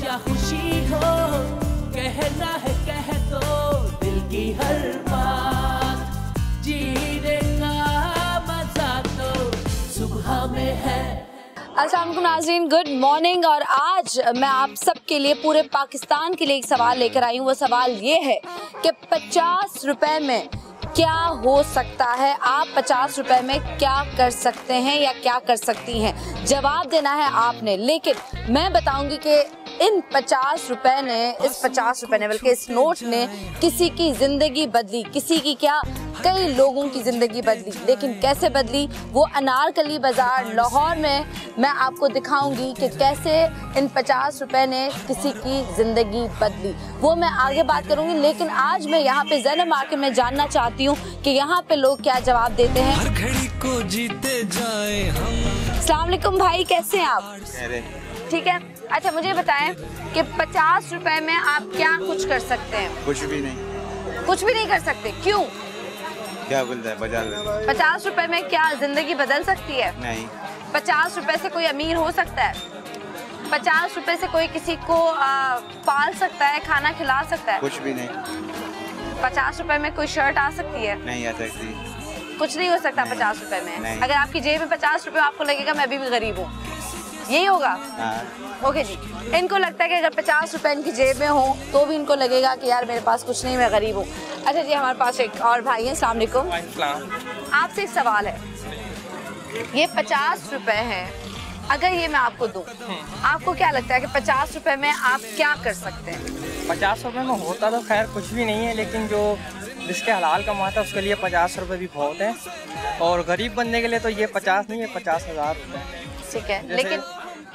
या खुशी हो, कहना है कह दो दिल की हर बात, जीने का मजा तो सुबह में है। अस्सलाम वालेकुम नाज़रीन, गुड मॉर्निंग। और आज मैं आप सबके लिए, पूरे पाकिस्तान के लिए एक सवाल लेकर आई हूँ। वो सवाल ये है कि 50 रुपए में क्या हो सकता है। आप 50 रुपए में क्या कर सकते हैं या क्या कर सकती हैं, जवाब देना है आपने। लेकिन मैं बताऊंगी कि इन 50 रुपए ने, इस 50 रुपए ने, बल्कि इस नोट ने किसी की ज़िंदगी बदली, किसी की क्या, कई लोगों की ज़िंदगी बदली। लेकिन कैसे बदली, वो अनारकली बाज़ार लाहौर में मैं आपको दिखाऊंगी कि कैसे इन 50 रुपए ने किसी की ज़िंदगी बदली। वो मैं आगे बात करूंगी। लेकिन आज मैं यहाँ पे ज़ैनब मार्केट में जानना चाहती हूँ कि यहाँ पे लोग क्या जवाब देते हैं। हर घड़ी को जीते जाए हम। अस्सलाम वालेकुम भाई, कैसे हैं आप? ठीक है। अच्छा मुझे बताएं कि 50 रुपए में आप क्या कुछ कर सकते हैं? कुछ भी नहीं। कुछ भी नहीं कर सकते? क्यों? क्या बोलता है? 50 रुपए में क्या जिंदगी बदल सकती है? नहीं। 50 रुपए से कोई अमीर हो सकता है? 50 रुपए से कोई किसी को पाल सकता है, खाना खिला सकता है? कुछ भी नहीं। 50 रुपए में कोई शर्ट आ सकती है? नहीं आ सकती। कुछ नहीं हो सकता 50 रुपए में। अगर आपकी जेब में 50 रुपए, आपको लगेगा मैं अभी भी गरीब हूँ, यही होगा? ओके जी। इनको लगता है कि अगर 50 रुपए इनकी जेब में हो तो भी इनको लगेगा कि यार मेरे पास कुछ नहीं, मैं गरीब हूँ। अच्छा जी, हमारे पास एक और भाई है। अस्सलाम वालेकुम। आपसे एक सवाल है, ये 50 रुपए हैं, अगर ये मैं आपको दूं, आपको क्या लगता है कि 50 रुपए में आप क्या कर सकते हैं? 50 रुपए में होता तो खैर कुछ भी नहीं है, लेकिन जो जिसके हलाल कमाता है उसके लिए 50 रुपए भी बहुत है, और गरीब बनने के लिए तो ये 50 नहीं है, 50,000 रुपए। ठीक है, लेकिन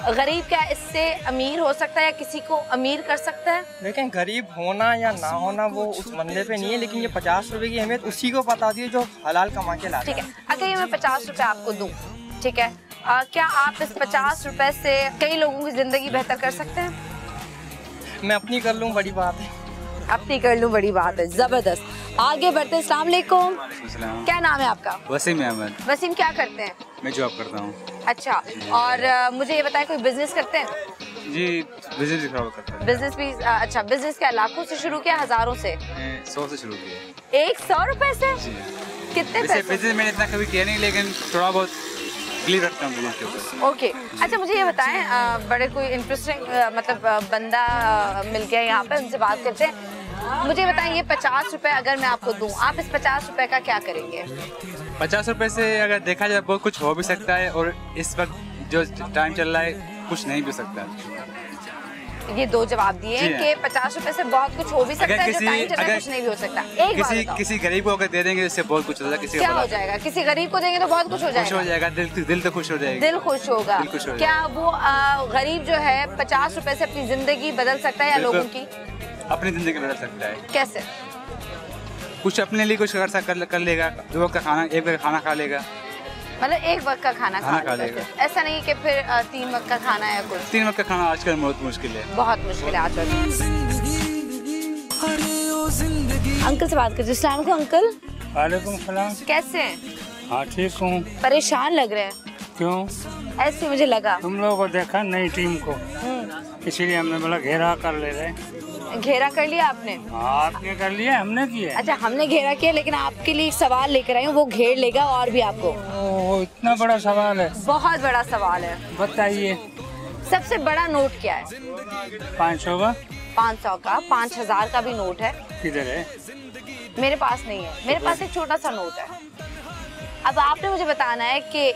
गरीब क्या इससे अमीर हो सकता है या किसी को अमीर कर सकता है? लेकिन गरीब होना या ना होना वो उस बंदे पे नहीं है, लेकिन ये 50 रुपए की अहमियत उसी को पता दी है जो हलाल कमा के लाता है। ठीक है, अगर ये मैं 50 रुपए आपको दूं, ठीक है, क्या आप इस 50 रुपए से कई लोगों की जिंदगी बेहतर कर सकते हैं? मैं अपनी कर लूँ, बड़ी बात है। अपनी कर लूँ, बड़ी बात है। जबरदस्त। आगे बढ़ते हैं। अस्सलाम वालेकुम। क्या नाम है आपका? वसीम अहमद। वसीम, क्या करते हैं? मैं जॉब करता हूँ। अच्छा, और मुझे ये बताएं, कोई बिजनेस करते हैं? जी, बिजनेस करता हूँ। बिजनेस भी? अच्छा, बिजनेस क्या लाखों से शुरू किया, हजारों से? 100 से शुरू किया। 100 रुपए से? कितने पैसे? बिजनेस मैंने इतना कभी किया नहीं, लेकिन थोड़ा बहुत बिलीव रखता हूँ बिजनेस के ऊपर। ओके। अच्छा मुझे ये बताएं, बड़े कोई इंटरेस्टिंग मतलब बंदा मिल गया यहाँ पे, उनसे बात करते हैं। मुझे बताएं, ये 50 रुपए अगर मैं आपको दूं, आप इस 50 रुपए का क्या करेंगे? 50 रुपए से अगर देखा जाए बहुत कुछ हो भी सकता है, और इस वक्त जो टाइम चल रहा है कुछ नहीं भी सकता। ये दो जवाब दिए कि 50 रुपए से बहुत कुछ हो भी सकता है, जो टाइम चल रहा है कुछ नहीं भी हो सकता। एक किसी गरीब को अगर दे देंगे इससे बहुत कुछ होगा। किसी क्या हो जाएगा? किसी गरीब को देंगे तो बहुत कुछ हो जाएगा। खुश हो जाएगा, दिल तो खुश हो जाएगा। दिल खुश होगा। क्या वो गरीब जो है 50 रुपए से अपनी जिंदगी बदल सकता है या लोगों की? अपनी जिंदगी बदल सकता है। कैसे? कुछ अपने लिए कुछ कर लेगा, 2 वक्त का खाना, 1 वक्त का खाना खा लेगा। मतलब 1 वक्त का खाना खा लेगा? ऐसा नहीं कि फिर 3 वक्त का खाना है कुछ? 3 वक्त का खाना आजकल बहुत मुश्किल है। बहुत मुश्किल है आजकल। अंकल से बात करते हैं। अस्सलाम वालेकुम अंकल। वालेकुम सलाम। कैसे हैं? हाँ ठीक हूँ। परेशान लग रहे हैं। क्यों? ऐसे मुझे लगा। तुम लोगों को देखा नई टीम को, इसीलिए हमने बोला घेरा कर ले रहे। घेरा कर लिया आपने? आपने कर लिया, हमने किया। अच्छा, हमने घेरा किया, लेकिन आपके लिए एक सवाल लेकर आई हूँ, वो घेर लेगा और भी आपको। ओह, इतना बड़ा सवाल है? बहुत बड़ा सवाल है। बताइए। सबसे बड़ा नोट क्या है? 500 का। 500 का? 5000 का भी नोट है। किधर है? मेरे पास नहीं है, मेरे पास एक छोटा सा नोट है। अब आपने मुझे बताना है कि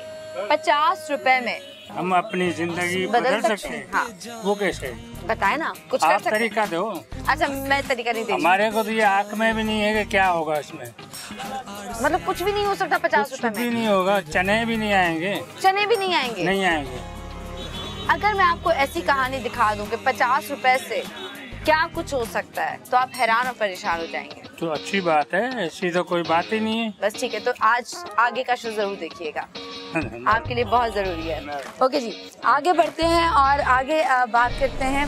50 रुपए में हम अपनी जिंदगी बदल सकते हैं। हाँ। वो कैसे? बताए ना, कुछ आप कर सकते हैं? तरीका दो। अच्छा, मैं तरीका नहीं दे रही। हमारे को तो ये आँख में भी नहीं है कि क्या होगा इसमें। मतलब कुछ भी नहीं हो सकता 50 रुपए में? कुछ भी नहीं होगा, चने भी नहीं आएंगे। चने भी नहीं आएंगे? नहीं आएंगे। अगर मैं आपको ऐसी कहानी दिखा दूं कि 50 रुपए से क्या कुछ हो सकता है, तो आप हैरान और परेशान हो जाएंगे। तो अच्छी बात है, ऐसी तो कोई बात ही नहीं है। बस ठीक है, तो आज आगे का शो जरूर देखिएगा, आपके लिए बहुत जरूरी है। ओके जी, आगे बढ़ते हैं और आगे बात करते हैं।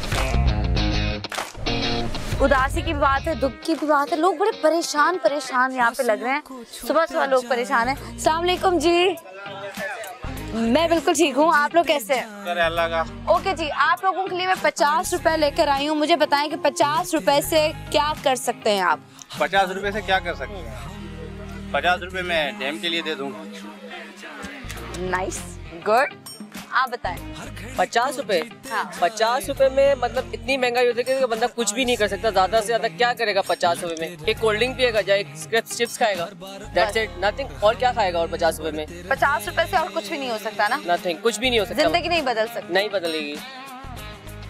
उदासी की भी बात है, दुख की भी बात है। लोग बड़े परेशान यहाँ पे लग रहे हैं। सुबह सुबह लोग परेशान हैं। अस्सलाम वालेकुम जी। मैं बिल्कुल ठीक हूँ, आप लोग कैसे हैं? अरे अल्लाह का। ओके जी, आप लोगों के लिए मैं 50 रुपए लेकर आई हूँ। मुझे बताएं कि 50 रुपए से क्या कर सकते हैं आप? 50 रुपए से क्या कर सकते हैं? 50 रुपए मैं डैम के लिए दे दूंगा। Nice, good. आप बताएं। 50 रुपए? हाँ। 50 रुपए में मतलब इतनी महंगाई होती है कि बंदा कुछ भी नहीं कर सकता। ज्यादा से ज्यादा क्या करेगा 50 रुपए में? एक कोल्ड ड्रिंक पिएगा या एक स्क्रैप्स चिप्स खाएगा, दैट्स इट, नथिंग। और क्या खाएगा? और 50 रुपए में 50 रुपए से और कुछ भी नहीं हो सकता ना? नथिंग, कुछ भी नहीं हो सकता। जिंदगी नहीं बदल सकती? नहीं बदलेगी।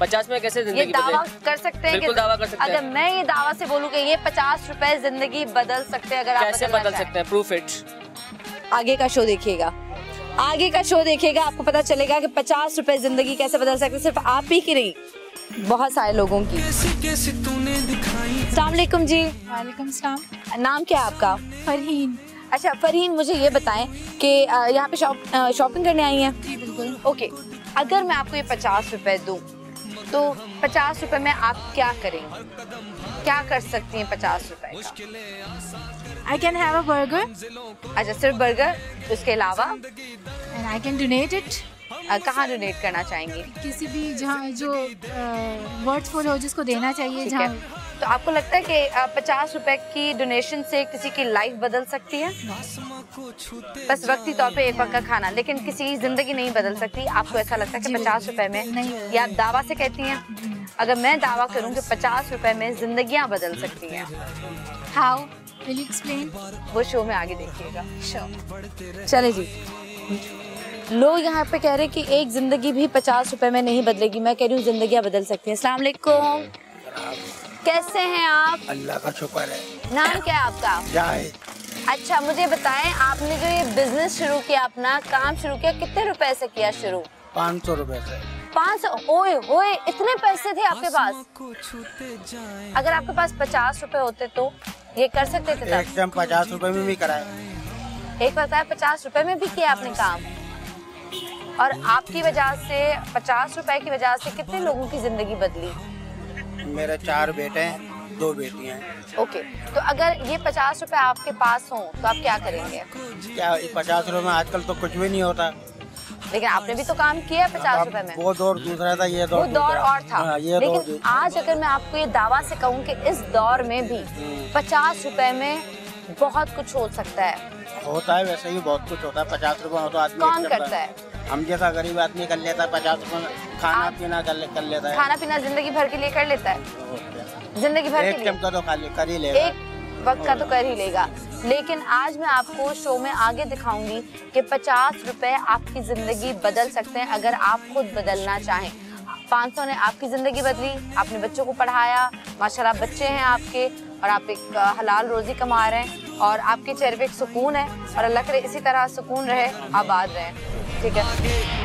50 में कैसे जिंदगी ये दावा कर सकते हैं? बिल्कुल दावा कर सकते हैं। अगर मैं ये दावा से बोलूं कि ये 50 रुपए जिंदगी बदल सकते हैं, अगर आप कैसे बदल सकते हैं? Proof it. आगे का शो देखिएगा, आगे का शो देखिएगा, आपको पता चलेगा कि 50 रुपए जिंदगी कैसे बदल सकते हैं। सिर्फ आप ही की नहीं, बहुत सारे लोगों की। अस्सलाम वालेकुम जी। वालेकुम सलाम। नाम क्या है आपका? फरहीन। अच्छा फरहीन, मुझे ये बताएं कि यहाँ पे शॉपिंग करने आई हैं? जी बिल्कुल। ओके, अगर मैं आपको ये 50 रुपए दूं तो 50 रुपए में आप क्या करेंगे? क्या कर सकती हैं 50 रुपए का? I can have a burger अच्छा, सिर्फ बर्गर, उसके अलावा? and I can donate it कहाँ डोनेट करना चाहेंगी? किसी भी जहाँ जो वर्थफुल हो, जिसको देना चाहिए। ठीक है, जहाँ तो आपको लगता है कि 50 रुपए की डोनेशन से किसी की लाइफ बदल सकती है? बस वक्ती तौर पे एक वक्त का खाना, लेकिन किसी की जिंदगी नहीं बदल सकती। आपको ऐसा लगता है कि 50 रुपए में? नहीं। या आप दावा से कहती हैं? अगर मैं दावा करूं कि 50 रुपए में जिंदगियां बदल सकती हैं? how will you explain? वो शो में आगे देखिएगा। चले जी, लोग यहाँ पे कह रहे हैं कि एक जिंदगी भी 50 रुपए में नहीं बदलेगी। मैं कह रही हूँ जिंदगियां बदल सकती हैं। अस्सलाम वालेकुम, कैसे हैं आप? अल्लाह का शुक्र है। नाम क्या है आपका? जाहिद। अच्छा, मुझे बताएं, आपने जो ये बिजनेस शुरू किया, अपना काम शुरू किया, कितने रुपए से किया शुरू? 500 रुपए से। 500? ओए ओए, इतने पैसे थे आपके पास? अगर आपके पास 50 रुपए होते तो ये कर सकते थे? एक टाइम 50 रुपए में भी कराए। एक बार 50 रुपए में भी किया आपने काम, और आपकी वजह से 50 रुपए की वजह से कितने लोगों की जिंदगी बदली? मेरे 4 बेटे हैं, 2 बेटियां हैं। ओके, तो अगर ये 50 रुपए आपके पास हों तो आप क्या करेंगे? क्या 50 रुपए में आजकल तो कुछ भी नहीं होता। लेकिन आपने भी तो काम किया 50 रुपए में। वो दौर दूसरा था, ये दौर वो दौर और था। हाँ, ये लेकिन आज अगर मैं आपको ये दावा से कहूँ कि इस दौर में भी 50 रुपए में बहुत कुछ हो सकता है। होता है, वैसे ही बहुत कुछ होता है। 50 रुपए में तो आदमी कौन करता है? हम जैसा गरीब आदमी कर लेता है। 50 रुपए में खाना पीना कर लेता है। खाना पीना जिंदगी भर के लिए कर लेता है, जिंदगी भर एक के टाइम का तो कर ही लेगा, एक वक्त का तो कर ही लेगा। लेकिन आज मैं आपको शो में आगे दिखाऊंगी कि 50 रुपए आपकी जिंदगी बदल सकते हैं अगर आप खुद बदलना चाहें। 500 ने आपकी जिंदगी बदली, आपने बच्चों को पढ़ाया, माशाल्लाह बच्चे हैं आपके, और आप एक हलाल रोजी कमा रहे हैं, और आपके चेहरे पे एक सुकून है, और अल्लाह करे इसी तरह सुकून रहे, आबाद रहे। ठीक है,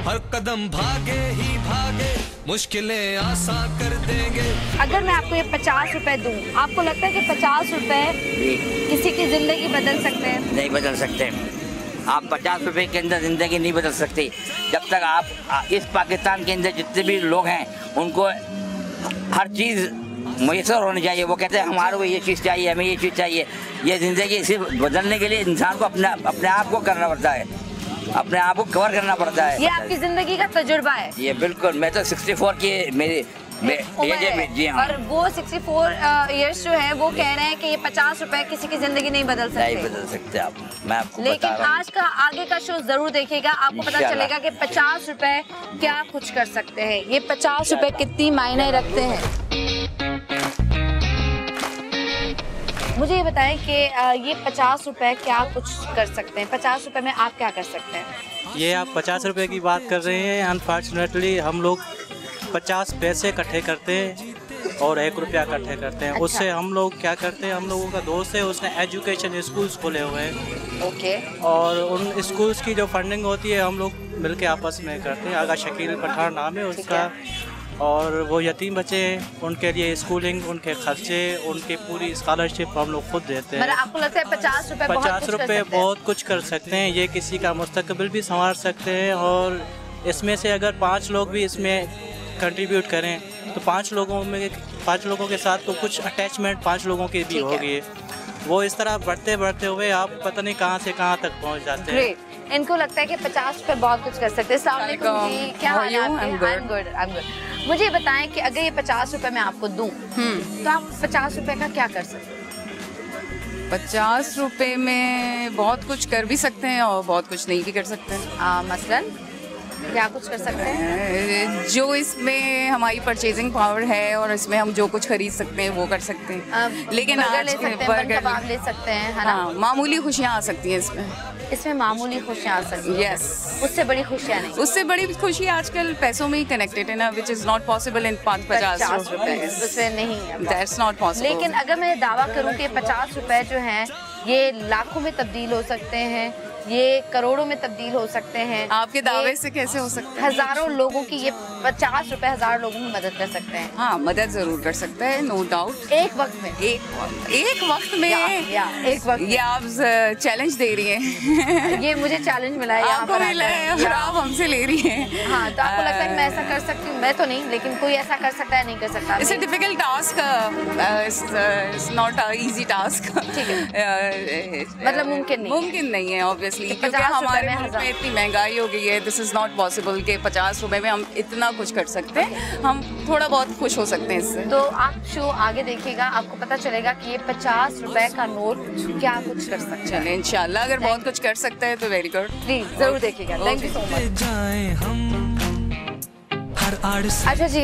हर कदम भागे ही भागे, मुश्किलें आसान कर देंगे। अगर मैं आपको ये 50 रुपए दूं, आपको लगता है कि 50 रुपए किसी की जिंदगी बदल सकते हैं? नहीं बदल सकते। आप 50 रुपए के अंदर जिंदगी नहीं बदल सकती। जब तक आप इस पाकिस्तान के अंदर जितने भी लोग हैं उनको हर चीज़ मैसर होनी चाहिए। वो कहते हैं हमारे को ये चीज़ चाहिए, हमें ये चीज़ चाहिए। ये ज़िंदगी सिर्फ बदलने के लिए इंसान को अपने आप को करना पड़ता है, अपने आप को कवर करना पड़ता है। ये आपकी जिंदगी का तजुर्बा है? ये बिल्कुल। मैं तो 64 की मेरी एज है। जी हाँ। और वो 64 इयर्स जो है वो कह रहे हैं कि ये 50 रुपए किसी की जिंदगी नहीं बदल सकते। नहीं बदल सकते आप, मैं आपको लेकिन बता रहा हूँ। आज का आगे का शो जरूर देखिएगा, आपको पता चलेगा कि 50 रुपए क्या कुछ कर सकते हैं। ये 50 रुपए कितनी मायने रखते हैं। मुझे ये बताएं कि ये 50 रुपए क्या कुछ कर सकते हैं? 50 रुपए में आप क्या कर सकते हैं? ये आप 50 रुपए की बात कर रहे हैं। अनफॉर्चुनेटली हम लोग 50 पैसे इकट्ठे करते हैं और 1 रुपया इकट्ठे करते हैं। अच्छा। उससे हम लोग क्या करते हैं, हम लोगों का दोस्त है, उसने एजुकेशन स्कूल्स खोले हुए हैं। ओके। और उन स्कूल्स की जो फंडिंग होती है हम लोग मिलके आपस में करते हैं। आगा शकील पठान नाम है उसका। और वो यतीम बच्चे हैं, उनके लिए स्कूलिंग, उनके खर्चे, उनकी पूरी स्कॉलरशिप हम लोग खुद देते हैं। आपको लगता है 50 रुपए 50 रुपये बहुत कुछ कर सकते हैं। ये किसी का मुस्तकबिल भी संवार सकते हैं। और इसमें से अगर 5 लोग भी इसमें कंट्रीब्यूट करें तो 5 लोगों के साथ तो कुछ अटैचमेंट 5 लोगों की भी होगी। वो इस तरह बढ़ते बढ़ते हुए आप पता नहीं कहाँ से कहाँ तक पहुँच जाते हैं। इनको लगता है कि 50 रुपए बहुत कुछ कर सकते हैं। अस्सलाम वालेकुम जी, क्या हाल है आपके? I'm good। मुझे ये बताएं कि अगर ये 50 रुपए मैं आपको दूं तो आप 50 रुपए का क्या कर सकते हैं? 50 रुपए में बहुत कुछ कर भी सकते हैं और बहुत कुछ नहीं भी कर सकते हैं। मसलन क्या कुछ कर सकते हैं? जो इसमें हमारी परचेजिंग पावर है और इसमें हम जो कुछ खरीद सकते हैं वो कर सकते हैं। लेकिन बर्गर ले सकते हैं, बन कबाब ले सकते हैं, है ना? हाँ, मामूली खुशियाँ आ सकती हैं इसमें मामूली खुशियाँ आ सकती हैं। यस, उससे बड़ी खुशियाँ नहीं। उससे बड़ी खुशी आजकल पैसों में ही कनेक्टेड है ना, which is not possible in 50 रुपए। उसमें नहीं है, दैट्स नॉट पॉसिबल। लेकिन अगर मैं दावा करूँ कि 50 रुपए जो हैं ये लाखों में तब्दील हो सकते हैं, ये करोड़ों में तब्दील हो सकते हैं। आपके दावे से कैसे हो सकता है? हजारों लोगों की, ये 50 रुपए हजारों लोगों की मदद कर सकते हैं। हाँ, मदद जरूर कर सकता है, नो डाउट। एक वक्त में एक वक्त ये आप चैलेंज दे रही हैं। ये मुझे चैलेंज मिला है, आपको मिला है और आप हमसे ले रही हैं। हाँ, तो आपको लगता है कि मैं ऐसा कर सकती हूँ? मैं तो नहीं, लेकिन कोई ऐसा कर सकता है, नहीं कर सकता? It's a difficult task, it's not a easy task. ठीक है, मतलब मुमकिन नहीं है ऑब्वियसली, क्योंकि हमारे मुल्क में इतनी महंगाई हो गई है। दिस इज नॉट पॉसिबल कि 50 रुपए में हम इतना कुछ कर सकते हैं। हम थोड़ा बहुत खुश हो सकते हैं इससे। तो आप शो आगे देखिएगा, आपको पता चलेगा कि ये 50 रुपए का नोट क्या कुछ कर सकता है। इंशाल्लाह अगर बहुत कुछ कर सकता है तो वेरी गुड, प्लीज जरूर देखिएगा। Thank you so much. अच्छा जी,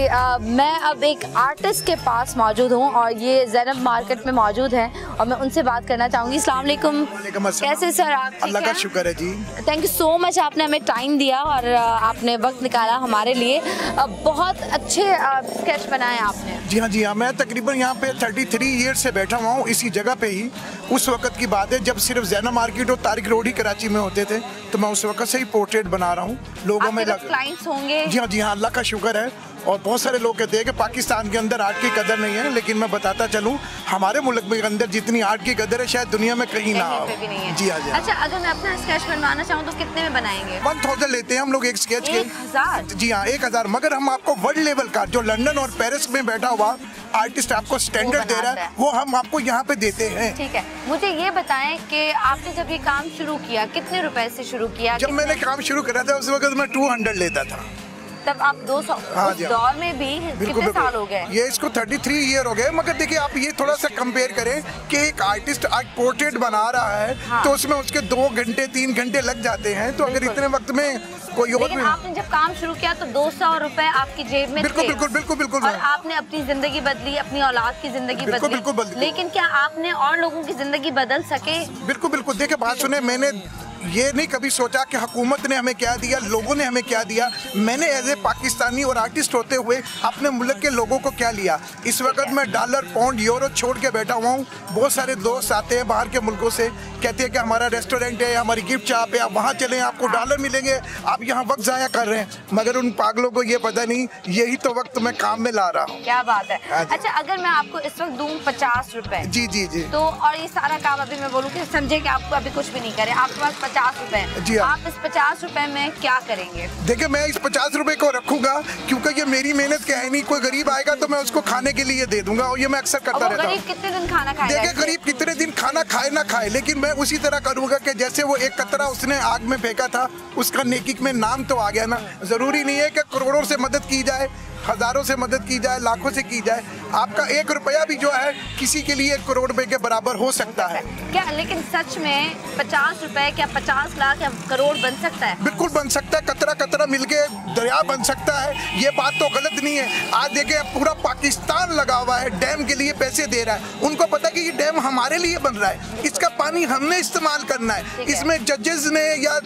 मैं अब एक आर्टिस्ट के पास मौजूद हूँ और ये ज़ैनब मार्केट में मौजूद हैं और मैं उनसे बात करना चाहूँगी। अस्सलाम वालेकुम। कैसे सर आप? अल्लाह का शुक्र है जी। थैंक यू सो मच, आपने हमें टाइम दिया और आपने वक्त निकाला हमारे लिए। बहुत अच्छे स्केच बनाए आपने। जी हाँ, जी हाँ। मैं तकरीबन यहाँ पे 33 ईयर से बैठा हुआ हूँ इसी जगह पे ही। उस वक्त की बात है जब सिर्फ ज़ैनब मार्केट और तारिक रोड ही कराची में होते थे, तो मैं उस वक्त से ही पोर्ट्रेट बना रहा हूँ। लोगों में क्लाइंट्स होंगे? जी हाँ, जी हाँ, अल्लाह का शुक्र है। और बहुत सारे लोग कहते हैं कि पाकिस्तान के अंदर आर्ट की कदर नहीं है, लेकिन मैं बताता चलूँ हमारे मुल्क में अंदर जितनी आर्ट की कदर है शायद दुनिया में कहीं ना हो। जी हाँ, जी। अच्छा, अगर मैं अपना स्केच बनवाना चाहूँ तो कितने में बनाएंगे? 1000 लेते हैं हम लोग एक स्केच के। 1000? जी हाँ, 1000। मगर हम आपको वर्ल्ड लेवल का जो लंदन और पेरिस में बैठा हुआ आर्टिस्ट आपको स्टैंडर्ड दे रहा है, वो हम आपको यहाँ पे देते हैं। ठीक है, मुझे ये बताएं कि आपने जब ये काम शुरू किया कितने रुपए से शुरू किया? जब मैंने काम शुरू करा था उस वक्त मैं 200 लेता था। तब आप 200? हाँ, उस दौर में भी कितने साल हो गए? ये इसको 33 ईयर हो गए। मगर देखिए आप ये थोड़ा सा कंपेयर करें कि एक आर्टिस्ट आज पोर्ट्रेट बना रहा है, हाँ। तो उसमें उसके 2 घंटे 3 घंटे लग जाते हैं। तो अगर इतने वक्त में कोई और भी आपने जब काम शुरू किया तो 200 रुपए आपकी जेब में बिल्कुल थे। बिल्कुल बिल्कुल बिल्कुल। और आपने अपनी जिंदगी बदली, अपनी औलाद की जिंदगी बदली। लेकिन क्या आपने और लोगों की जिंदगी बदल सके? बिल्कुल बिल्कुल। देखिए बात सुने, मैंने ये नहीं कभी सोचा कि हुकूमत ने हमें क्या दिया, लोगों ने हमें क्या दिया। मैंने एज ए पाकिस्तानी और आर्टिस्ट होते हुए अपने मुल्क के लोगों को क्या लिया। इस वक्त मैं डॉलर, पाउंड, यूरो छोड़ के बैठा हुआ हूँ। बहुत सारे दोस्त आते हैं बाहर के मुल्कों से, कहते हैं कि हमारा रेस्टोरेंट है, हमारी गिफ्ट शॉप है, आप वहाँ चलें, आपको डॉलर मिलेंगे, आप यहाँ वक्त ज़ाया कर रहे हैं। मगर उन पागलों को ये पता नहीं, यही तो वक्त मैं काम में ला रहा हूँ। क्या बात है। अच्छा, अगर मैं आपको इस वक्त दूँ 50 रुपए, जी जी जी, तो और ये सारा काम अभी मैं बोलूँ कि समझे कि आपको अभी कुछ भी नहीं करे, आपके पास 50 रुपए, आप इस 50 रुपए में क्या करेंगे? देखिए मैं इस 50 रुपए को रखूंगा क्योंकि ये मेरी मेहनत के है नहीं। कोई गरीब आएगा तो मैं उसको खाने के लिए दे दूंगा और ये मैं अक्सर करता रहता हूँ। गरीब कितने दिन खाना खाएगा? देखिए गरीब कितने दिन खाना खाए ना खाए, लेकिन मैं उसी तरह करूंगा कि जैसे वो एक कतरा उसने आग में फेंका था, उसका नेकी में नाम तो आ गया ना। जरूरी नहीं है कि करोड़ों से मदद की जाए, हजारों से मदद की जाए, लाखों से की जाए। आपका 1 रुपया भी जो है किसी के लिए 1 करोड़ रुपए के बराबर हो सकता है। क्या लेकिन सच में 50 रुपए क्या 50 लाख या करोड़ बन सकता है? बिल्कुल बन सकता है। कतरा कतरा मिलके दरिया बन सकता है। ये बात तो गलत नहीं है। आज देखे पूरा पाकिस्तान लगा हुआ है, डैम के लिए पैसे दे रहा है। उनको पता कि ये डैम हमारे लिए बन रहा है, इसका पानी हमने इस्तेमाल करना है। इसमें जजेस ने या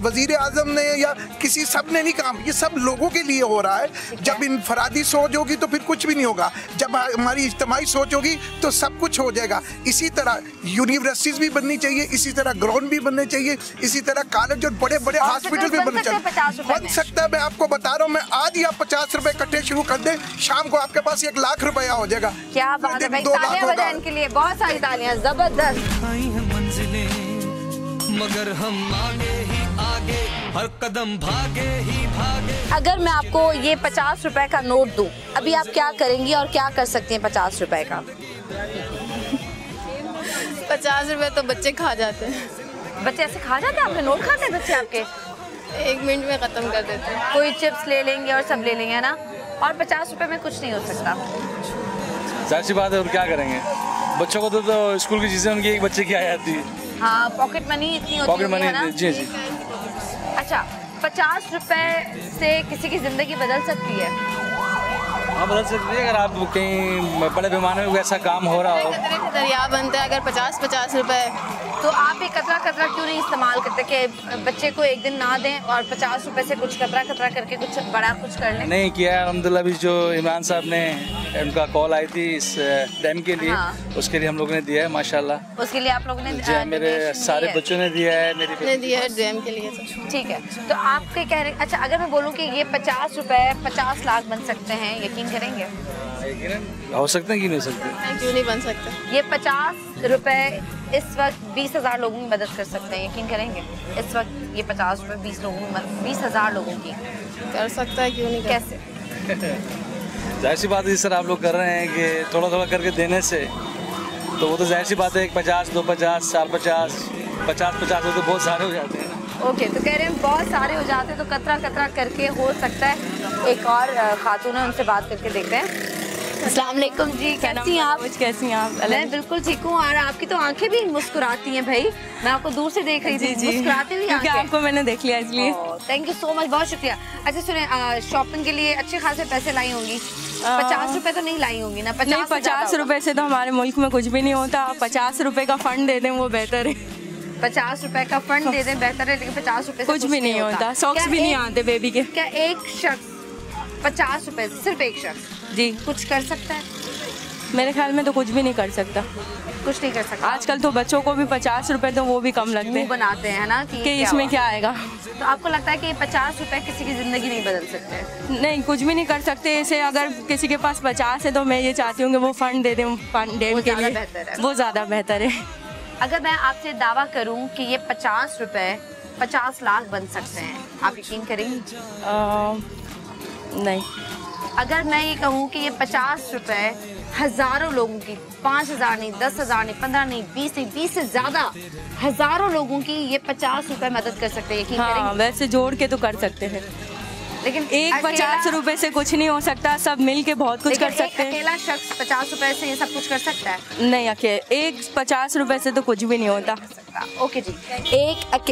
वजीर आजम ने या किसी सब ने नहीं काम, ये सब लोगों के लिए हो रहा है। जब इनफरादी सोच होगी तो फिर कुछ भी नहीं होगा, जब हमारी इज्तिमाई सोच होगी तो सब कुछ हो जाएगा। इसी तरह यूनिवर्सिटीज भी बननी चाहिए, इसी तरह ग्राउंड भी बनने चाहिए, इसी तरह कॉलेज और बड़े बड़े हॉस्पिटल भी बनने चाहिए। बन सकता है, मैं आपको बता रहा हूँ। मैं आज ही आप 50 रुपए इकट्ठे शुरू कर दे, शाम को आपके पास 1 लाख रुपया हो जाएगा। क्या बात है भाई, तालियां बजाएं इनके लिए, बहुत सारी तालियां, जबरदस्त। मगर हम आगे ही आगे, हर कदम भागे ही भागे। अगर मैं आपको ये 50 रुपए का नोट दूं, अभी आप क्या करेंगी और क्या कर सकती हैं 50 रुपए का? 50 रुपए तो बच्चे खा जाते हैं। बच्चे ऐसे खा जाते हैं? आपने नोट खाते हैं बच्चे आपके? 1 मिनट में ख़त्म कर देते हैं। कोई चिप्स ले लेंगे और सब ले लेंगे, है ना? और 50 रुपए में कुछ नहीं हो सकता। जाहिर सी बात है, और क्या करेंगे? बच्चों को तो स्कूल की चीज़ें उनकी एक बच्चे की आ जाती है। हाँ, पॉकेट मनी इतनी होती है ना? जी जी। अच्छा, 50 रुपए से किसी की ज़िंदगी बदल सकती है? हाँ, बदल सकती है। अगर आप कहीं बड़े पैमाने में ऐसा काम हो रहा हो। कतरे का दरिया बनता है अगर 50-50 रुपए। तो आप ये कतरा कतरा क्यों नहीं इस्तेमाल करते कि बच्चे को एक दिन ना दें और 50 रुपए से कुछ कतरा कतरा करके कुछ बड़ा कुछ कर लें? नहीं किया है अल्हम्दुलिल्लाह। अभी जो इमरान साहब ने उनका कॉल आई थी इस डैम के लिए, उसके लिए हम लोगों ने दिया है माशाल्लाह। उसके लिए आप लोगों ने जी, मेरे सारे बच्चों ने दिया है, मेरी दिया है डैम के लिए। ठीक है, तो आप क्या कह रहे हैं? अच्छा, अगर मैं बोलूँ कि ये 50 रुपए 50 लाख बन सकते हैं, यकीन करेंगे? हो सकते हैं कि नहीं सकते? क्यों नहीं बन सकते? ये 50 रुपए इस वक्त 20,000 लोगों की मदद कर सकते हैं, यकीन करेंगे? इस वक्त ये 50 रुपए 20,000 लोगों की कर सकता है, क्यों नहीं? कैसे? जाहिर सी बात है सर, आप लोग कर रहे हैं कि थोड़ा थोड़ा करके देने से, तो वो तो जाहिर सी बात है 50, 250, 450, 50 हो तो बहुत सारे हो जाते हैं। ओके, तो कह रहे हैं बहुत सारे हो जाते हैं, तो कतरा कतरा करके हो सकता है। एक और खातून है, उनसे बात करके देखते हैं। अस्सलाम वालेकुम जी, कैसी हैं आप? कैसी हैं आप? मैं बिल्कुल ठीक हूँ। और आपकी तो आंखें भी मुस्कुराती हैं भाई, मैं आपको दूर से देख रही थी। जी, मुस्कुराती हुई क्योंकि आपको मैंने देख लिया इसलिए। थैंक यू सो मच, बहुत शुक्रिया। अच्छा सुने, शॉपिंग के लिए अच्छे खासे पैसे लाई होंगी? 50 रुपए तो नहीं लाई होंगी ना? 50 रुपए से तो हमारे मुल्क में कुछ भी नहीं होता। 50 रुपए का फंड दे दें वो बेहतर है। 50 रुपए का फंड दे दें बेहतर है, लेकिन 50 रुपए से कुछ भी नहीं होता। सॉक्स भी नहीं आते बेबी के। क्या एक शख्स 50 रुपए से, सिर्फ एक शख्स जी कुछ कर सकता है? मेरे ख्याल में तो कुछ भी नहीं कर सकता। कुछ नहीं कर सकता। आजकल तो बच्चों को भी 50 रुपए तो वो भी कम लगते हैं, बनाते हैं ना कि इसमें क्या आएगा। तो आपको लगता है कि 50 रुपए किसी की जिंदगी नहीं बदल सकते? नहीं, कुछ भी नहीं कर सकते। ऐसे अगर किसी के पास 50 है तो मैं ये चाहती हूँ कि वो फंड दे दें डैम के लिए, वो ज़्यादा बेहतर है। अगर मैं आपसे दावा करूं कि ये 50 रुपए 50 लाख बन सकते हैं, आप यकीन करेंगी? नहीं। अगर मैं ये कहूं कि ये 50 रुपए हजारों लोगों की, 5,000 नहीं, 10,000 नहीं, 15 नहीं, 20 नहीं, 20 से ज्यादा हजारों लोगों की ये 50 रुपए मदद कर सकते हैं, यकीन करेंगी? वैसे जोड़ के तो कर सकते हैं, लेकिन एक 50 रुपए से कुछ नहीं हो सकता। सब मिल के बहुत कुछ कर सकते हैं। अकेला शख्स 50 रुपए से ये सब कुछ कर सकता है? नहीं, एक 50 रुपए से तो कुछ भी नहीं होता। ओके जी,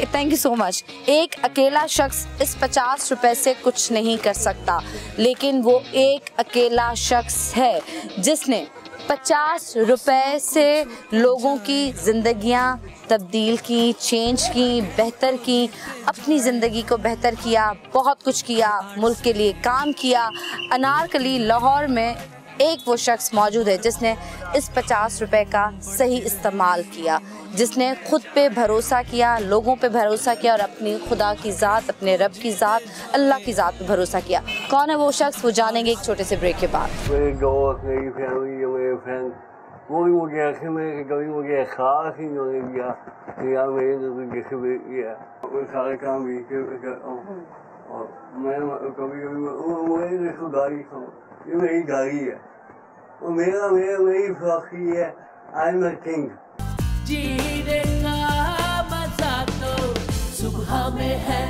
थैंक यू सो मच। एक अकेला शख्स इस 50 रुपए से कुछ नहीं कर सकता, लेकिन वो एक अकेला शख्स है जिसने 50 रुपए से लोगों की जिंदगियां तब्दील की, चेंज की, बेहतर की, अपनी ज़िंदगी को बेहतर किया, बहुत कुछ किया, मुल्क के लिए काम किया। अनारकली लाहौर में एक वो शख्स मौजूद है जिसने इस 50 रुपए का सही इस्तेमाल किया, जिसने खुद पे भरोसा किया, लोगों पे भरोसा किया और अपनी खुदा की ज़ात, अपने रब की ज़ात, अल्लाह की ज़ात पे भरोसा किया। कौन है वो शख्स, वो जानेंगे एक छोटे से ब्रेक के बाद। मेरे दोस्त, मेरी फैमिली, मेरे फ्रेंड, वो भी मुझे आखिर में कभी मुझे खास ही उन्होंने दिया यार मेरे नजर से किया वो सारे काम भी करता हूँ। और मैं कभी कभी मेरी गाड़ी ये मेरी गाड़ी है, वो मेरी फाकी है। I am a king. जीने का मजा तो सुबह में है।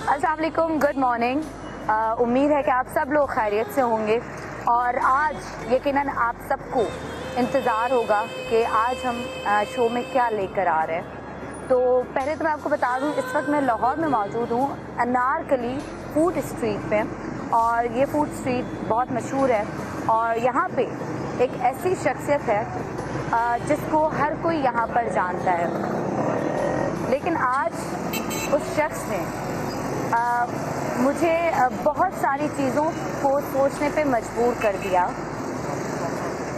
अस्सलाम वालेकुम, गुड मॉर्निंग। उम्मीद है कि आप सब लोग खैरियत से होंगे और आज यकीनन आप सबको इंतज़ार होगा कि आज हम शो में क्या लेकर आ रहे हैं। तो पहले तो मैं आपको बता दूं, इस वक्त मैं लाहौर में मौजूद हूँ, अनारकली फूड स्ट्रीट पे, और ये फूड स्ट्रीट बहुत मशहूर है और यहाँ पे एक ऐसी शख्सियत है जिसको हर कोई यहाँ पर जानता है। लेकिन आज उस शख्स ने मुझे बहुत सारी चीज़ों को सोचने पे मजबूर कर दिया।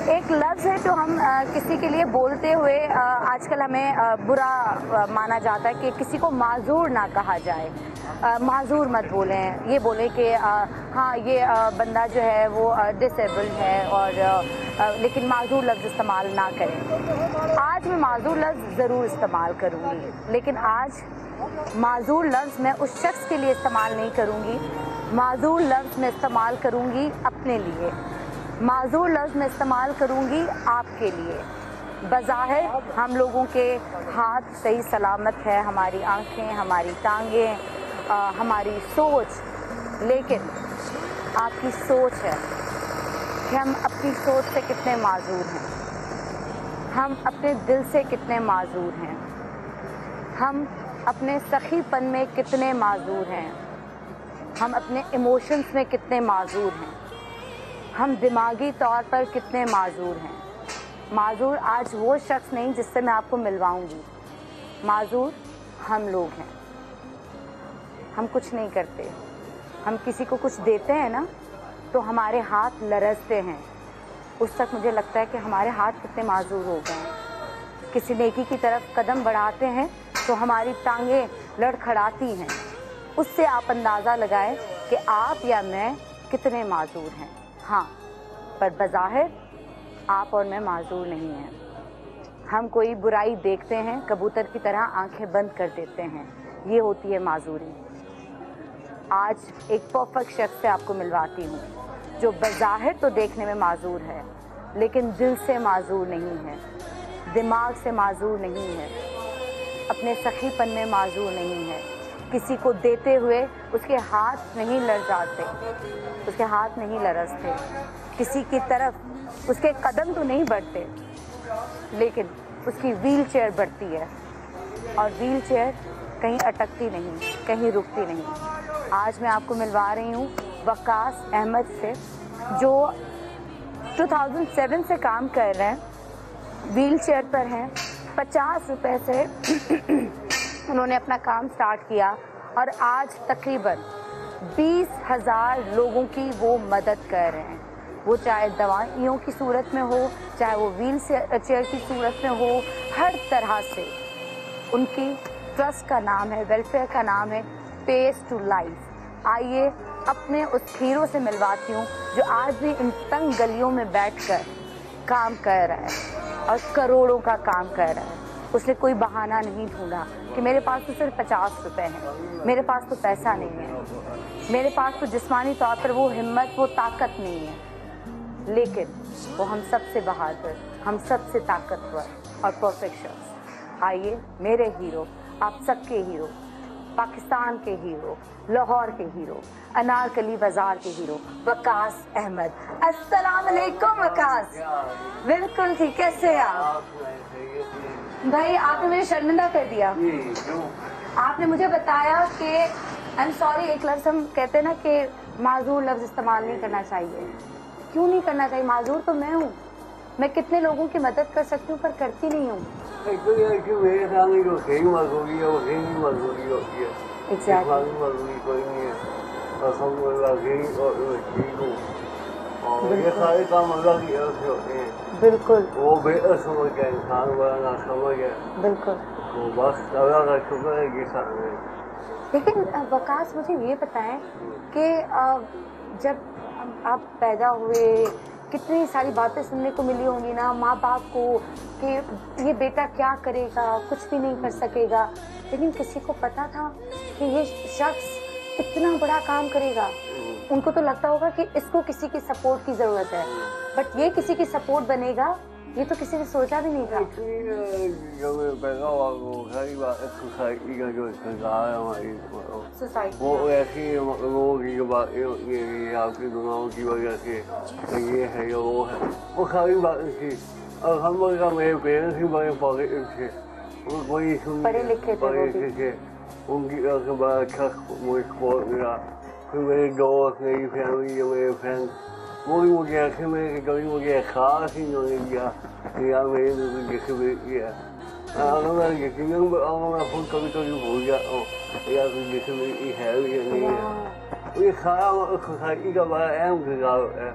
एक लफ्ज़ है जो हम किसी के लिए बोलते हुए आजकल हमें बुरा माना जाता है कि किसी को माजूर ना कहा जाए। माजूर मत बोलें, ये बोलें कि हाँ ये बंदा जो है वो डिसेबल्ड है, और लेकिन माजूर लफ्ज़ इस्तेमाल ना करें। आज मैं माजूर लफ्ज़ ज़रूर इस्तेमाल करूँगी, लेकिन आज माजूर लफ्ज़ मैं उस शख्स के लिए इस्तेमाल नहीं करूँगी। माजूर लफ्ज़ मैं इस्तेमाल करूँगी अपने लिए। माजूर लफ्ज़ मैं इस्तेमाल करूँगी आपके लिए। बज़ाहिर हम लोगों के हाथ सही सलामत है, हमारी आँखें, हमारी टांगें, हमारी सोच, लेकिन आपकी सोच है कि हम अपनी सोच से कितने माजूर हैं, हम अपने दिल से कितने माजूर हैं, हम अपने सखीपन में कितने माजूर हैं, हम अपने इमोशंस में कितने माजूर हैं, हम दिमागी तौर पर कितने माजूर हैं। माजूर आज वो शख्स नहीं जिससे मैं आपको मिलवाऊंगी, माजूर हम लोग हैं। हम कुछ नहीं करते, हम किसी को कुछ देते हैं ना तो हमारे हाथ लरजते हैं। उस तक मुझे लगता है कि हमारे हाथ कितने माजूर हो गए। किसी नेकी की तरफ कदम बढ़ाते हैं तो हमारी टांगें लड़खड़ाती हैं। उससे आप अंदाज़ा लगाएं कि आप या मैं कितने माजूर हैं। हाँ, पर बज़ाहिर आप और मैं माजूर नहीं हैं। हम कोई बुराई देखते हैं, कबूतर की तरह आंखें बंद कर देते हैं, ये होती है माजूरी। आज एक परफेक्ट शख्स से आपको मिलवाती हूँ जो बज़ाहिर तो देखने में माजूर है, लेकिन दिल से माजूर नहीं है, दिमाग से माजूर नहीं है, अपने सखीपन में माजूर नहीं है। किसी को देते हुए उसके हाथ नहीं लरजाते, उसके हाथ नहीं लरजते, किसी की तरफ उसके कदम तो नहीं बढ़ते, लेकिन उसकी व्हील चेयर बढ़ती है, और व्हील चेयर कहीं अटकती नहीं, कहीं रुकती नहीं। आज मैं आपको मिलवा रही हूँ वकास अहमद से, जो 2007 से काम कर रहे हैं, व्हील चेयर पर हैं। 50 रुपए से उन्होंने अपना काम स्टार्ट किया और आज तकरीबन 20,000 लोगों की वो मदद कर रहे हैं। वो चाहे दवाइयों की सूरत में हो, चाहे वो व्हील चेयर की सूरत में हो, हर तरह से उनकी ट्रस्ट का नाम है, वेलफेयर का नाम है पेस टू लाइफ। आइए अपने उस हीरो से मिलवाती हूँ जो आज भी इन तंग गलियों में बैठकर काम कर रहा है और करोड़ों का काम कर रहा है। उसने कोई बहाना नहीं ढूंढा कि मेरे पास तो सिर्फ 50 रुपए हैं, मेरे पास तो पैसा नहीं है, मेरे पास तो जिस्मानी तौर पर वो हिम्मत, वो ताकत नहीं है, लेकिन वो हम सबसे बहादुर, हम सबसे ताकतवर और परफेक्ट शख्स। आइए मेरे हीरो, आप सबके हीरो, पाकिस्तान के हीरो, लाहौर के हीरो, अनारकली बाजार के हीरो वकास अहमद। अस्सलाम वालेकुम वकास। बिल्कुल ठीक, कैसे हैं आप? भाई आपने मुझे शर्मिंदा कर दिया। आपने मुझे बताया कि आई एम सॉरी, एक लफ्ज़ हम कहते हैं ना कि माजूर लफ्ज़ इस्तेमाल नहीं करना चाहिए। क्यों नहीं करना चाहिए? माजूर तो मैं हूँ, मैं कितने लोगों की मदद कर सकती हूँ पर करती नहीं हूँ। ये सारे काम अल्लाह की तरफ से होते हैं। बिल्कुल, वो बेहतर समझ गया, इंसान बड़ा ना समझ गया। बिल्कुल, तो बस अल्लाह का शुक्र है कि सामने। लेकिन वकास मुझे ये बताएं कि जब आप पैदा हुए कितनी सारी बातें सुनने को मिली होंगी ना माँ बाप को कि ये बेटा क्या करेगा, कुछ भी नहीं कर सकेगा, लेकिन किसी को पता था कि ये शख्स इतना बड़ा काम करेगा? उनको तो लगता होगा कि इसको किसी की सपोर्ट की ज़रूरत है, बट ये किसी की सपोर्ट बनेगा, ये तो किसी ने सोचा भी नहीं था। जो मैं पैदा हुआ वो सारी बात सोसाइटी का जो सरकार है हमारी, वो ऐसी लोगों की जो बातें होती हैं कि आपकी दुआओं की वजह से ये है या वो है, वो सारी बातें थी। और हम लोग का मेरे पेरेंट्स भी बड़े पॉजिटिव थे, वो कोई पढ़े लिखे थे, उनकी तरफ से बड़ा अच्छा मुझे सपोर्ट मिला। फिर मेरे दोस्त, मेरी फैमिली, मेरे फ्रेंड्स, वो भी मुझे ऐसे में कभी मुझे खास ही उन्होंने किया कि यार मेरे लिए जैसे किया। अगर मैं यकीनन बताऊँगा मैं खुद कभी कभी भूल जाता हूँ यार जैसे मेरी है भी नहीं है। ये सारा सोसाइटी का बड़ा अहम किरदार है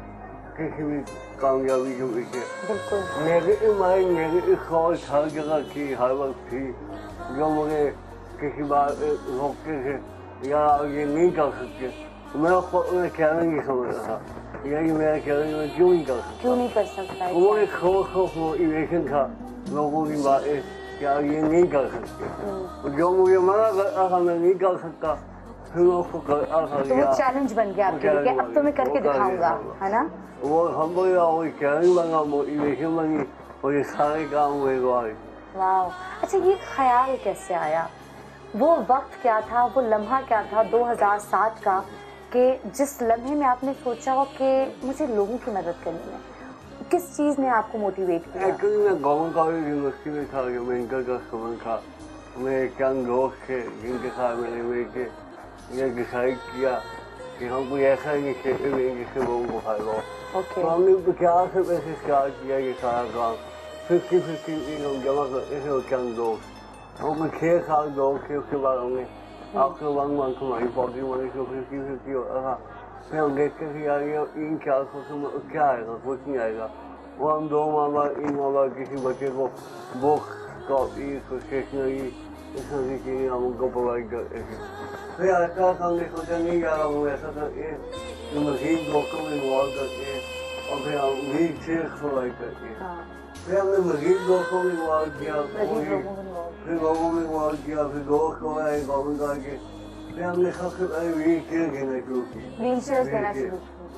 किसी भी कामयाबी के पीछे नेगेटिव माइंड नेगेटिव सोच हर जगह थी, हर वक्त थी, जो मुझे किसी बात रोकते थे या ये नहीं कर सकते। मैं उन्हें चैलेंज ही समझ रहा था, यही मेरा चैलेंज, मैं क्यों नहीं कर सकता। वो एक खौफ मोटिवेशन था लोगों की बातें, क्या ये नहीं कर सकते। जो मुझे मना करता था मैं नहीं कर सकता, फिर मैं उसको करता था। तो वो चैलेंज बन गया आपके लिए, अब तो मैं करके दिखाऊंगा, है ना? वो हम वो चैलेंज बना, मोटिवेशन बनी और ये सारे काम हुए। वाह, अच्छा ये ख्याल कैसे आया? वो वक्त क्या था, वो लम्हा क्या था 2007 का, कि जिस लम्हे में आपने सोचा हो कि मुझे लोगों की मदद करनी है? किस चीज़ ने आपको मोटिवेट किया? एक्चुअली मैं गवर्नमेंट कॉलेज यूनिवर्सिटी में था, जो मैं इंटर का स्टूडेंट था। मेरे चंद दोस्त थे जिनके साथ मैंने मिलकर ये डिसाइड किया कि हम कोई ऐसा इनिशिएटिव लेंगे जिससे लोगों को फायदा हो। तो हमने 50 से पैसे स्टार्ट किया ये सारा काम। 50-50 हम जमा करते थे और चंद दोस्त, हम 6 साल दोस्त थे। उसके बाद हमने आफ्टर 1 मंथ हमारी पॉकेट मनी को 50-50 होता था। फिर हम देखते थे यार ये 300-400 से क्या आएगा, कुछ नहीं आएगा। वो हम 2 माह बाद 3 माह बाद किसी बच्चे को बुक्स, कॉपी, स्टेशनरी, इस तरह की चीज़ें हम उनको प्रोवाइड करते थे। फिर ऐसा हमने सोचा नहीं यार हम ऐसा करके मजीद लोगों में इन्वॉल्व करते हैं और फिर हम व्हील चेयर्स प्रोवाइड करते हैं। फिर हमने मजीद लोगों में इन्वॉल्व किया, फिर लोगों में इन्वॉल्व किया, फिर दोस्त को आए गवर्नमेंट करके। फिर हमने सबसे पहले व्हील चेयर देना शुरू की।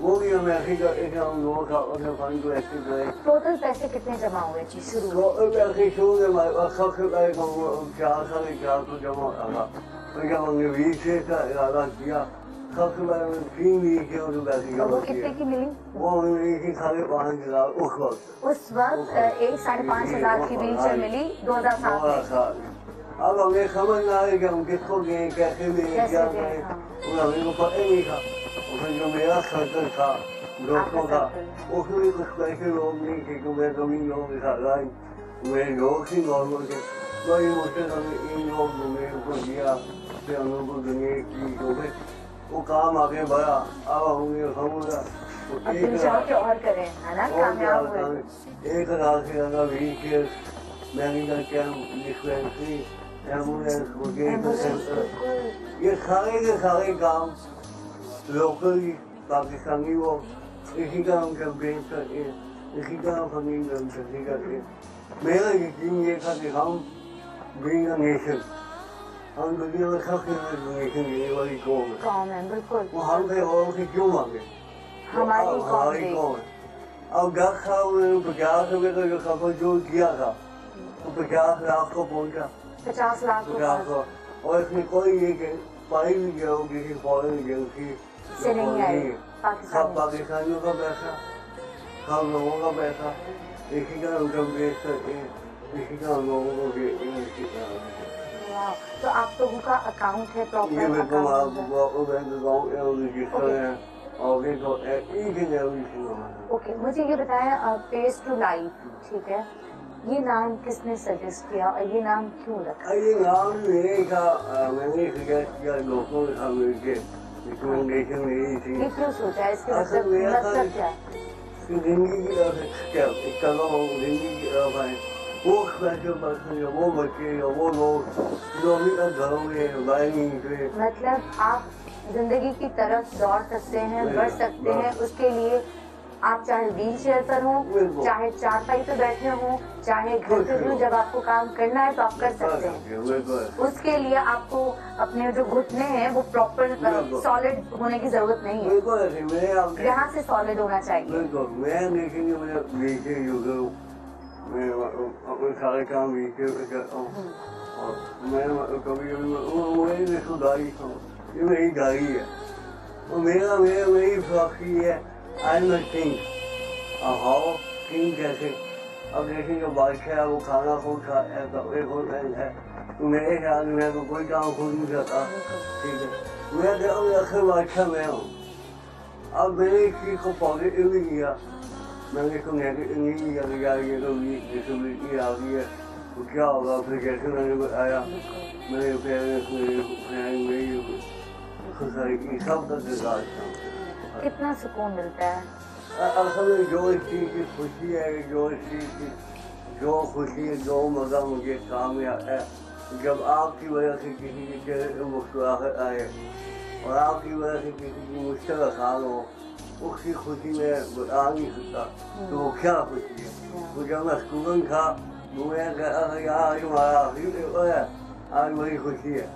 वो भी हम ऐसे करते थे, हम लोगों का अपने फंड को एक्टिव करें। टोटल पैसे कितने जमा हुए थी शुरू में? टोटल पैसे शुरू में हमारे पास सबसे पहले 400 जमा होता था। तो जब हमने व्हील चेयर का इरादा किया, सबसे पहले हमने 3 व्हील चेयर को पैसे जमा किए। कितने की मिली? वो हमें मिली थी 5,500 उस वक्त। उस वक्त 5,500 की व्हील चेयर मिली 2007 में। अब हमें समझ ना आए कि हम किसको दें, कैसे दें, क्या करें, हमें को पता ही नहीं था। उसमें जो मेरा सर्कल था दोस्तों का, उसमें कुछ पैसे लोग नहीं थे, तो मैं कभी लोगों के साथ आई, मेरे लोग ही नॉर्मल थे। तो ये मुझसे हमने इन लोग मेरे को दिया, फिर हम लोग को दुनिया की, तो फिर वो काम आगे बढ़ा। अब हमने समझा 1,000 से ज़्यादा wheel chair, medical camp, dispensary, ambulance, ये सारे के सारे काम लोकली पाकिस्तानी वो इसी का हम कैंपेन करते हैं, इसी का हम फंडिंग करते हैं। मेरा यकीन ये था कि हम बीइंग अ नेशन, हम दुनिया में सबसे नेशन देने वाली कौम है। बिल्कुल। वो हम पे औरों से क्यों मांगे? हमारी कौम है। अब 10 साल में 50 रुपये का जो सफर जो किया था, तो 50 लाख को पहुँचा। 50 लाख और इसमें कोई ये पाई भी गया हो किसी फॉरेन एजेंसी से नहीं आई। सब पाकिस्तानियों का पैसा, सब लोगों का पैसा, इसी का इनकम बेस करके इसी का हम लोगों को देते हैं। तो आप लोगों का अकाउंट है प्रॉपर? ये बैंक अकाउंट है, रजिस्टर है और ओके, मुझे ये बताया पेज टू लाइफ, ठीक है, ये नाम किसने सजेस्ट किया और ये नाम क्यों रखा? ये नाम मेरे का मैंने सजेस्ट किया लोगों के साथ मिलकर, रिकमेंडेशन मेरी थी। ये क्यों सोचा है, इसके मतलब क्या है? जिंदगी की तरफ क्या जिंदगी की तरफ है, वो स्पेशल पर्सन है, वो बच्चे है, वो लोग जो अभी तक घरों में बाहर नहीं निकले। मतलब आप जिंदगी की तरफ दौड़ सकते हैं, बढ़ सकते हैं, उसके लिए आप चाहे व्हील चेयर पर हो, चाहे चारपाई पे बैठे हो, चाहे घर पे हो, जब आपको काम करना है तो आप कर सकते हैं। उसके लिए आपको अपने जो घुटने हैं वो प्रॉपर सॉलिड होने की जरूरत नहीं है, यहाँ से सॉलिड होना चाहिए। मैं देखेंगे मैं अपने सारे काम वीके करता हूँ और मैं कभी कभी सुधारी हूँ। ये मेरी गाड़ी है और मेरी फिलॉसफी है I am king. How king कैसे? अब देखेंगे बादशाह है, वो खाना खुद खाता है, कपड़े खुद पहनता है, तो मेरे ख्याल में तो कोई काम खुद नहीं करता। ठीक है, मैं आखिर बादशाह मैं हूँ। अब मैंने इस चीज़ को पॉजिटिवली किया, मैंने इसको नेगेटिव नहीं किया कि यार ये तो डिसेबिलिटी आ गई है तो क्या होगा। फिर जैसे मैंने बताया मेरे पेरेंट्स, मेरी सोसाइटी सब का कितना सुकून मिलता है? असल में जो चीज़ की खुशी है, जो चीज़ की जो खुशी है, जो मज़ा मुझे कामयाब है, जब आपकी वजह से किसी के चेहरे पर मुस्कुराहट आए और आपकी वजह से किसी की मुश्किल आसान हो, उसकी खुशी में बता नहीं सकता। तो वो क्या खुशी है? तो जब मैं स्टूडेंट था तो मैं कहता था यार आज हमारा आखिरी पेपर है, आज बड़ी खुशी है।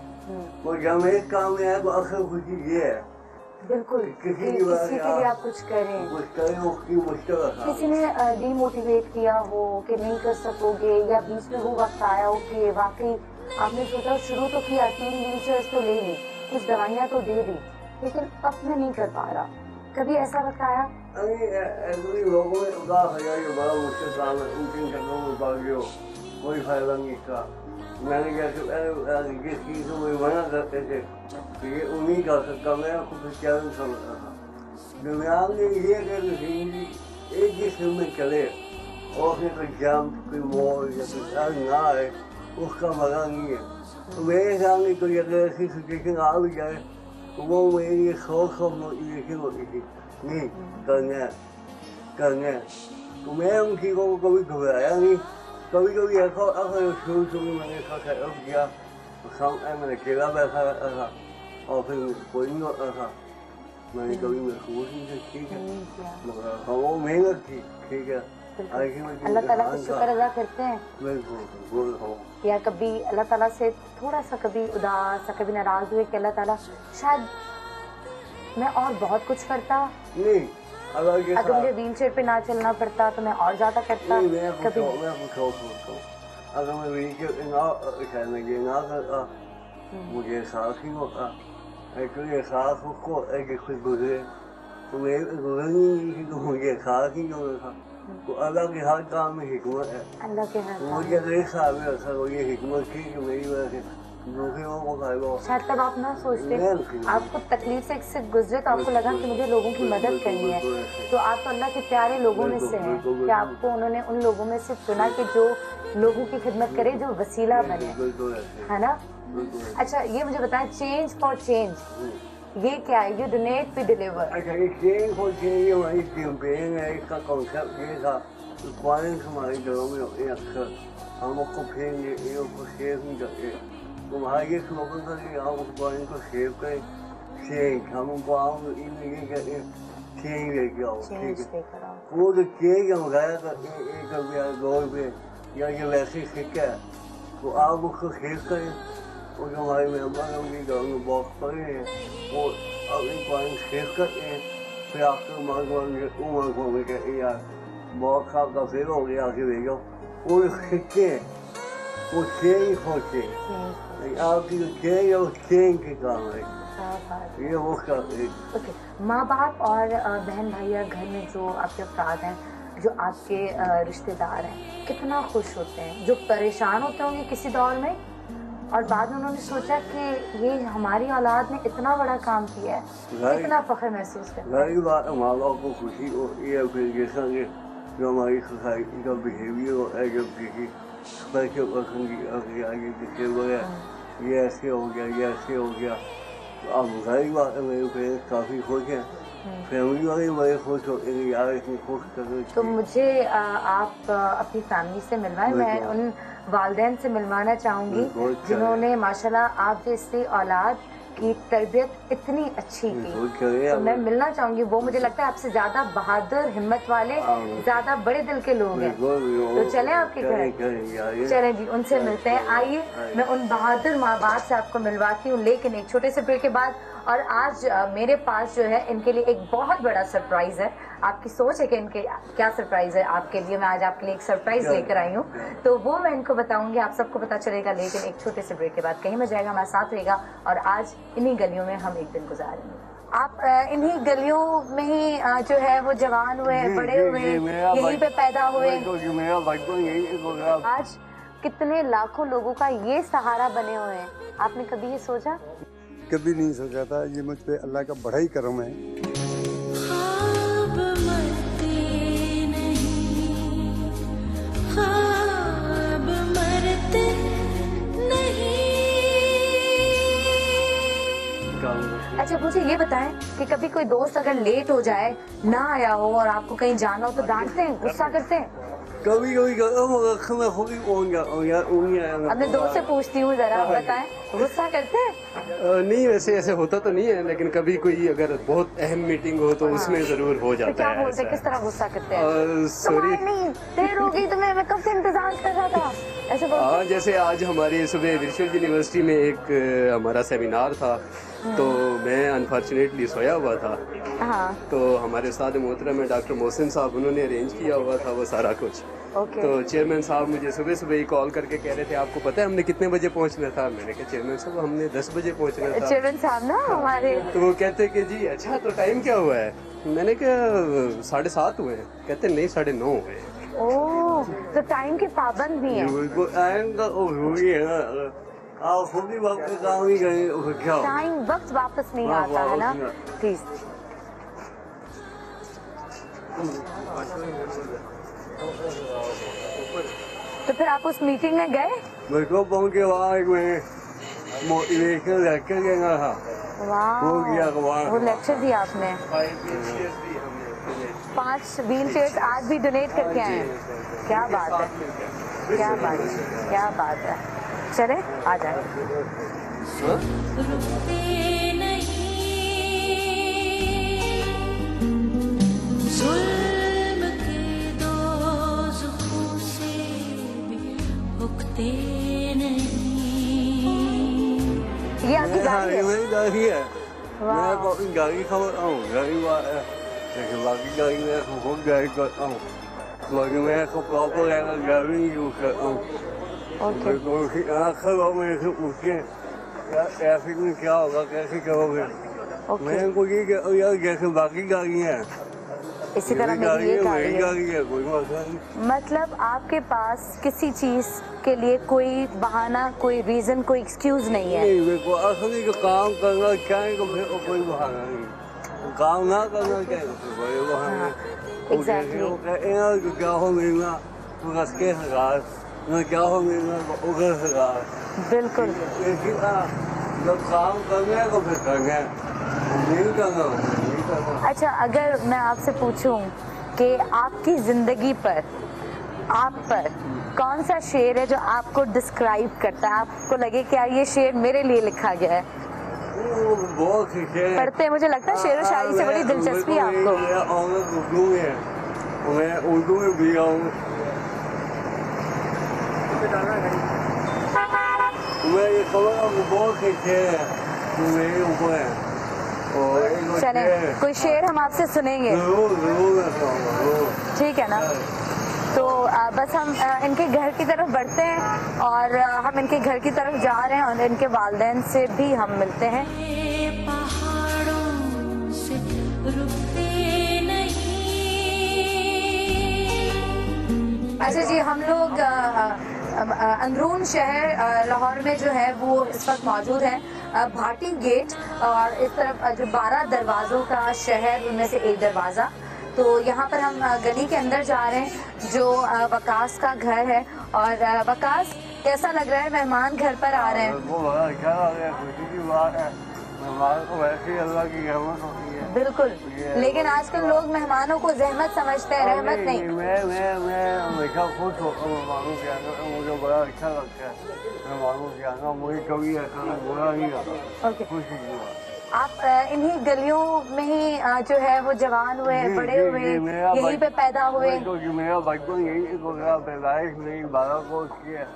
तो जब मैं एक काम में आया तो असल खुशी ये है बिल्कुल किसी के लिए आप कुछ करें, उसकी मुश्किल आसान। किसी ने डीमोटिवेट किया हो कि नहीं कर सकोगे, या बीच में वो वक्त आया हो कि वाकई आपने सोचा शुरू तो किया, 3 व्हीलचेयर्स तो ले ली, कुछ दवाइयाँ तो दे दी, लेकिन अब मैं नहीं कर पा रहा, कभी ऐसा वक्त आया? अरे लोगों ने उदास है यार, ये बड़ा मुश्किल काम है, उनके चक्रों में पड़ गए हो, कोई फायदा नहीं इसका। मैंने जैसे जिस चीज़ को मुझे मना करते थे कि ये उन्हीं कर सकता, मैं खुद चैलेंज समझता था। दुनिया में ये जिंदगी एक जिसम में चले और उसमें कोई जंप, कोई मोड़ या कोई अर्ज ना आए, उसका मजा नहीं है। तो मेरे सामने कोई अगर ऐसी सिचुएशन आ भी जाए तो वो मेरे लिए सोच मोटिवेशन होती थी, नहीं करना है। तो मैं उन चीज़ों को कभी घबराया नहीं। कभी कभी ऐसा शुरू में मैंने ऐसा सेटअप किया, मैंने अकेला बैठा रहता था और फिर कोई नहीं होता था, मैंने कभी महसूस नहीं किया, ठीक है मगर वो मेहनत थी, ठीक है। अल्लाह ताला का शुक्र अदा करते हैं या कभी अल्लाह ताला से थोड़ा सा कभी उदास या कभी नाराज हुए कि अल्लाह ताला शायद मैं और बहुत कुछ करता नहीं, अगर मुझे व्हीलचेयर पे ना चलना पड़ता तो मैं और ज्यादा करता। कभी अगर मैं व्हीलचेयर पे ना करता मुझे एहसास ही होता, एक्चुअली एहसास उसको खुद गुजरे तो मेरे गुजरनी नहीं थी, तो मुझे एहसास ही नहीं होता था। तो अल्लाह के हर काम में हिकमत है, अल्लाह के हर मुझे अगर एक साल में रखा तो ये हिकमत थी कि मेरी वजह से दूसरों को फायदा हो। शायद तब आप ना सोचते, आपको तकलीफ से गुजरे तो आपको लगा कि मुझे लोगों की मदद करनी है, तो आप तो अल्लाह के प्यारे लोगों में से हैं कि आपको उन्होंने उन लोगों में से चुना कि जो लोगों की खिदमत करे, जो वसीला बने, है ना। अच्छा ये मुझे बताएं, चेंज फॉर चेंज ये क्या है? You donate we deliver. अच्छा ये चेंज फॉर चेंज ये हमारी कैंपेन है, इसका कॉन्सेप्ट ये था कि क्वारंटाइन हमारे घरों में होते हैं अक्सर, हम उसको फेंगे उसको सेव नहीं करते, तो हमारा ये स्लोगन था कि हम उस क्वारंटाइन को सेव करें, चेंज हम उनको आम ये कहते हैं चेंज लेके आओ, ठीक है। वो जो चेंज हम गाया था 1 रुपया 2 रुपये या ये वैसे सिक्का है, तो आप उसको सेव करें और जो हमारे मेहमान हैं उनके घर में बॉक्स पड़े हैं वो अपनी क्वारंटाइन सेव करते हैं, फिर आपको मांग कहते यार बॉक्स आपका फेल हो गया आके भेजो, वो सिक्के वो चेंज हो चेंज आपकी जो चेंज है वो चेंज के काम है, ये वो करते। माँ बाप और बहन भैया घर में जो आपके अफराद हैं, जो आपके रिश्तेदार हैं, कितना खुश होते हैं, जो परेशान होते होंगे किसी दौर में और बाद में उन्होंने सोचा कि ये हमारी औलाद ने इतना बड़ा काम किया है, कितना फख्र महसूस करते हैं। बात माँ बाप को खुशी होती है, फिर जैसा कि जो हमारी सोसाइटी का बिहेवियर होता है, जब किसी स्पेशल पर्सन की आगे किसी वगैरह ये ऐसे हो गया, ये ऐसे हो गया, तो अब सारी बात है मेरे पेरेंट्स काफ़ी खुश हैं, फैमिली वाले बड़े खुश होते हैं यार इतनी खुश कर। तो मुझे आप अपनी फैमिली से मिलवाएं, मैं उन वालिदैन से मिलवाना चाहूँगी जिन्होंने माशाल्लाह आप जैसी औलाद की तरबियत इतनी अच्छी की, तो मैं मिलना चाहूँगी। वो मुझे लगता है आपसे ज़्यादा बहादुर, हिम्मत वाले, ज़्यादा बड़े दिल के लोग हैं। तो चलें आपके घर, चलें जी उनसे मिलते हैं। आइए मैं उन बहादुर माँ बाप से आपको मिलवाती हूँ, लेकिन एक छोटे से ब्रेक के बाद। और आज मेरे पास जो है इनके लिए एक बहुत बड़ा सरप्राइज़ है। आपकी सोच है कि इनके क्या सरप्राइज़ है आपके लिए, मैं आज आपके लिए एक सरप्राइज़ लेकर आई हूँ, तो वो मैं इनको बताऊंगी, आप सबको पता चलेगा, लेकिन एक छोटे से ब्रेक के बाद। कहीं मत जाएगा, हमारे साथ रहेगा और आज इन्हीं गलियों में हम एक दिन गुजारेंगे। आप इन्हीं गलियों में ही जो है वो जवान हुए, बड़े हुए, यहीं पे पैदा हुए, आज कितने लाखों लोगों का ये सहारा बने हुए हैं। आपने कभी ये सोचा? कभी नहीं सोचा था। ये मुझ पे अल्लाह का बड़ा ही करम है। अच्छा मुझे मुझे ये बताएं कि कभी कोई दोस्त अगर लेट हो जाए, ना आया हो और आपको कहीं जाना हो तो डांटते हैं, गुस्सा करते हैं? कभी अपने दोस्त से पूछती हूँ, जरा बताएं, गुस्सा करते हैं? नहीं, वैसे ऐसे होता तो नहीं है, लेकिन कभी कोई अगर बहुत अहम मीटिंग हो तो उसमें जरूर हो जाता है। क्या बोलते हैं, किस तरह गुस्सा करते हैं? सॉरी, नहीं देर हो गई, तुम्हें मैं कब से इंतजार कर रहा था, ऐसे बोलते? हाँ, जैसे आज हमारे सुबह विर्चुअल यूनिवर्सिटी में एक हमारा सेमिनार था, तो मैं अनफॉर्चुनेटली सोया हुआ था। हाँ। तो हमारे साथ मोहतरम में डॉक्टर मोहसिन साहब, उन्होंने अरेंज किया हुआ था वो सारा कुछ। तो चेयरमैन साहब मुझे सुबह सुबह ही कॉल करके कह रहे थे, आपको पता है हमने कितने बजे पहुंचना था? मैंने कहा चेयरमैन साहब हमने 10 बजे पहुंचना था। चेयरमैन साहब ना हमारे, तो वो कहते कि जी अच्छा, तो टाइम क्या हुआ है? मैंने कहा 7:30 हुए हैं। कहते नहीं, 9:30 हुए। ओह, तो टाइम के पाबंद भी हैं। टाइम वक्त वापस नहीं आता है ना, प्लीज। तो फिर आप उस मीटिंग में गए? मेरे को पहुंच के वहाँ एक मोटिवेशनल लेक्चर देना था। वाह, वो लेक्चर दिया आपने। 5 व्हील चेयर्स आज भी डोनेट करके आए हैं। क्या बात है, क्या बात है, क्या बात है। चले आ जाए। ये आपकी गाड़ी है? मेरी गाड़ी है। मैं अपनी गाड़ी खबर गाड़ी लेकिन बाकी गाड़ी में खुद गाड़ी करता हूँ, लेकिन मैं प्रॉपर गाड़ी यूज करता हूँ। मेरे से पूछे ट्रैफिक में क्या होगा, कैसे करोगे? मैं को यार जैसे बाकी गाड़ी है इसी तरह मेरी ये गाड़ी है, कोई मसला नहीं। मतलब आपके पास किसी चीज के लिए कोई बहाना, कोई रीजन, कोई एक्सक्यूज नहीं है? नहीं, मेरे को असली जो काम करना चाहिए तो फिर कोई बहाना नहीं, काम ना करना चाहिए तो फिर कोई बहाना नहीं। एग्जैक्टली। क्या हो मिलना तो 10,000, क्या हो मिलना तो 10,000। बिल्कुल। जब काम करना है तो फिर करना है, नहीं करना। अच्छा, अगर मैं आपसे पूछूं कि आपकी जिंदगी पर, आप पर कौन सा शेर है जो आपको डिस्क्राइब करता है, आपको लगे कि यार ये शेर मेरे लिए लिखा गया है? बहुत पढ़ते हैं, मुझे लगता है शेर व शायरी से बड़ी दिलचस्पी है आपको। मैं उर्दू में भी आऊँ, मैं ये बहुत शेर है जो मेरे ऊपर है। चले कोई शेर हम आपसे सुनेंगे, ठीक है ना? तो बस हम इनके घर की तरफ बढ़ते हैं और हम इनके घर की तरफ जा रहे हैं और इनके वालिदैन से भी हम मिलते हैं। अच्छा जी, हम लोग अंदरून शहर लाहौर में जो है वो इस वक्त मौजूद है, भाटी गेट, और इस तरफ जो 12 दरवाज़ों का शहर उनमें से एक दरवाज़ा। तो यहाँ पर हम गली के अंदर जा रहे हैं जो वकास का घर है। और वकास, कैसा लग रहा है, मेहमान घर पर आ रहे हैं? बिल्कुल, लेकिन आजकल लोग मेहमानों को जहमत समझते हैं, रहमत नहीं। मैं हमेशा खुश होता हूँ मेहमानों के आना, मुझे बड़ा अच्छा लगता है मेहमानों के आना, मुझे कभी ऐसा बुरा नहीं लगता, खुश ही। आप इन्हीं गलियों में ही जो है वो जवान हुए, बड़े हुए, यहीं पे पैदा हुए? मेरा बचपन यही, मेरा पैदाइश मेरी 12 कोस की है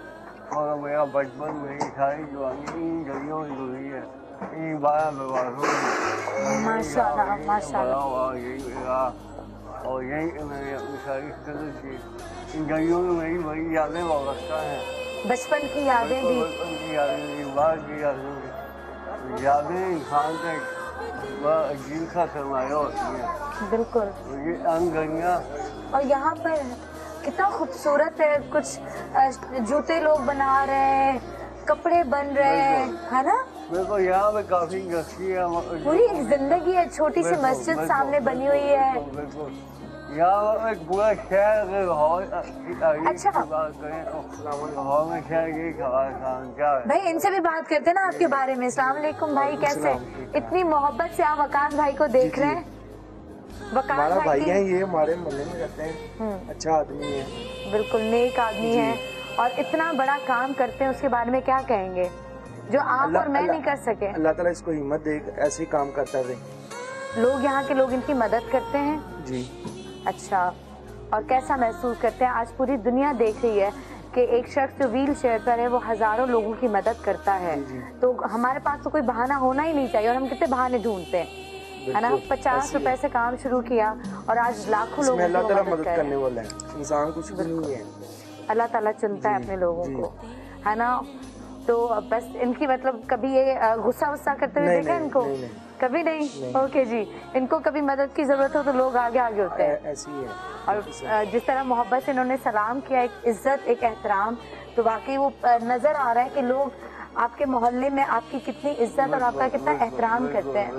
और मेरा बचपन मेरी सारी जवानी इन गलियों में गुजरी है, इन 12 दरवाज़ों। माशाल्लाह माशाल्लाह। और यही मैंने अपनी सारी कदर की, इन गलियों में मेरी बड़ी यादें वाबस्ता हैं, बचपन की यादें भी। बचपन की यादें, बाहर की यादें इंसान का बड़ा अजीब सा सरमाया होती है। बिल्कुल। ये अंगनिया, और यहाँ पर कितना खूबसूरत है, कुछ जूते लोग बना रहे हैं, कपड़े बन रहे हैं, है ना? बिल्कुल, यहाँ पे काफी गश्ती है, पूरी एक जिंदगी है, छोटी सी मस्जिद सामने बनी हुई है। यहाँ एक पूरा शहर लाहौर अच्छा। लाहौर में शहर की क्या है भाई इनसे भी बात करते हैं ना आपके बारे में। अस्सलाम वालेकुम भाई, कैसे? इतनी मोहब्बत से आप वकास भाई को देख रहे हैं। हमारा भाई है ये, हमारे मोहल्ले में रहते हैं, अच्छा आदमी है, बिल्कुल नेक आदमी है और इतना बड़ा काम करते हैं, उसके बारे में क्या कहेंगे जो आप और मैं नहीं कर सके? अल्लाह ताला इसको हिम्मत दे, ऐसे ही काम करता रहे। लोग यहाँ के लोग इनकी मदद करते हैं जी। अच्छा, और कैसा महसूस करते हैं? आज पूरी दुनिया देख रही है कि एक शख्स जो व्हील चेयर पर है वो हजारों लोगों की मदद करता है, तो हमारे पास तो कोई बहाना होना ही नहीं चाहिए और हम कितने बहाने ढूंढते हैं, है ना? 50 रुपए से काम शुरू किया और आज लाखों लोगों की मदद करने वाला है। इंसान कुछ भी नहीं है, अल्लाह ताला चुनता है अपने लोगों को, है ना? तो बस इनकी मतलब कभी ये गुस्सा वुस्सा करते हुए देखा इनको? कभी नहीं। ओके जी, इनको कभी मदद की जरूरत हो तो लोग आगे आगे होते हैं, ऐसी है। और जिस तरह मोहब्बत से इन्होंने सलाम किया, एक इज्जत एक एहतराम, तो वाकई वो नजर आ रहा है कि लोग आपके मोहल्ले में आपकी कितनी इज्जत और आपका कितना एहतराम करते हैं।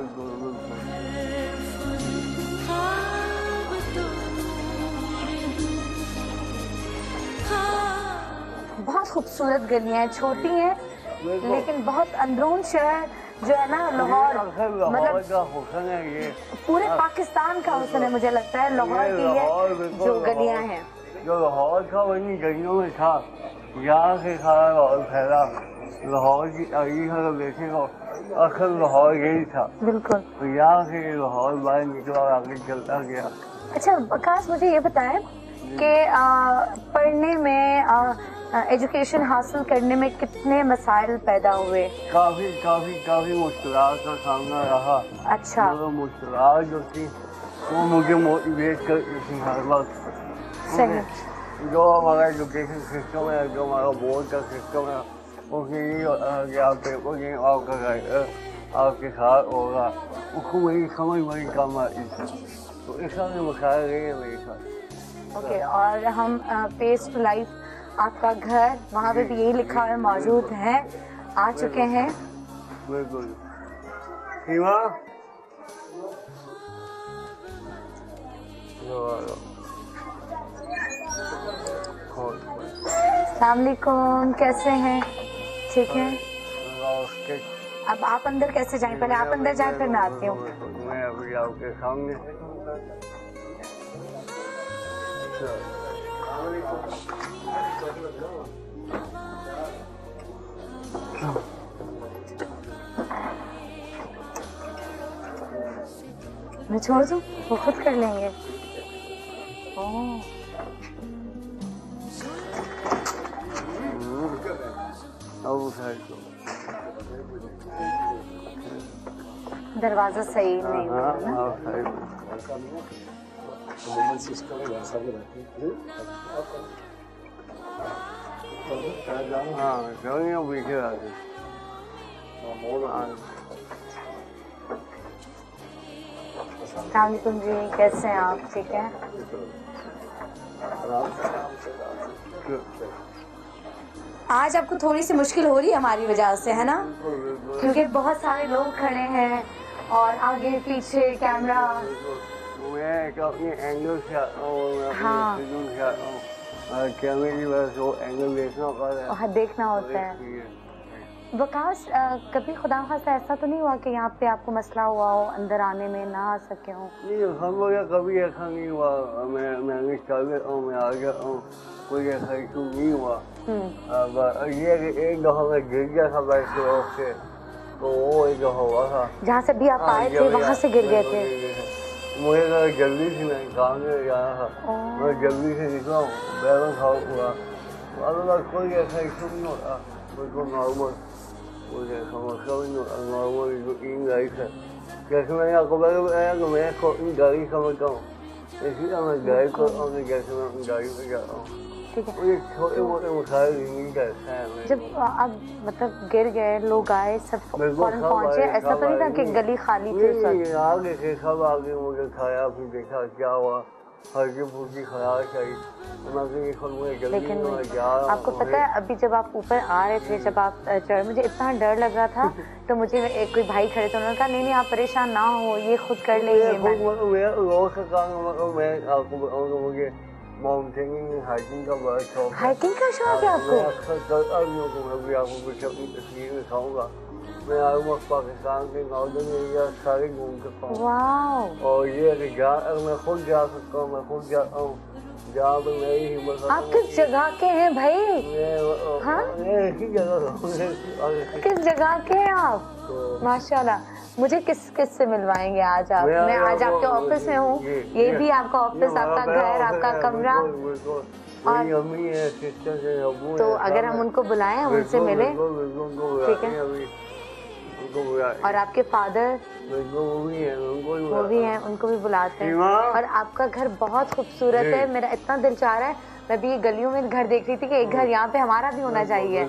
बहुत खूबसूरत गलियां हैं, छोटी हैं लेकिन बहुत अंदरून शहर जो है ना लाहौर, मतलब पूरे पाकिस्तान का हुस्न है मुझे लगता है लाहौर की ये जो गलियां हैं। जो लाहौर था वही गलियों में था, यहाँ से सारा लाहौर फैला, लाहौर की अगर देखेगा असल लाहौर यही था। बिल्कुल। तो यहाँ से लाहौर बाहर निकला और आगे चलता गया। अच्छा वकास, मुझे ये बताएं कि पढ़ने में एजुकेशन हासिल करने में कितने मसाइल पैदा हुए? काफी मुश्किलात का सामना रहा। अच्छा। मुश्किलात जो थी वो मुझे मोटिवेट करती थी हर वक्त। सही। जो हमारा एजुकेशन सिस्टम है, जो हमारा बोर्ड का सिस्टम है, उसमें ये आप पेपर नहीं आपका आपके साथ होगा, उसको मेरी समझ बड़ी कम आती थी, तो इस तरह मसाइल रहे हैं मेरे साथ। ओके, और हम पेस टू लाइफ आपका घर वहाँ पे भी यही लिखा है मौजूद है, आ चुके हैं। बिल्कुल। अस्सलामुअलैकुम, कैसे हैं? ठीक है। अब आप अंदर कैसे जाएं? पहले आप अंदर जाएं फिर मैं आती हूँ। मैं अभी आपके सामने मैं छोड़ दूँ, वो खुद कर लेंगे। दरवाजा सही नहीं सलामुअलैकुम जी, कैसे हैं आप? ठीक है। आज आपको थोड़ी सी मुश्किल हो रही है हमारी वजह से, है ना? क्योंकि बहुत सारे लोग खड़े हैं और आगे पीछे कैमरा। मैं अपने एंगल से हाँ। कैमरे की वजह से वो एंगल देखना होता है। वकास, कभी खुदा खास्ता ऐसा तो नहीं हुआ कि यहाँ पे आपको मसला हुआ हो, अंदर आने में ना आ सके हो? नहीं, हम लोग कभी ऐसा नहीं हुआ। मैं चल गया हूँ, मैं आ गया हूँ, कोई ऐसा इशू नहीं हुआ। अब ये एक दफा मैं गिर गया था बाइक से, तो वो एक दफा हुआ था। जहाँ से भी आप आए थे वहाँ से गिर गए थे? मुझे जल्दी थी, मैं काम में जाना था, मैं जल्दी से निकला हूँ, बैरन था हुआ। अदरवाइज कोई ऐसा इशू नहीं होता, बिल्कुल नॉर्मल, कोई ऐसा मसला नहीं होता, नॉर्मल रूटीन लाइफ है। जैसे मैंने आपको पहले बताया कि मैं अपनी गाड़ी समझता हूँ, इसी तरह मैं ड्राइव करता हूँ, जैसे मैं अपनी गाड़ी में जाता हूँ। ये छोटे मोटे मसाइल जिंदगी का हिस्सा है। जब आप मतलब गिर गए, लोग आए, सब फौरन पहुँचे, ऐसा तो नहीं था कि गली खाली थी? आगे थे, सब आगे मुझे खाया, फिर देखा क्या हुआ, हल्की फुल्की खराब चाहिए। लेकिन आपको पता है अभी जब आप ऊपर आ रहे थे, जब आप चढ़, मुझे इतना डर लग रहा था तो मुझे एक कोई भाई खड़े थे, उन्होंने कहा नहीं नहीं आप परेशान ना हो, ये खुद कर लेंगे। माउंटेनिंग हाइकिंग का बड़ा शौक है। हाइकिंग का शौक है आपको? मैं आपको तस्वीर दिखाऊंगा। मैं आऊँगा पाकिस्तान के नॉर्दर्न एरिया सारे घूम सकता हूँ। और ये मैं खुद जा सकता हूँ, मैं खुद जाता हूँ जहाँ पर मेरी हिम्मत। आप किस जगह के हैं भाई? हाँ? किस जगह के हैं आप? माशाल्लाह। मुझे किस किस से मिलवाएंगे आज आप? मैं आज आपके ऑफिस में हूँ, ये भी आपका ऑफिस, आपका घर, आपका कमरा। और तो अगर हम उनको बुलाएं, हम उनसे मिले, ठीक है? और आपके फादर वो भी हैं, उनको भी बुलाते हैं। और आपका घर बहुत खूबसूरत है, मेरा इतना दिल चाह रहा है, मैं भी गलियों में घर देख रही थी कि एक घर यहाँ पे हमारा भी होना चाहिए।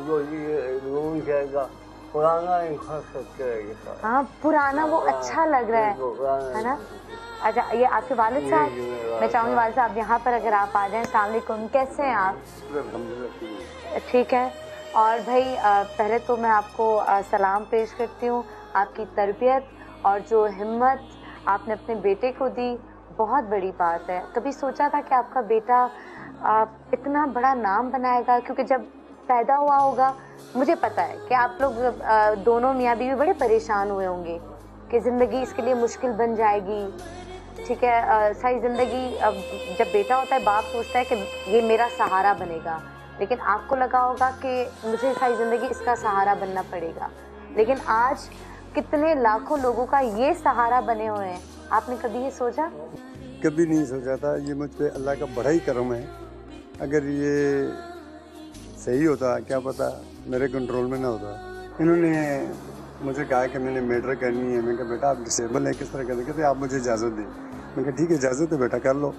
पुराना हाँ पुराना वो अच्छा लग रहा है ना? अच्छा ये आपके वालिद साहब, मैं चाहूँगी वालिद साहब यहाँ पर अगर आप आ जाएं। अस्सलाम वालेकुम, कैसे हैं आप? ठीक है। और भाई पहले तो मैं आपको सलाम पेश करती हूँ, आपकी तरबियत और जो हिम्मत आपने अपने बेटे को दी, बहुत बड़ी बात है। कभी सोचा था कि आपका बेटा इतना बड़ा नाम बनाएगा? क्योंकि जब पैदा हुआ होगा, मुझे पता है कि आप लोग दोनों मियाँ बीवी बड़े परेशान हुए होंगे कि ज़िंदगी इसके लिए मुश्किल बन जाएगी, ठीक है? सारी ज़िंदगी जब बेटा होता है बाप सोचता है कि ये मेरा सहारा बनेगा, लेकिन आपको लगा होगा कि मुझे सारी ज़िंदगी इसका सहारा बनना पड़ेगा। लेकिन आज कितने लाखों लोगों का ये सहारा बने हुए हैं, आपने कभी ये सोचा? कभी नहीं सोचा था। ये मुझ पे अल्लाह का बड़ा ही करम है। अगर ये सही होता, क्या पता मेरे कंट्रोल में ना होता। इन्होंने मुझे कहा कि मैंने मेटर करनी है। मैंने कहा बेटा आप डिसेबल हैं, किस तरह करते? कहते आप मुझे इजाज़त दें। मैंने कहा ठीक है इजाज़त है बेटा, कर लो।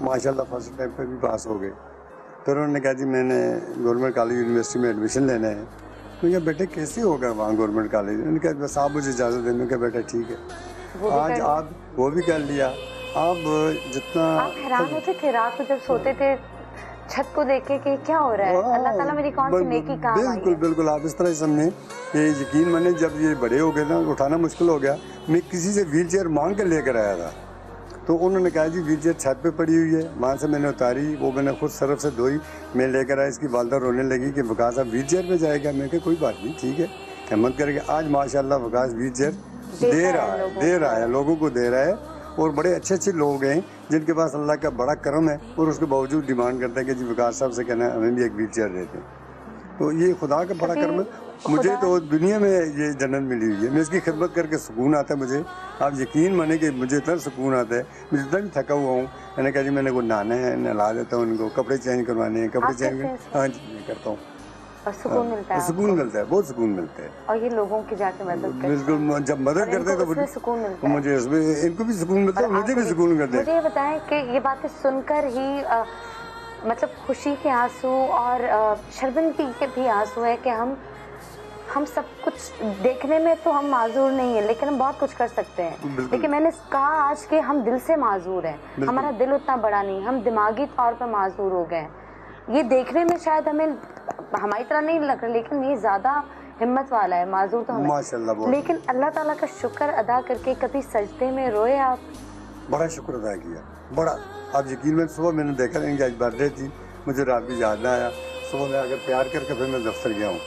माशाल्लाह फर्स्ट टाइम पे भी पास हो गए। फिर उन्होंने कहा जी मैंने गवर्नमेंट कॉलेज यूनिवर्सिटी में एडमिशन लेना है। मैंने कहा बेटे कैसे होगा वहाँ गवर्नमेंट कॉलेज? उन्होंने कहा बस आप मुझे इजाज़त दें। मैंने कहा बेटा ठीक है। आज आप वो भी कर लिया। आप जितना आप हैरान होते थे रात में जब सोते थे छत को देख के कि क्या हो रहा है, अल्लाह ताला मेरी कौन सी नेकी काम आई है? बिल्कुल बिल्कुल, आप इस तरह समझे कि यकीन माने जब ये बड़े हो गए ना, उठाना मुश्किल हो गया। मैं किसी से व्हील चेयर मांग कर लेकर आया था, तो उन्होंने कहा जी व्हील चेयर छत पे पड़ी हुई है। वहाँ से मैंने उतारी, वो मैंने खुद सरफ से धोई, मैं लेकर आया। इसकी वालदा रोने लगी कि वकास साहब व्हील चेयर पे जाएगा। मैं कहा कोई बात नहीं, ठीक है, हिम्मत करके। आज माशाल्लाह वकास व्हील चेयर दे रहा है, लोगों को दे रहा है। और बड़े अच्छे अच्छे लोग हैं जिनके पास अल्लाह का बड़ा करम है, और उसके बावजूद डिमांड करते हैं कि जी विकास साहब से कहना है हमें भी एक व्हील चेयर देते हैं। तो ये खुदा का बड़ा करम है। मुझे तो दुनिया में ये जन्नत मिली हुई है। मैं इसकी खिदमत करके सुकून आता है मुझे। आप यकीन माने कि मुझे इतना सुकून आता है। मैं जितना भी थका हुआ हूँ, मैंने कहा जी मैंने को नहाना है, नहला देता हूँ उनको, कपड़े चेंज करवाने हैं, कपड़े चेंज। हाँ जी मैं करता हूँ। और सुकून मिलता है? सुकून मिलता है, बहुत सुकून मिलता है। और ये लोगों की जाके मदद करते हैं। बिल्कुल, जब मदद करते हैं तो सुकून मिलता है। मुझे इसमें इनको भी सुकून मिलता है, मुझे भी सुकून मिलता है। मुझे ये बताएं कि ये बातें सुनकर ही मतलब खुशी के आंसू और शर्मिंदगी के भी आंसू है कि हम सब कुछ देखने में तो हम माजूर नहीं है, लेकिन हम बहुत कुछ कर सकते हैं। लेकिन मैंने कहा आज कि हम दिल से माजूर हैं, हमारा दिल उतना बड़ा नहीं, हम दिमागी तौर पर माजूर हो गए। ये देखने में शायद हमें हमारी तरह नहीं लग रहा, लेकिन ये ज़्यादा हिम्मत वाला है, माजूर तो हमें माशाल्लाह। लेकिन अल्लाह ताला का शुक्र अदा करके कभी सजदे में रोए आप? बड़ा शुक्र अदा किया, बड़ा। आप यकीन में सुबह मैंने देखा नहीं कि आज बर्थडे थी, मुझे रात भी याद ना आया। सुबह मैं अगर प्यार करके फिर मैं दफ्तर गया हूँ।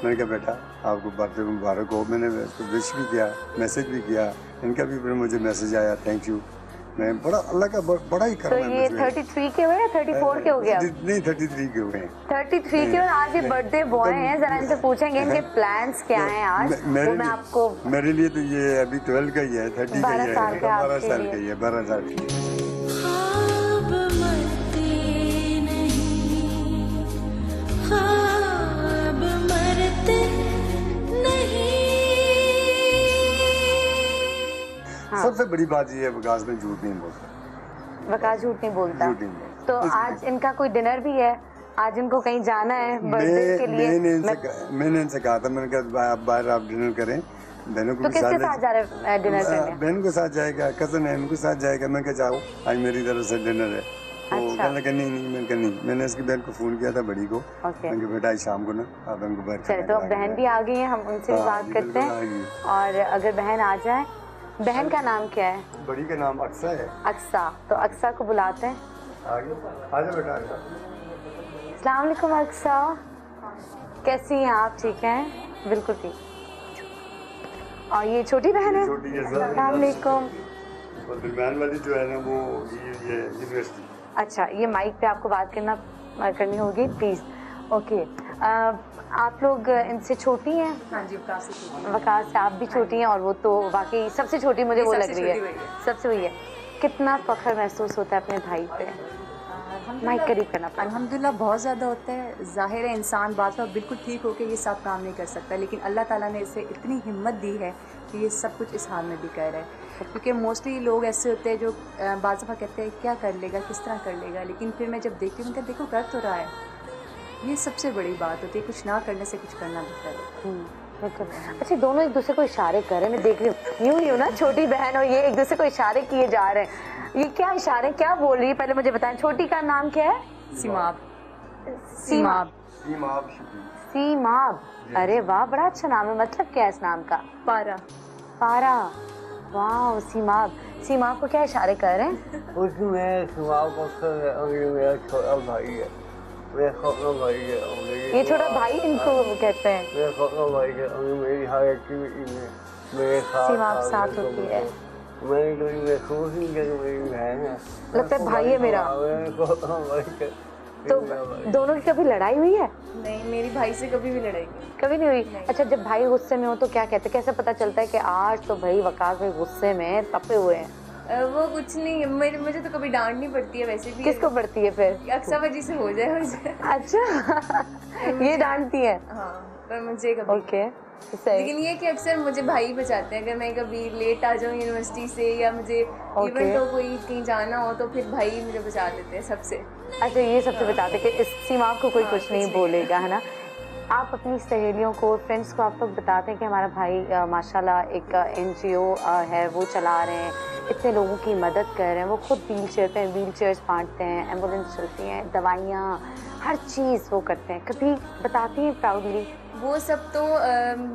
मैंने कहा बेटा आपको बर्थडे मुबारक हो। मैंने विश भी किया, मैसेज भी किया, इनका भी फिर मुझे मैसेज आया थैंक यू। मैं बड़ा अल्लाह का बड़ा ही करम है। तो ये 33 के हुए या 34 के हो गया? नहीं 33 के हुए हैं। 33 के। और आज ये बर्थडे बॉय हैं, जरा इनसे पूछेंगे इनके प्लान्स क्या हैं आज। वो मैं आपको मेरे लिए तो ये अभी 12 का ही है, 30 का ही है, 12 साल का ही है, 12 साल का ही है। हाँ। सबसे बड़ी बात ये है वकास में झूठ नहीं बोलता। वकास झूठ नहीं बोलता। तो आज इनका कोई डिनर भी है, आज इनको कहीं जाना है बर्थडे के लिए। मैंने इनसे कहा था, मैंने कहा आप बाहर आप डिनर करें, बहनों को तो भी किसके साथ जा रहे हैं डिनर करने? बहन के साथ जाएगा, कजन है उनके साथ जाएगा। मैं क्या जाऊँ, आज मेरी तरफ से डिनर है। तो कहने लगा नहीं, मैंने कहा नहीं। मैंने इसकी बहन को फ़ोन किया था, बड़ी को। मैंने कहा बेटा आज शाम को ना आप हमको बाहर चले। तो अब बहन भी आ गई है, हम उनसे भी बात करते हैं। और अगर बहन आ जाए, बहन का नाम क्या है? बड़ी का नाम अक्सा है। अक्सा, तो अक्सा को बुलाते हैं। आजा बेटा आजा। अस्सलाम वालेकुम अक्सा, कैसी हैं आप? ठीक हैं? बिल्कुल ठीक। और ये छोटी बहन है? अस्सलाम वालेकुम। और दरमियान वाली जो है ना वो ये यूनिवर्सिटी। अच्छा, ये माइक पे आपको बात करनी होगी प्लीज़। ओके, आप लोग इनसे छोटी हैं? हाँ जी, वकास से छोटी। वकास से आप भी छोटी हैं, और वो तो वाकई सबसे छोटी मुझे वो लग रही है, सबसे वही है। कितना फख्र महसूस होता है अपने भाई पे? माइक करीब करना पड़ेगा। अल्हम्दुलिल्लाह बहुत ज़्यादा होता है। ज़ाहिर है इंसान बात पर बिल्कुल ठीक होकर ये सब काम नहीं कर सकता, लेकिन अल्लाह ताला ने इसे इतनी हिम्मत दी है कि ये सब कुछ इस हाल में भी कर रहा है। क्योंकि मोस्टली लोग ऐसे होते हैं जो बाज़ दफ़ा कहते हैं क्या कर लेगा, किस तरह कर लेगा, लेकिन फिर मैं जब देखती हूँ उनका देखो कर तो रहा है। ये सबसे बड़ी बात होती है, कुछ ना करने से कुछ करना बेहतर है। अच्छा, दोनों एक दूसरे को इशारे कर रहे हैं, मैं देख रही हूँ। यूँ ही हो ना, छोटी बहन और ये एक दूसरे को इशारे किए जा रहे हैं। ये क्या इशारे, क्या बोल रही है, पहले मुझे बताएं। छोटी का नाम क्या है? सीमाब। सीमाब। सीमाब, अरे वाह, बड़ा अच्छा नाम है। मतलब क्या है इस नाम का? पारा। पारा, वाह। सीमाब, सीमाब को क्या इशारे कर रहे हैं? उसमें सीमाब को मेरा छोटा भाई है, मेरा छोटा भाई है। ये छोटा भाई इनको कहते हैं? मेरा छोटा भाई है, मेरी हर एक्टिविटी में मेरे साथ होती है। मेरी महसूस नहीं करी, मेरी बहन है, लगता है भाई है मेरा। तो दोनों की कभी लड़ाई हुई है? नहीं, मेरी भाई से कभी भी लड़ाई कभी नहीं हुई। अच्छा, जब भाई गुस्से में हो तो क्या कहते, कैसे पता चलता है कि आज तो भाई वकास भाई गुस्से में तपे हुए हैं? वो कुछ नहीं, मुझे तो कभी डांट नहीं पड़ती है वैसे भी। किसको पड़ती है फिर? अक्सा वजह से हो जाए। अच्छा, ये डांटती है? हाँ, पर मुझे कभी। ओके, लेकिन ये कि अक्सर मुझे भाई बचाते हैं। अगर मैं कभी लेट आ जाऊँ यूनिवर्सिटी से या मुझे इवेंट हो कोई कहीं जाना हो तो फिर भाई मुझे बचा लेते हैं सबसे। अच्छा, ये सबसे बचाते कि इस सीमा को कोई कुछ नहीं बोलेगा, है ना? आप अपनी सहेलियों को, फ्रेंड्स को आप लोग बताते हैं कि हमारा भाई माशाल्लाह एक NGO है वो चला रहे हैं, इतने लोगों की मदद कर रहे हैं, वो खुद व्हील चेयर्स बांटते हैं, एम्बुलेंस चलती हैं, दवाइयाँ, हर चीज़ वो करते हैं। कभी बताती हैं प्राउडली? वो सब तो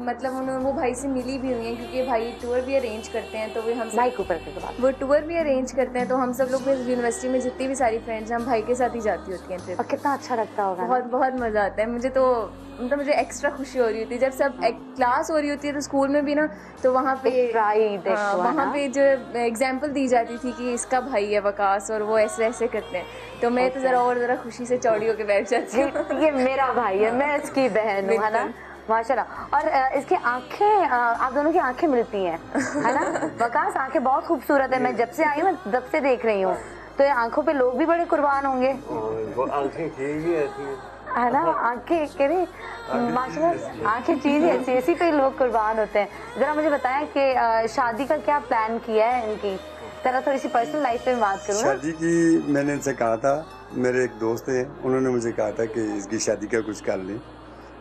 मतलब उन्होंने वो भाई से मिली भी हुई हैं, क्योंकि भाई टूर भी अरेंज करते हैं। तो वो हम माइक ऊपर के बाद वो टूर भी अरेंज करते हैं, तो हम सब लोग यूनिवर्सिटी में जितनी भी सारी फ्रेंड्स हम भाई के साथ ही जाती होती हैं। और कितना अच्छा लगता होगा। बहुत बहुत मज़ा आता है मुझे तो। मतलब मुझे एक्स्ट्रा खुशी हो रही होती है जब सब क्लास हो रही होती है, तो स्कूल में भी ना, तो वहाँ पे वहाँ पे जो एग्जाम्पल दी जाती थी कि इसका भाई है वकास और वो ऐसे ऐसे करते हैं, तो मैं तो ज़रा खुशी से चौड़ी होकर बैठ जाती हूँ। ये मेरा भाई है, मैं इसकी बहन हूँ, है ना? माशाल्लाह। और इसकी आंखें, आप दोनों की आंखें मिलती हैं, है ना? वकास आंखें बहुत खूबसूरत है, मैं जब से आई हूँ तब से देख रही हूँ, तो ये आंखों पे लोग भी बड़े कुर्बान होंगे, है ना? आंखें कह माशाल्लाह, आंखें चीज़ है, इसी पे लोग कुर्बान होते हैं। ज़रा मुझे बताएं कि शादी का क्या प्लान किया है इनकी? तरह थोड़ी सी पर्सनल लाइफ पे बात करूँ। शादी की मैंने इनसे कहा था, मेरे एक दोस्त हैं, उन्होंने मुझे कहा था कि इसकी शादी का कुछ कर लें,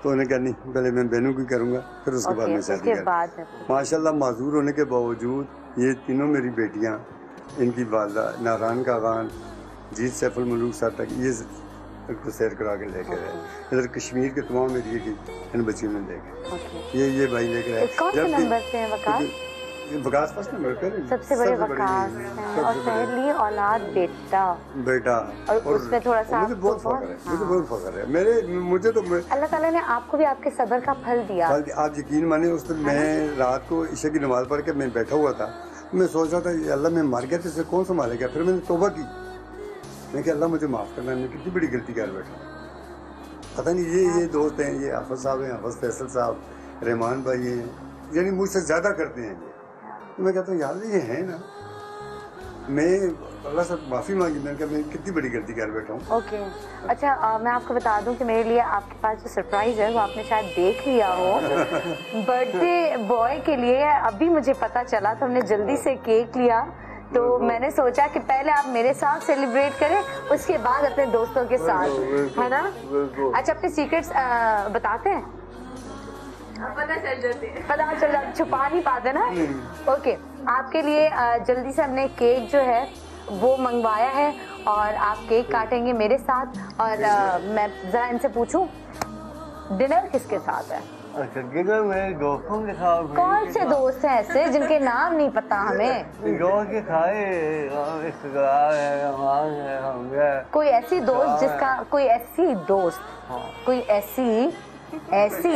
तो उन्होंने कहा नहीं, पहले मैं बहनों की करूँगा, फिर उसके बाद मैं शादी करूँगा। माशाल्लाह माजूर होने के बावजूद ये तीनों मेरी बेटियाँ, इनकी वालदा नारान का खान, जीत सैफुल मलूक साहब तक ये इनको सैर करा के लेकर आए। इधर कश्मीर के तमाम एरिए की इन बच्चियों ने लेकर ये भाई लेकर आए। कौन से नंबर पे है वकास? वकास फर्स्ट नंबर पे, सबसे बड़े वकास हैं, और पहली औलाद बेटा, और उसमें थोड़ा सा मुझे बहुत फख्र है, मुझे बहुत फख्र है। मुझे तो अल्लाह ताला ने आपको भी आपके सब्र का फल दिया। आप यकीन माने, उस दिन मैं रात को ईशा की नमाज पढ़ के मैं बैठा हुआ था, मैं सोच रहा था अल्लाह मैं मर गया तो इसे कौन संभालेगा। फिर मैंने तौबा की, मैं कहा अल्लाह मुझे माफ़ करना, मैं कितनी बड़ी गलती कर बैठा। पता नहीं ये दोस्त हैं, ये हाफिज साहब हैं, हाफिज फैसल साहब, रहमान भाई हैं, यानी मुझसे ज़्यादा करते हैं ये। तो मैं कहता हूँ यार ये है ना, मैं अल्लाह से माफ़ी मांगी, मैंने कहा मैं कितनी बड़ी गलती कर बैठा हूँ। ओके, अच्छा मैं आपको बता दूं कि मेरे लिए आपके पास जो सरप्राइज़ है वो आपने शायद देख लिया हो। बर्थडे बॉय के लिए अभी मुझे पता चला, तो हमने जल्दी से केक लिया, तो मैंने सोचा कि पहले आप मेरे साथ सेलिब्रेट करें, उसके बाद अपने दोस्तों के साथ, है ना? अच्छा, अपने सीक्रेट्स बताते हैं? पता चल जाते हैं, पता चल जाता, छुपा नहीं पाते ना। ओके, आपके लिए जल्दी से हमने केक जो है वो मंगवाया है और आप केक काटेंगे मेरे साथ। और मैं जरा इनसे पूछूं, डिनर किसके साथ है? अच्छा, डिनर मेरे दोस्तों के साथ। कौन से दोस्त हैं ऐसे जिनके नाम नहीं पता हमें? दोस्त के सारे रिश्तेदार है, मेहमान है, हम है। कोई ऐसी दोस्त जिसका, कोई ऐसी दोस्त, कोई ऐसी ऐसे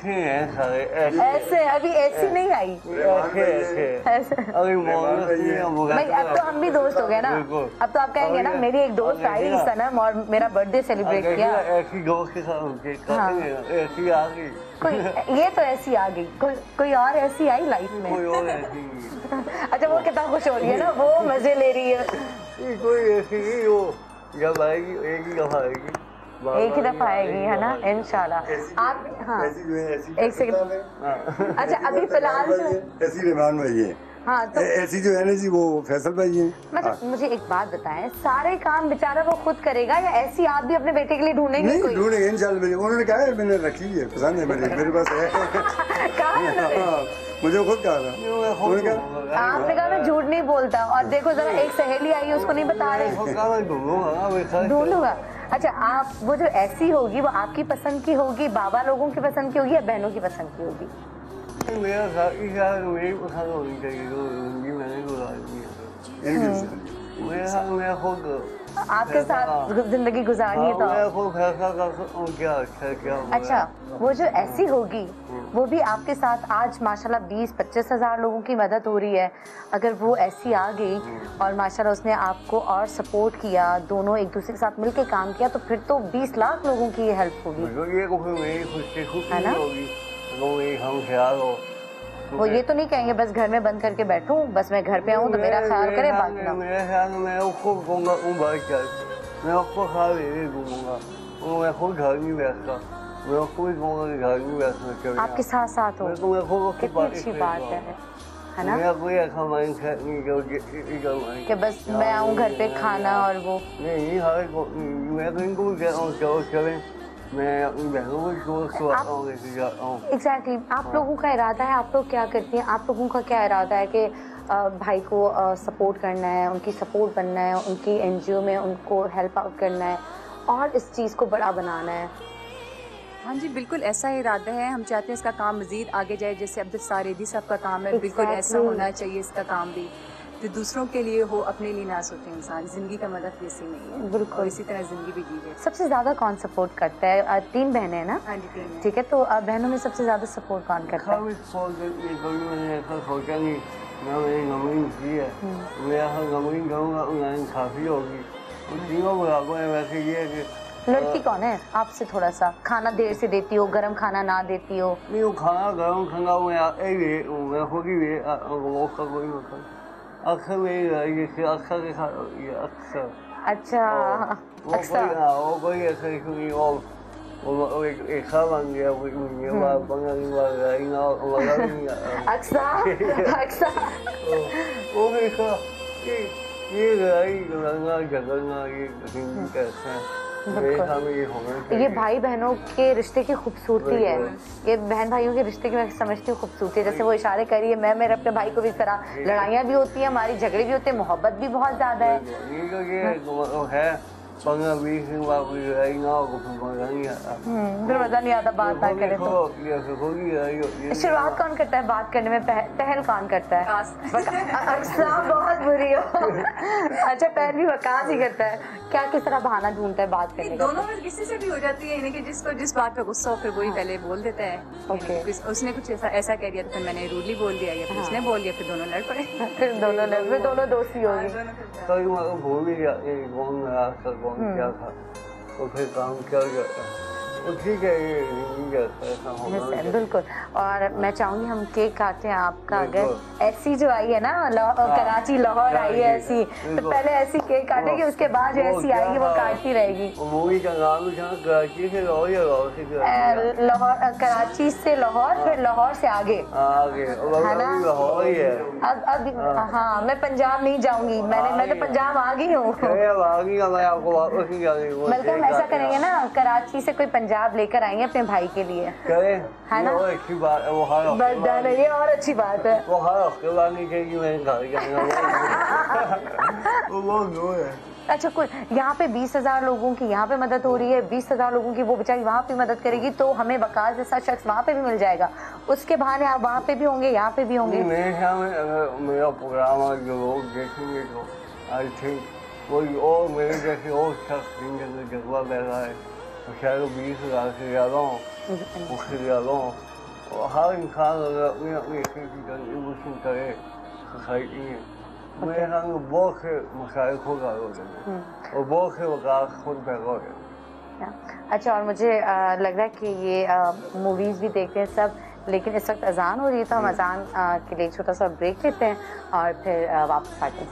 हैं सारे, ऐसे अभी ऐसी नहीं आई। ऐसे अभी भाई अब तो हम भी दोस्त हो गए ना, अब तो आप कहेंगे ना मेरी एक दोस्त आई सनम और मेरा बर्थडे सेलिब्रेट किया। ऐसी दोस्त के साथ ऐसी आ गई, कोई ये तो ऐसी आ गई, कोई और ऐसी आई लाइफ में। अच्छा, वो कितना खुश हो रही है ना, वो मजे ले रही है। कोई ऐसी नहीं, वो जब आएगी एक ही दफा आएगी, एक ही दफा आएगी, है ना, इंशाल्लाह। आप हाँ एक सेकंड। अच्छा, अभी फिलहाल ऐसी रहमान भाई है। हाँ, तो ऐसी जो है ना जी वो फैसल भाई है। मतलब मुझे एक बात बताएं, सारे काम बेचारा वो खुद करेगा या ऐसी आप भी अपने बेटे के लिए ढूंढेंगे? नहीं ढूंढेंगे इंशाल्लाह। उन्होंने कहा है, मैंने रखी है, पसंद है मेरे पास है। मुझे खुद कहा था। आपने कहा मैं झूठ नहीं बोलता, और देखो जरा एक सहेली आई है उसको नहीं बता रहे, ढूंढूंगा। अच्छा, आप वो जो ऐसी होगी वो आपकी पसंद की होगी, बाबा लोगों की पसंद की होगी या बहनों की पसंद की होगी? मेरा मेरी पसंद होनी चाहिए, मैंने मेरा खुद आपके साथ जिंदगी गुजारनी है तो फैसला कर सकूं क्या अच्छा क्या। अच्छा, वो जो ऐसी होगी वो भी आपके साथ आज माशाल्लाह 20-25 हज़ार लोगों की मदद हो रही है। अगर वो ऐसी आ गई और माशाल्लाह उसने आपको और सपोर्ट किया, दोनों एक दूसरे के साथ मिलके काम किया, तो फिर तो 20 लाख लोगों की ये हेल्प होगी, है ना? हम ख्याल हो वो ये तो नहीं कहेंगे बस घर में बंद करके बैठूं, बस मैं घर पे आऊं तो मेरा ख्याल करे, बाकी ना। मेरे ख्याल में मैं उसको कहूँगा मैं उसको ख्याल ले दूंगा, मैं खुद घर नहीं बैठता, मैं उसको भी कहूँगा कि घर नहीं बैठना। आपके साथ साथ हो, कितनी अच्छी बात है ना? मेरा कोई ऐसा माइंड सेट नहीं कि बस मैं आऊँ घर पे खाना और वो नहीं, मैं तो इनको भी कहता हूँ चलो चलें, मैं अपनी बहनों को जाता हूँ। एग्जैक्टली, आप लोगों का इरादा है, आप लोग क्या करती हैं? आप लोगों का क्या इरादा है कि भाई को सपोर्ट करना है, उनकी सपोर्ट बनना है, उनकी एनजीओ में उनको हेल्प आउट करना है और इस चीज़ को बड़ा बनाना है? हाँ जी, बिल्कुल ऐसा ही इरादा है। हम चाहते हैं इसका काम मज़ीद आगे जाए, जैसे अब्दुल सारेदी साहब का काम है, बिल्कुल ऐसा होना चाहिए इसका काम भी, तो दूसरों के लिए हो, अपने लिए ना सोचे इंसान। ज़िंदगी का मतलब वैसे नहीं है, बिल्कुल इसी तरह ज़िंदगी भी जी जाए। सबसे ज़्यादा कौन सपोर्ट करता है? 3 बहनें हैं ना? हाँ जी, 3 हैं। ठीक है, तो बहनों में सबसे ज़्यादा सपोर्ट कौन करता है? मैंने ऐसा सोचा नहीं, मैंने गमरीन की है, मैं ऐसा गमरीन करूँगा उन्हें काफ़ी होगी, तीनों बराबर है। वैसे ये है कि लड़की कौन है आपसे? थोड़ा सा खाना देर से देती हो, गरम खाना ना देती हो? नहीं, वो खाना गरम खाना मैं खुद ही उसका कोई मतलब अक्सर मेरी अक्सर के साथ अक्सर। अच्छा, वो कोई ऐसा इशू नहीं, वो एक खा बन गया, वो भी ये लड़ना झगड़ना ये कैसे है। ये भाई बहनों के रिश्ते की खूबसूरती है, ये बहन भाइयों के रिश्ते की मैं समझती हूँ खूबसूरती है। जैसे वो इशारे करिए, मैं मेरे अपने भाई को भी इस तरह, लड़ाइयाँ भी होती हैं हमारी, झगड़े भी होते हैं, मोहब्बत भी बहुत ज़्यादा है। फिर मज़ा नहीं आता बात ना करे तो। शुरुआत कौन करता है बात करने में? पहल कौन करता है? अक्सर बहुत बुरी हो। अच्छा, पहल भी वकास ही करता है। क्या किस तरह बहाना ढूंढता है बात करने का? दोनों में किसी से भी हो जाती है, यानी कि जिसको जिस बात पे गुस्सा हो फिर वही पहले बोल देता है। उसने कुछ ऐसा कह दिया तो फिर मैंने रूडली बोल दिया, या फिर उसने बोल दिया, फिर दोनों लड़ पड़े, फिर दोनों दोस्ती हो गई। भूल भी जाते कौन क्या था, तो फिर काम क्या करता है। ठीक है, ये ऐसा होगा। बिल्कुल। और मैं चाहूंगी हम केक काटे हैं आपका, अगर ऐसी जो आई है ना कराची लाहौर आई है ऐसी, तो पहले ऐसी केक काटेगी, उसके बाद जो ऐसी आएगी वो काटती रहेगी। मूवी का नाम कराची से लाहौर या लाहौर से लाहौर, कराची से लाहौर, फिर लाहौर से आगे है ना। लाहौर ही है अब हाँ, मैं पंजाब नहीं जाऊंगी, मैं तो पंजाब आ गई हूँ। बल्कि हम ऐसा करेंगे ना, कराची से कोई पंजाब लेकर आएंगे अपने भाई के लिए, है ना। अच्छी बात है, वो हर हफ्ते, ये और अच्छी बात है, वो हर हफ्ते लानी चाहिए मेरे घर है। अच्छा कुल यहाँ पे 20,000 लोगों की यहाँ पे मदद हो रही है, 20,000 लोगों की वो बेचारी वहाँ पे मदद करेगी, तो हमें वकास जैसा शख्स वहाँ पे भी मिल जाएगा, उसके बहाने आप वहाँ पे भी होंगे, यहाँ पे भी होंगे। मेरे ख्याल में अगर मेरा प्रोग्राम जो लोग देखेंगे तो आई थिंक कोई और मेरे जैसे और शख्स जिनके जज्बा बैठा है, शायद 20,000 से ज़्यादा हो, उससे ज़्यादा हो, और हर इंसान अगर अपनी अपनी कंट्रीब्यूशन करे सोसाइटी में, मेरे ख्याल में बहुत से मसाइल खुद हल हो जाएंगे और बहुत से वकास खुद पैदा हो जाएंगे। अच्छा, और मुझे लग रहा है कि ये मूवीज़ भी देखते हैं सब, लेकिन इस वक्त अजान हो रही है, तो हम अजान के लिए छोटा सा ब्रेक लेते हैं और फिर वापस आके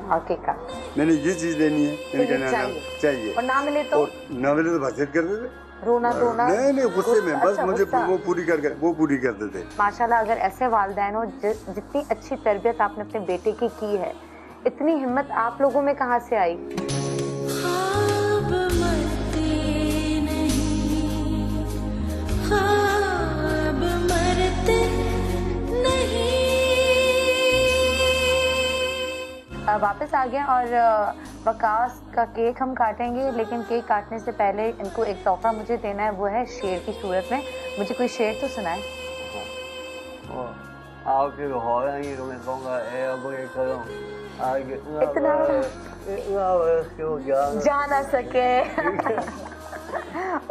और केक काटते हैं। मैंने ये चीज़ लेनी है, मैंने कहना चाहिए, और ना मिले तो बातचीत कर देते, रोना धोना नहीं गुस्से में, बस मुझे वो पूरी कर देते। माशाल्लाह, अगर ऐसे वालिदैन हो, जितनी अच्छी तरबियत आपने अपने बेटे की है, इतनी हिम्मत आप लोगों में कहाँ से आई? वापस आ गए और वकास का केक हम काटेंगे, लेकिन केक काटने से पहले इनको एक तोहफा मुझे देना है, वो है शेर की सूरत में। मुझे कोई शेर तो सुनाए। आपके लाहौर आएंगे तो मैं कहूँगा अब ये करो आगे इतना जा ना सके।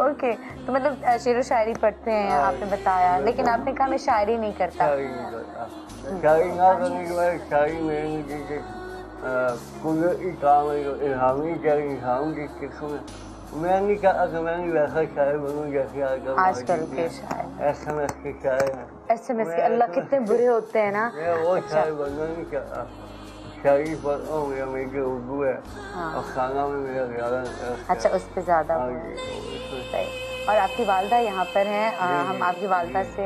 ओके, तो मतलब शेर व शायरी पढ़ते हैं आपने बताया, लेकिन आपने कहा मैं शायरी नहीं करता। शायरी ना करने के बाद शायरी मेरे कुदरती काम है, इल्हामी इंसान की किस्म मैं नहीं कहा कि मैं वैसा शायर बनूँ जैसे आजकल के शायर, SMS के शायर, SMS के अल्लाह कितने बुरे होते हैं ना। मैं वो शायर बनना नहीं चाहता, शायरी पढ़ता हूँ, मेरा मेरी उर्दू है और खाना में मेरा ज़्यादा। अच्छा, उस पर ज़्यादा। और आपकी वालदा यहाँ पर हैं, हम आपकी वालदा से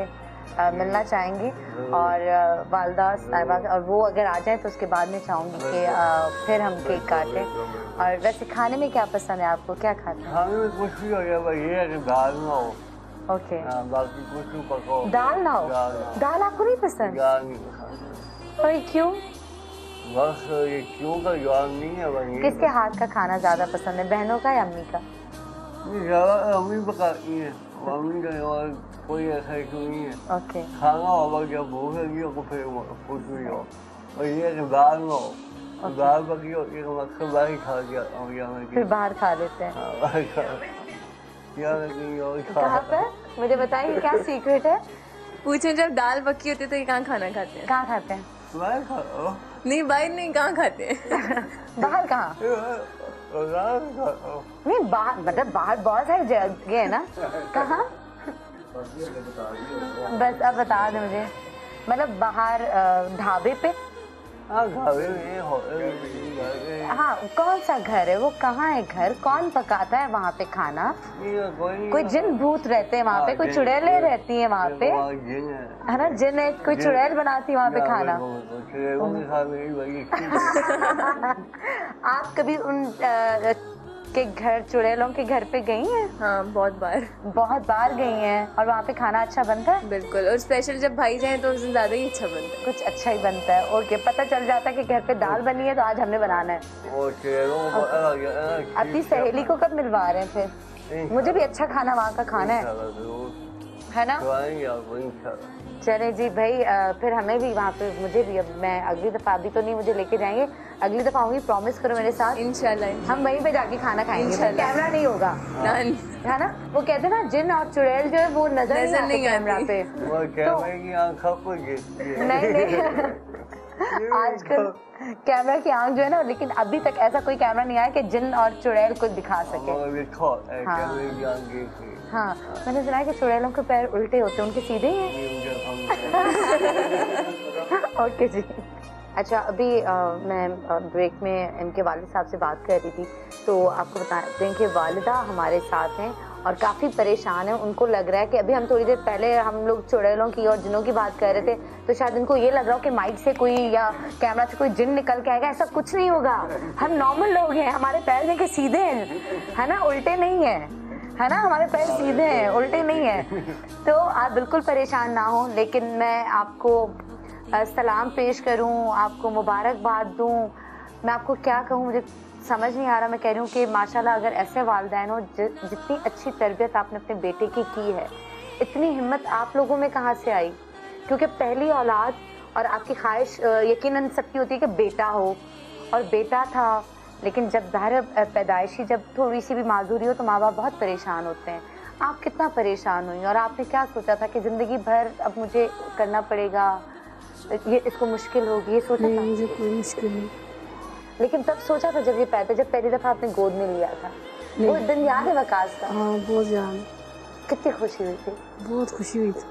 मिलना चाहेंगे, और वालदा साहिबा, और वो अगर आ जाए तो उसके बाद में चाहूँगी कि फिर हम केक काटें। और वैसे खाने में क्या पसंद है आपको, क्या खाते हैं? खाने में कुछ भी हो गया, ये है कि दाल ना हो। ओके, बाकी कुछ भी पकाओ, दाल ना हो। दाल आपको नहीं पसंद? दाल नहीं पसंद। और क्यों? बस ये क्यों का जवाब नहीं है। किसके हाथ का खाना ज़्यादा पसंद है, बहनों का या अम्मी का? ज़्यादा अम्मी पकाती है, अम्मी का और कोई ऐसा क्यों नहीं है। ओके, खाना होगा जब भूख लगी हो फिर कुछ भी हो, और ये कि दाल ना हो, दाल पकी होती है तो अक्सर बाहर खा जाता, फिर बाहर खा लेते हैं। कहाँ पर मुझे बताइए, क्या सीक्रेट है? पूछे, जब दाल पकी होती है तो ये कहाँ खाना खाते हैं? कहाँ खाते हैं? बाहर खाओ। नहीं, बाहर नहीं, कहाँ खाते हैं? बाहर कहाँ? नहीं, बाहर मतलब बाहर बहुत सारी जगह है ना, कहाँ? बस अब बता दे मुझे, मतलब बाहर ढाबे पे? हाँ, ढाबे में, हाँ, कौन सा घर है वो, कहाँ है घर, कौन पकाता है वहाँ पे खाना? कोई जिन भूत रहते हैं वहाँ पे, कोई चुड़ैलें रहती हैं वहाँ पे, है ना, जिन है, कोई चुड़ैल बनाती है वहाँ पे खाना। आप कभी उन के घर, चुड़ैलों के घर पे गई हैं? हाँ, बहुत बार गई हैं। और वहाँ पे खाना अच्छा बनता है? बिल्कुल, और स्पेशल जब भाई जाए तो उससे ज़्यादा ही अच्छा बनता है। कुछ अच्छा ही बनता है। ओके, पता चल जाता है कि घर पे दाल बनी है तो आज हमने बनाना है। अपनी सहेली को कब मिलवा रहे हैं फिर? मुझे भी अच्छा खाना वहाँ का खाना है ना? चले जी भाई, फिर हमें भी वहाँ पे, मुझे भी, अब मैं अगली दफ़ा, अभी तो नहीं, मुझे लेके जाएंगे, अगली दफ़ा आऊँगी, प्रॉमिस करो मेरे साथ। इंशाल्लाह हम वहीं पे जाके खाना खाएंगे, कैमरा नहीं होगा, है ना? वो कहते हैं ना, जिन और चुड़ैल जो है वो नजर नहीं कैमरा पे, नहीं आजकल कैमरा की आंख जो है ना, लेकिन अभी तक ऐसा कोई कैमरा नहीं आया कि जिन और चुड़ैल को दिखा सके। हाँ, मैंने सुना है कि चुड़ैलों के पैर उल्टे होते हैं, उनके सीधे ही हैं। ओके जी। अच्छा, अभी मैं ब्रेक में इनके वालिद साहब से बात कर रही थी, तो आपको बताते हैं कि वालिदा हमारे साथ हैं और काफ़ी परेशान हैं। उनको लग रहा है कि अभी हम थोड़ी देर पहले हम लोग चुड़ैलों की और जिनों की बात कर रहे थे, तो शायद इनको ये लग रहा हो कि माइक से कोई या कैमरा से कोई जिन निकल के आएगा। ऐसा कुछ नहीं होगा, हम नॉर्मल लोग हैं, हमारे पैर देखिए सीधे हैं, है ना, उल्टे नहीं हैं, है ना, हमारे पैर सीधे हैं, उल्टे नहीं हैं। तो आप बिल्कुल परेशान ना हो, लेकिन मैं आपको सलाम पेश करूं, आपको मुबारकबाद दूं, मैं आपको क्या कहूं, मुझे समझ नहीं आ रहा। मैं कह रही हूँ कि माशाल्लाह अगर ऐसे वालिदैन हो, जितनी अच्छी तरबियत आपने अपने बेटे की है, इतनी हिम्मत आप लोगों में कहाँ से आई? क्योंकि पहली औलाद और आपकी ख्वाहिश यकीनन सबकी होती है कि बेटा हो, और बेटा था, लेकिन जब ज़ाहिर पैदाइशी जब थोड़ी सी भी माजूरी हो तो माँ बाप बहुत परेशान होते हैं। आप कितना परेशान हुई और आपने क्या सोचा था कि ज़िंदगी भर अब मुझे करना पड़ेगा, ये इसको मुश्किल होगी, ये सोचा था? मुझे कोई मुश्किल नहीं, लेकिन तब सोचा था जब ये पैदा, जब पहली दफ़ा आपने गोद में लिया था, वो दिन याद है वकास का? हाँ, बहुत याद। कितनी खुशी हुई थी? बहुत खुशी हुई थी।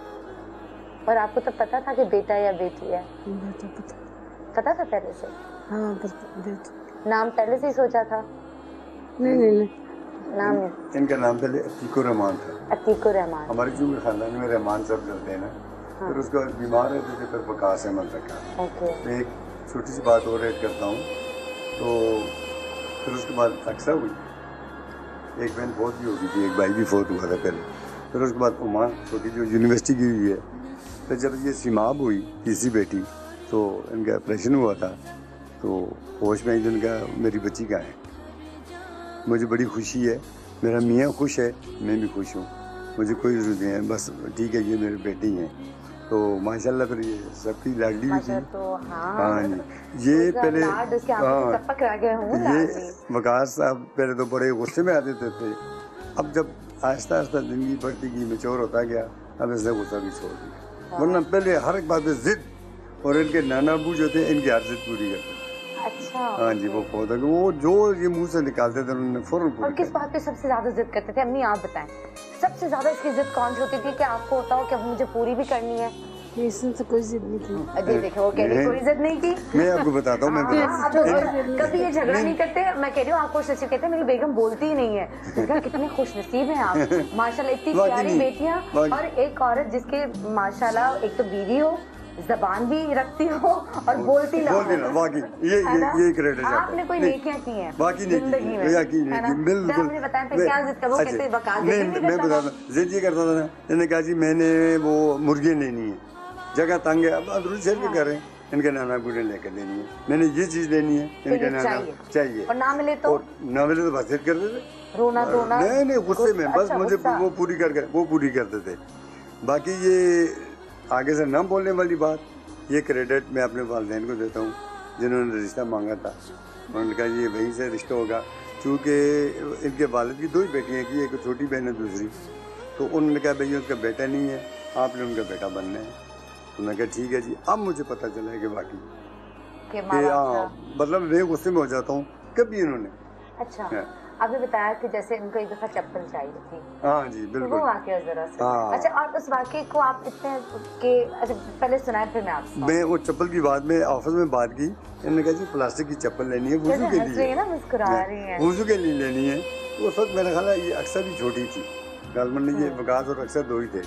और आपको तब पता था कि बेटा या बेटी है? बेटा पता था पहले से? हाँ, बेटा। नाम पहले से ही सोचा था? नहीं, नाम इनका नाम पहले अतीकुर रहमान था। अतीकुर रहमान। हमारे चूँकि खानदान में रहमान सब चलते हैं ना, फिर उसके बाद बीमार रहते थे, फिर वकास अहमद रखा। तो एक छोटी सी बात और ऐड करता हूँ, तो फिर उसके बाद अक्सर हुई, एक बहन फोत भी हो गई थी, एक भाई भी फोत हुआ था पहले। फिर उसके बाद उमा छोटी जो यूनिवर्सिटी की हुई है। फिर जब ये सिमाब हुई तीसरी बेटी, तो इनका ऑपरेशन हुआ था, तो होश में इनका मेरी बच्ची का है। मुझे बड़ी खुशी है, मेरा मियाँ खुश है, मैं भी खुश हूँ, मुझे कोई ज़रूरत नहीं है, बस ठीक है, ये मेरे बेटी हैं। तो माशाल्लाह फिर ये सबकी लाडली भी थी। तो हाँ जी, ये पहले ये वकास साहब पहले तो बड़े गुस्से में आते थे, अब जब आहिस्ता आहिस्ता ज़िंदगी बढ़ती गई, मैच्योर होता गया, अब इसने गुस्सा भी छोड़ दिया। वरना पहले हर एक बात पे जिद, और इनके नाना अबू जो थे इनकी हर जिद पूरी करते। अच्छा। हाँ जी, वो पौधा वो जो ये मुंह से निकालते थे उन्होंने फौरन पूरी। और किस बात पे सबसे ज्यादा जिद करते थे अम्मी, आप बताएं, सबसे ज्यादा इसकी जिद कौन सी होती थी कि आपको होता हो कि अब मुझे पूरी भी करनी है? इसमें तो कोई जिद नहीं थी। अजय देखो, वो कह रही कोई जिद नहीं की। मैं आपको बताता हूँ, कभी ये झगड़ा नहीं करते। मैं कह रही हूँ आप खुश नसीब कहते हैं, मेरी बेगम बोलती ही नहीं है। कितने खुश नसीब हैं आप, माशाल्लाह, इतनी प्यारी बेटियाँ, और एक औरत जिसके माशाल्लाह एक तो बीवी हो, जबान भी रखती हो और बोलती ना हो। वाकई ये क्रेडिट है। आपने कोई नेकियां की हैं बाकी जिंदगी में, बिल्कुल। मुझे बताएं फिर क्या जिद कर, वो कहते वकास नहीं, मैं बताता हूँ, जिद ये करता था ना, इन्होंने कहा जी मैंने वो मुर्गी लेनी है, जगह तंग है, अब अंदरूनी शहर में कर रहे हैं, इनके नाना गुड़े लेकर देनी है, मैंने ये चीज़ लेनी है, इनके नाना चाहिए, और ना मिले तो बस जिद कर देते, रोना धोना नहीं गुस्से में, बस मुझे वो पूरी करते थे। बाकी ये आगे से न बोलने वाली बात, ये क्रेडिट मैं अपने वालिदैन को देता हूँ, जिन्होंने रिश्ता मांगा था, उन्होंने कहा ये वहीं से रिश्ता होगा। चूँकि इनके वालिद की दो ही बेटियाँ की, एक छोटी बहन है दूसरी, तो उन्होंने कहा भैया उसका बेटा नहीं है, आपने उनका बेटा बनना है। तो मैं कहा ठीक है जी। अब मुझे पता चला है कि बाकी मतलब मैं गुस्से में हो जाता हूँ कभी इन्होंने। अच्छा, आपने बताया कि जैसे उनको एक दफा चप्पल चाहिए थी। हाँ जी बिल्कुल। वो वाकया जरा सा। अच्छा, और उस वाकये को आप इतने के अच्छा पहले सुनाए, फिर मैं आपसे। मैं वो चप्पल की बात में ऑफिस में बात की, इन्होंने कहा जी प्लास्टिक की चप्पल लेनी है वुजू के लिए ना, मुस्कुरा रही हैं, वुजू के लिए लेनी है। तो उस वक्त मेरा ख्याल है ये अक्सर भी छोटी थी, गालमन ये वकास और अक्सर दो ही थे।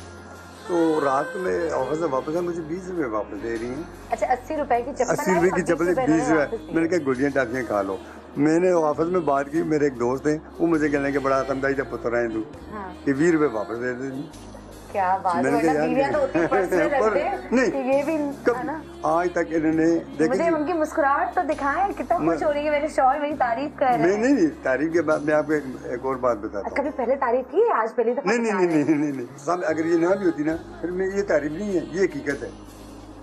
तो रात में ऑफिस से वापस मुझे 20 रुपये वापस दे रही हैं। अच्छा, 80 रुपए की चप्पल, 80 रुपये की चप्पल 20 रुपये। मैंने कहा गुड़ियाँ टाफियाँ खा लो। मैंने ऑफिस में बात की, मेरे एक दोस्त है, वो मुझे कहने के बड़ा आतमदाई जब पुत्र आए तू कि 20 रुपये वापस दे दे। क्या बात है, तो नहीं ये भी आज तक इन्होंने मुझे उनकी मुस्कुराहट तो दिखाएं, कितना खुश हो रही है, मेरे शौहर मेरी तारीफ कर रहे हैं। नहीं, तारीफ के बाद मैं आपको एक और बात बताता हूँ। कभी पहले तारीफ की है, आज पहली दफा? नहीं, अगर ये ना भी होती ना, फिर मैं ये तारीफ नहीं है, ये हकीकत है।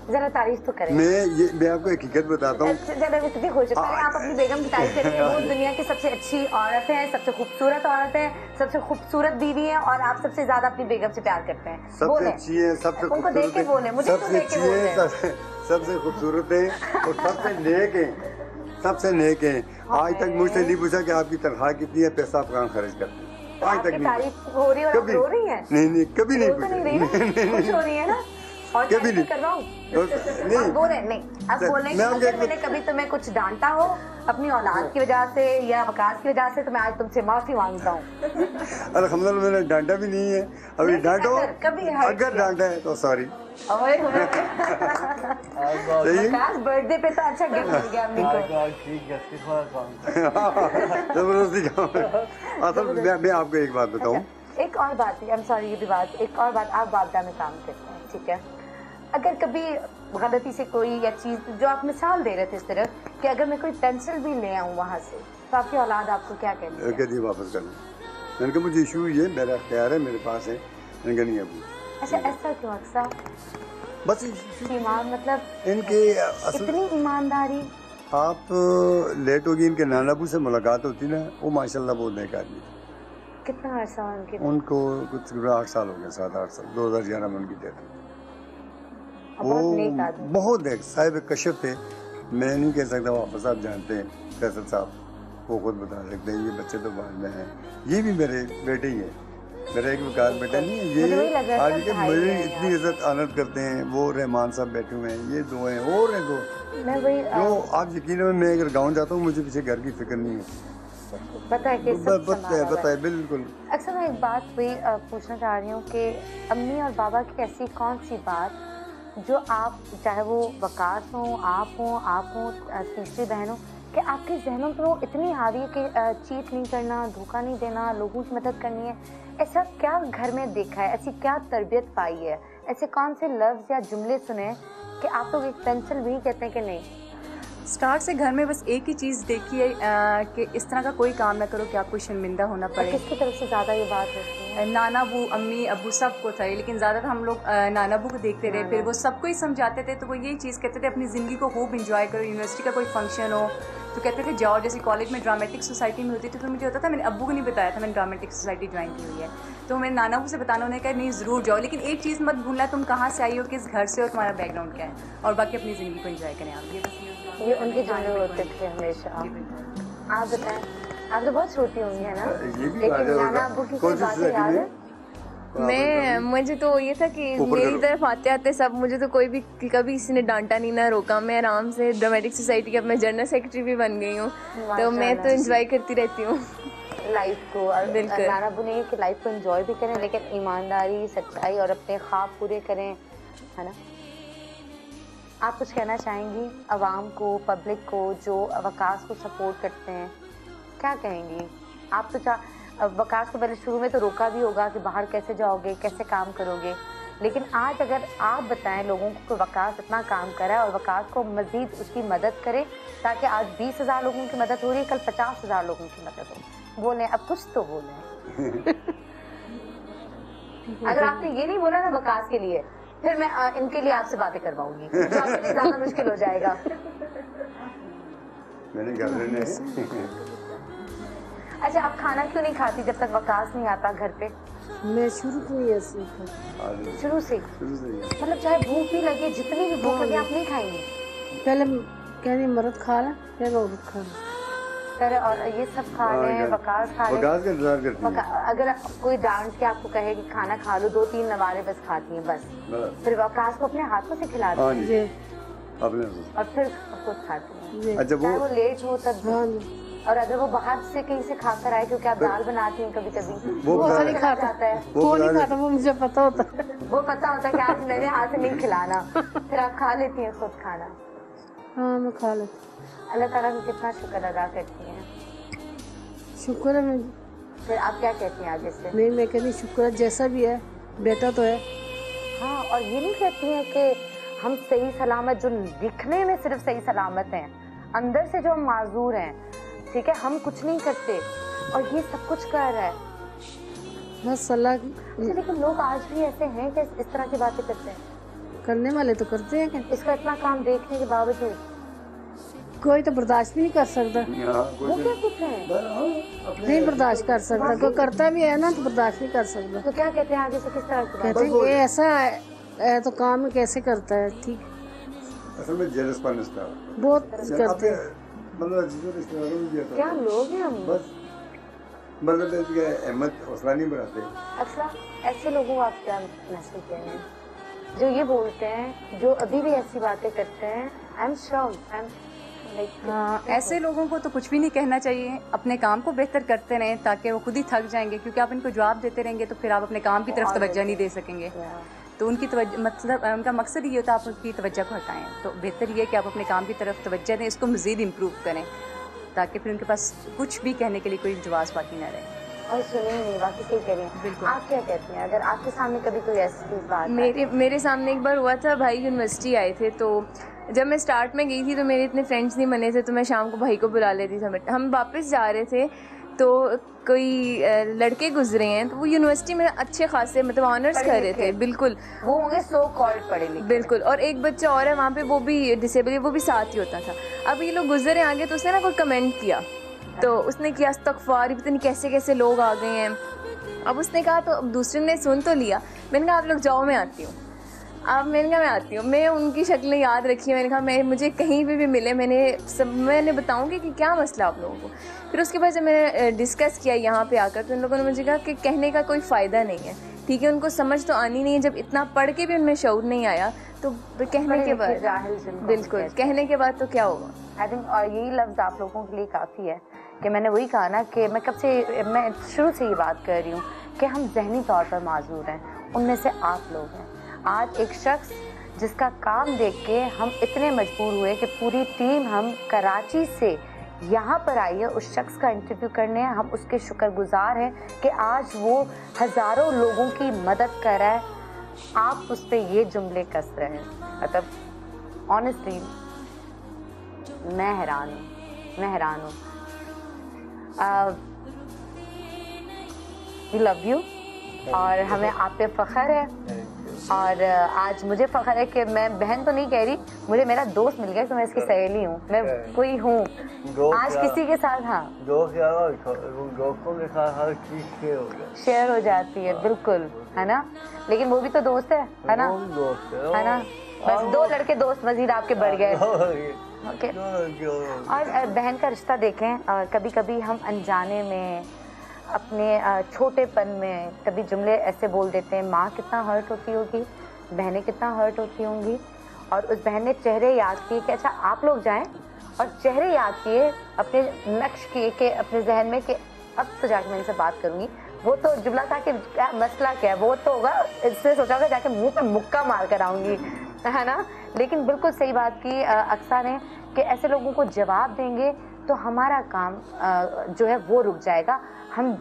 जरा तारीफ तो करें। मैं आपको हकीकत बताता हूँ। कितनी खुश आप अपनी बेगम की तारीफ करेंगे। वो दुनिया की सबसे अच्छी औरत है, सबसे खूबसूरत औरत है, सबसे खूबसूरत बीवी है, और आप सबसे ज्यादा अपनी बेगम से प्यार करते हैं। सबसे अच्छी है, सबसे उनको देख के बोले, मुझे तो देख के बोले, सबसे खूबसूरत है और सबसे नेक है, सबसे नेक है। आज तक मुझसे नहीं पूछा कि आपकी तनख्वाह कितनी है, पैसा आप कहाँ खर्च करते हैं। आज तक आपकी नहीं। तारीफ हो रही है और आप कभी रो रही हैं? नहीं कभी नहीं रो तो नहीं रही ना? खुश हो रही है ना? और कभी तारीफ नहीं। करवाऊं? नहीं। अब बोले नहीं, अब बोले मैं अगर मैंने कभी तुम्हें कुछ डांटा हो अपनी औलाद की वजह से या वकास की वजह से, तो मैं आज तुमसे माफी मांगता हूँ। अल्हम्दुलिल्लाह मैंने डांटा भी नहीं है, अभी डांटो कभी अगर डांटा है तो सॉरी। ओए होए। वकास बर्थडे पे तो अच्छा गिफ्ट मिल गया अम्मी को। जबरदस्ती काम है। असल मैं आपको एक बात बताऊं, एक और बात, आई एम सॉरी, ये भी बात, एक और बात, आप बाबदा में काम करते हैं, ठीक है? अगर कभी गलती से कोई या चीज़, जो आप मिसाल दे रहे थे इस तरह कि अगर मैं कोई पेंसिल भी ले आऊँ वहाँ से, तो आपकी औलाद आपको क्या कहती है? कहती है वापस कर लो। मैंने कहा मुझे इशू ये, मेरा ख्याल है मेरे पास है, मैंने कहा नहीं अभी। अच्छा, ऐसा क्यों अक्सर? बस ईमान, मतलब इनके इतनी ईमानदारी। आप लेट होगी, इनके नाना अबू से मुलाकात होती ना, वो माशाल्लाह बहुत नेक आदमी थे। कितना अर्सा हुआ उनके? उनको कुछ 8 साल हो गए, 7-8 साल, 2011 में उनकी डेथ हुई। वो बहुत नेक साहिब कश्फ थे। मैं नहीं कह सकता, वापस आप जानते हैं फैसल साहब, वो खुद बता सकते हैं, ये बच्चे तो बाद में हैं, ये भी मेरे बेटे ही हैं, मेरा एक विकास बेटा नहीं है, ये आज के मेरी इतनी इज्जत आनत करते हैं। वो रहमान साहब बैठे हुए हैं, ये 2 हैं और हैं 2 जो आप यकीन में, मैं अगर गाँव जाता हूँ मुझे पीछे घर की फिक्र नहीं है। पता है कि बताए बिल्कुल। अक्सर मैं एक बात भी पूछना चाह रही हूँ कि अम्मी और बाबा की ऐसी कौन सी बात जो आप, चाहे वो वकास हो, आप हो, तीसरी बहन हो, कि आपके जहनों में वो इतनी हावी है कि चीट नहीं करना, धोखा नहीं देना, लोगों की मदद करनी है, ऐसा क्या घर में देखा है, ऐसी क्या तरबियत पाई है, ऐसे कौन से लफ्ज़ या जुमले सुने कि आप लोग एक पेंसिल भी कहते हैं कि नहीं? स्टार्ट से घर में बस एक ही चीज़ देखी है कि इस तरह का कोई काम ना करो कि आपको शर्मिंदा होना पड़े। किसकी तरफ से ज़्यादा ये बात होती है? नाना अबू, अम्मी अबू सबको था, लेकिन ज़्यादातर हम लोग नाना अबू को देखते रहे, फिर वो सबको ही समझाते थे, तो वो यही चीज़ कहते थे अपनी ज़िंदगी को खूब इंजॉय करो, यूनिवर्सिटी का कोई फंक्शन हो तो कहते थे जाओ, जैसे कॉलेज में ड्रामेटिक सोसाइटी में होती थी, तो मुझे होता था, मैंने अब्बू को नहीं बताया था मैंने ड्रामेटिक सोसाइटी ज्वाइन की हुई है, तो मैंने नाना अबू से बताना, उन्होंने कहा नहीं ज़रूर जाओ, लेकिन एक चीज़ मत भूलना, तुम कहाँ से आई हो, किस घर से हो, तुम्हारा बैकग्राउंड क्या है, और बाकी अपनी ज़िंदगी को इंजॉय करें आप। ये उनके जुमले होते थे हमेशा। आप बताएं, आप तो बहुत छोटी होंगी है ना, लेकिन नाना अब्बू की कोई बातें याद है? मुझे तो ये था कि मेरी तरफ आते आते सब, मुझे तो कोई भी कभी किसी ने डांटा नहीं ना रोका, मैं आराम से ड्रामेटिक सोसाइटी की, अब मैं जनरल सेक्रेटरी भी बन गई हूँ, तो मैं तो एंजॉय करती रहती हूँ लाइफ को। और बिल्कुल नाना अब्बू ने कि लाइफ को एंजॉय भी करें, लेकिन ईमानदारी, सच्चाई और अपने ख्वाब पूरे करें, है ना? आप कुछ कहना चाहेंगी अवाम को, पब्लिक को जो वकास को सपोर्ट करते हैं, क्या कहेंगी आप? तो वकास को पहले शुरू में तो रोका भी होगा कि बाहर कैसे जाओगे, कैसे काम करोगे, लेकिन आज अगर आप बताएं लोगों को कि वकास इतना काम कर रहा है और वकास को मज़ीद उसकी मदद करें, ताकि आज 20,000 लोगों की मदद हो रही है, कल 50,000 लोगों की मदद हो, बोलें अब कुछ तो बोलें। अगर आपने ये नहीं बोला ना वकास के लिए, फिर मैं इनके लिए आपसे बातें करवाऊंगी, जो आपके लिए ज़्यादा मुश्किल हो जाएगा। मैंने घर रहने अच्छा, आप खाना क्यों नहीं खाती जब तक वकास नहीं आता घर पे? मैं शुरू से ही ऐसे ही शुरू से मतलब चाहे भूख भी लगे, जितनी भी भूख लगे, आप नहीं खाएंगे? पहले कहने मर्द खा ला, फिर औरत खा ला। और ये सब खा लें, वकास खा लें। अगर कोई डांट के आपको कहे कि खाना खा लो, 2-3 नवारे बस खाती हैं बस, फिर वकास को अपने हाथों से खिलाती हैं और फिर खुद खाती हैं। अच्छा, वो लेट हो तब, और अगर वो बाहर से कहीं से खाकर आए, क्योंकि आप दाल बनाती हैं कभी कभी, वो नहीं खाता है, वो नहीं खाता, वो मुझे पता होता है, वो पता होता है कि आज मेरे हाथ से नहीं खिलाना, फिर आप खा लेती हैं खुद खाना? हाँ, मैं खा लेती। अल्लाह ताला का कितना शुक्र अदा करती हैं? शुक्र है। मैं फिर आप क्या कहती हैं आगे से? नहीं, मैं कहती शुक्र है, जैसा भी है बेटा तो है। हाँ, और ये नहीं कहती हैं कि हम सही सलामत, जो दिखने में सिर्फ सही सलामत हैं, अंदर से जो हम माजूर हैं, ठीक है, हम कुछ नहीं करते और ये सब कुछ कर रहा है बस अल्लाह की। लेकिन लोग आज भी ऐसे हैं कि इस तरह की बातें करते हैं। करने वाले तो करते हैं क्या? इसका इतना काम देखने के बावजूद कोई तो बर्दाश्त भी नहीं कर सकता। वो क्या कुछ है? नहीं बर्दाश्त कर सकता, कोई करता भी है ना तो बर्दाश्त नहीं कर सकता। तो क्या कहते हैं आगे से, किस तरह की? कहते हैं ये ऐसा है तो काम में कैसे करता है। ठीक, असल में जेलस पाने का बहुत करते हैं, मतलब क्या लोग हैं हम? बस मतलब इसके अहमद हौसला नहीं बढ़ाते। अच्छा, ऐसे लोगों को आप क्या मैसेज दे रहे हैं जो ये बोलते हैं, जो अभी भी ऐसी बातें करते हैं? आई एम श्योर, ऐसे लोगों को तो कुछ भी नहीं कहना चाहिए, अपने काम को बेहतर करते रहें ताकि वो खुद ही थक जाएंगे, क्योंकि आप इनको जवाब देते रहेंगे तो फिर आप अपने काम की तरफ तवज्जो नहीं दे सकेंगे। तो उनकी मतलब उनका मकसद ये होता है आप उनकी तवज्जो को हटाएं। तो बेहतर ये है कि आप अपने काम की तरफ तवज्जो दें, इसको मज़ीद इम्प्रूव करें ताकि फिर उनके पास कुछ भी कहने के लिए कोई जवाब बाकी ना रहे। और सुनिए नहीं, बाकी सही कह रही हैं। बिल्कुल। आप क्या कहती हैं अगर आपके सामने कभी कोई ऐसी बात? मेरे सामने एक बार हुआ था, भाई यूनिवर्सिटी आए थे, तो जब मैं स्टार्ट में गई थी तो मेरे इतने फ्रेंड्स नहीं बने थे, तो मैं शाम को भाई को बुला लेती थी। हम वापस जा रहे थे तो कोई लड़के गुजरे हैं, तो वो यूनिवर्सिटी में अच्छे खासे मतलब ऑनर्स कर रहे थे। बिल्कुल, वो होंगे सो कॉल्ड पढ़े लिखे। बिल्कुल। और एक बच्चा और है वहाँ पे, वो भी डिसेबल है, वो भी साथ ही होता था। अब ये लोग गुजरे आगे तो उसने ना कोई कमेंट किया, तो उसने किया अस्तगफार, पता नहीं कैसे कैसे लोग आ गए हैं। अब उसने कहा, तो अब दूसरे ने सुन तो लिया। मैंने कहा आप लोग जाओ, मैं आती हूँ। अब मैंने कहा मैं आती हूँ। मैं उनकी शक्लें याद रखी। मैंने कहा मुझे कहीं पे भी मिले मैंने बताऊँगी कि क्या मसला आप लोगों को। फिर उसके बाद जब मैंने डिस्कस किया यहाँ पे आकर, तो उन लोगों ने मुझे कहा कि कहने का कोई फ़ायदा नहीं है। ठीक है, उनको समझ तो आनी नहीं है, जब इतना पढ़ के भी उनमें शऊर नहीं आया तो कहने के बाद, बिल्कुल कहने के बाद तो क्या होगा। आई थिंक और यही लफ्ज़ आप लोगों के लिए काफ़ी है कि मैंने वही कहा ना कि मैं शुरू से ये बात कर रही हूँ कि हम जहनी तौर पर माजूर हैं, उनमें से आप लोग हैं। आज एक शख्स जिसका काम देख के हम इतने मजबूर हुए कि पूरी टीम हम कराची से यहाँ पर आई है उस शख्स का इंटरव्यू करने। हम उसके शुक्रगुजार हैं कि आज वो हज़ारों लोगों की मदद कर रहा है। आप उस पर ये जुमले कस रहे हैं, मतलब ऑनेस्टली मैं हैरान हूँ। वी लव यू और हमें आप पे फ़ख्र है। और आज मुझे फ़ख्र है कि मैं बहन तो नहीं कह रही, मुझे मेरा दोस्त मिल गया कि मैं इसकी सहेली हूँ, मैं कोई हूँ आज किसी के साथ। हाँ, दोस्तों के साथ हर चीज़ शेयर हो जाती है, बिल्कुल, है ना। लेकिन वो भी तो दोस्त है ना, है ना। बस 2 लड़के दोस्त मजीद आपके बढ़ गए। ओके। और बहन का रिश्ता देखें, कभी कभी हम अनजाने में अपने छोटेपन में कभी जुमले ऐसे बोल देते हैं। माँ कितना हर्ट होती होगी, बहनें कितना हर्ट होती होंगी। और उस बहन ने चेहरे याद किए कि अच्छा आप लोग जाएं, और चेहरे याद किए, अपने नक्श किए कि अपने जहन में कि अब तो जाके मैं इनसे बात करूँगी। वो तो जुमला था कि क्या मसला क्या है, वो तो होगा, इससे सोचा होगा जाके मुँह पे मुक्का मार कर आऊँगी, है ना। लेकिन बिल्कुल सही बात की अक्सर है कि ऐसे लोगों को जवाब देंगे तो हमारा काम जो है वो रुक जाएगा। हम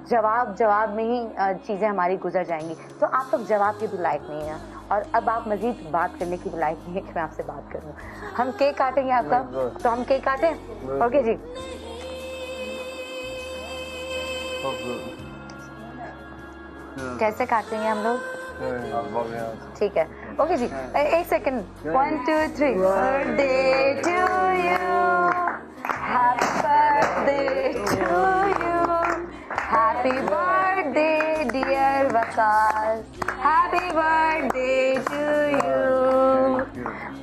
जवाब में ही चीज़ें हमारी गुजर जाएंगी। तो आप लोग जवाब के भी लायक नहीं हैं, और अब आप मज़ीद बात करने की भी लायक नहीं है कि मैं आपसे बात करूं। हम केक काटेंगे आपका, तो हम केक काटें? ओके जी। कैसे काटेंगे हम लोग? ठीक है, ओके जी। 1 second. 1 2 3। Birthday to you, happy birthday to you, happy birthday dear Waqas, happy birthday to you.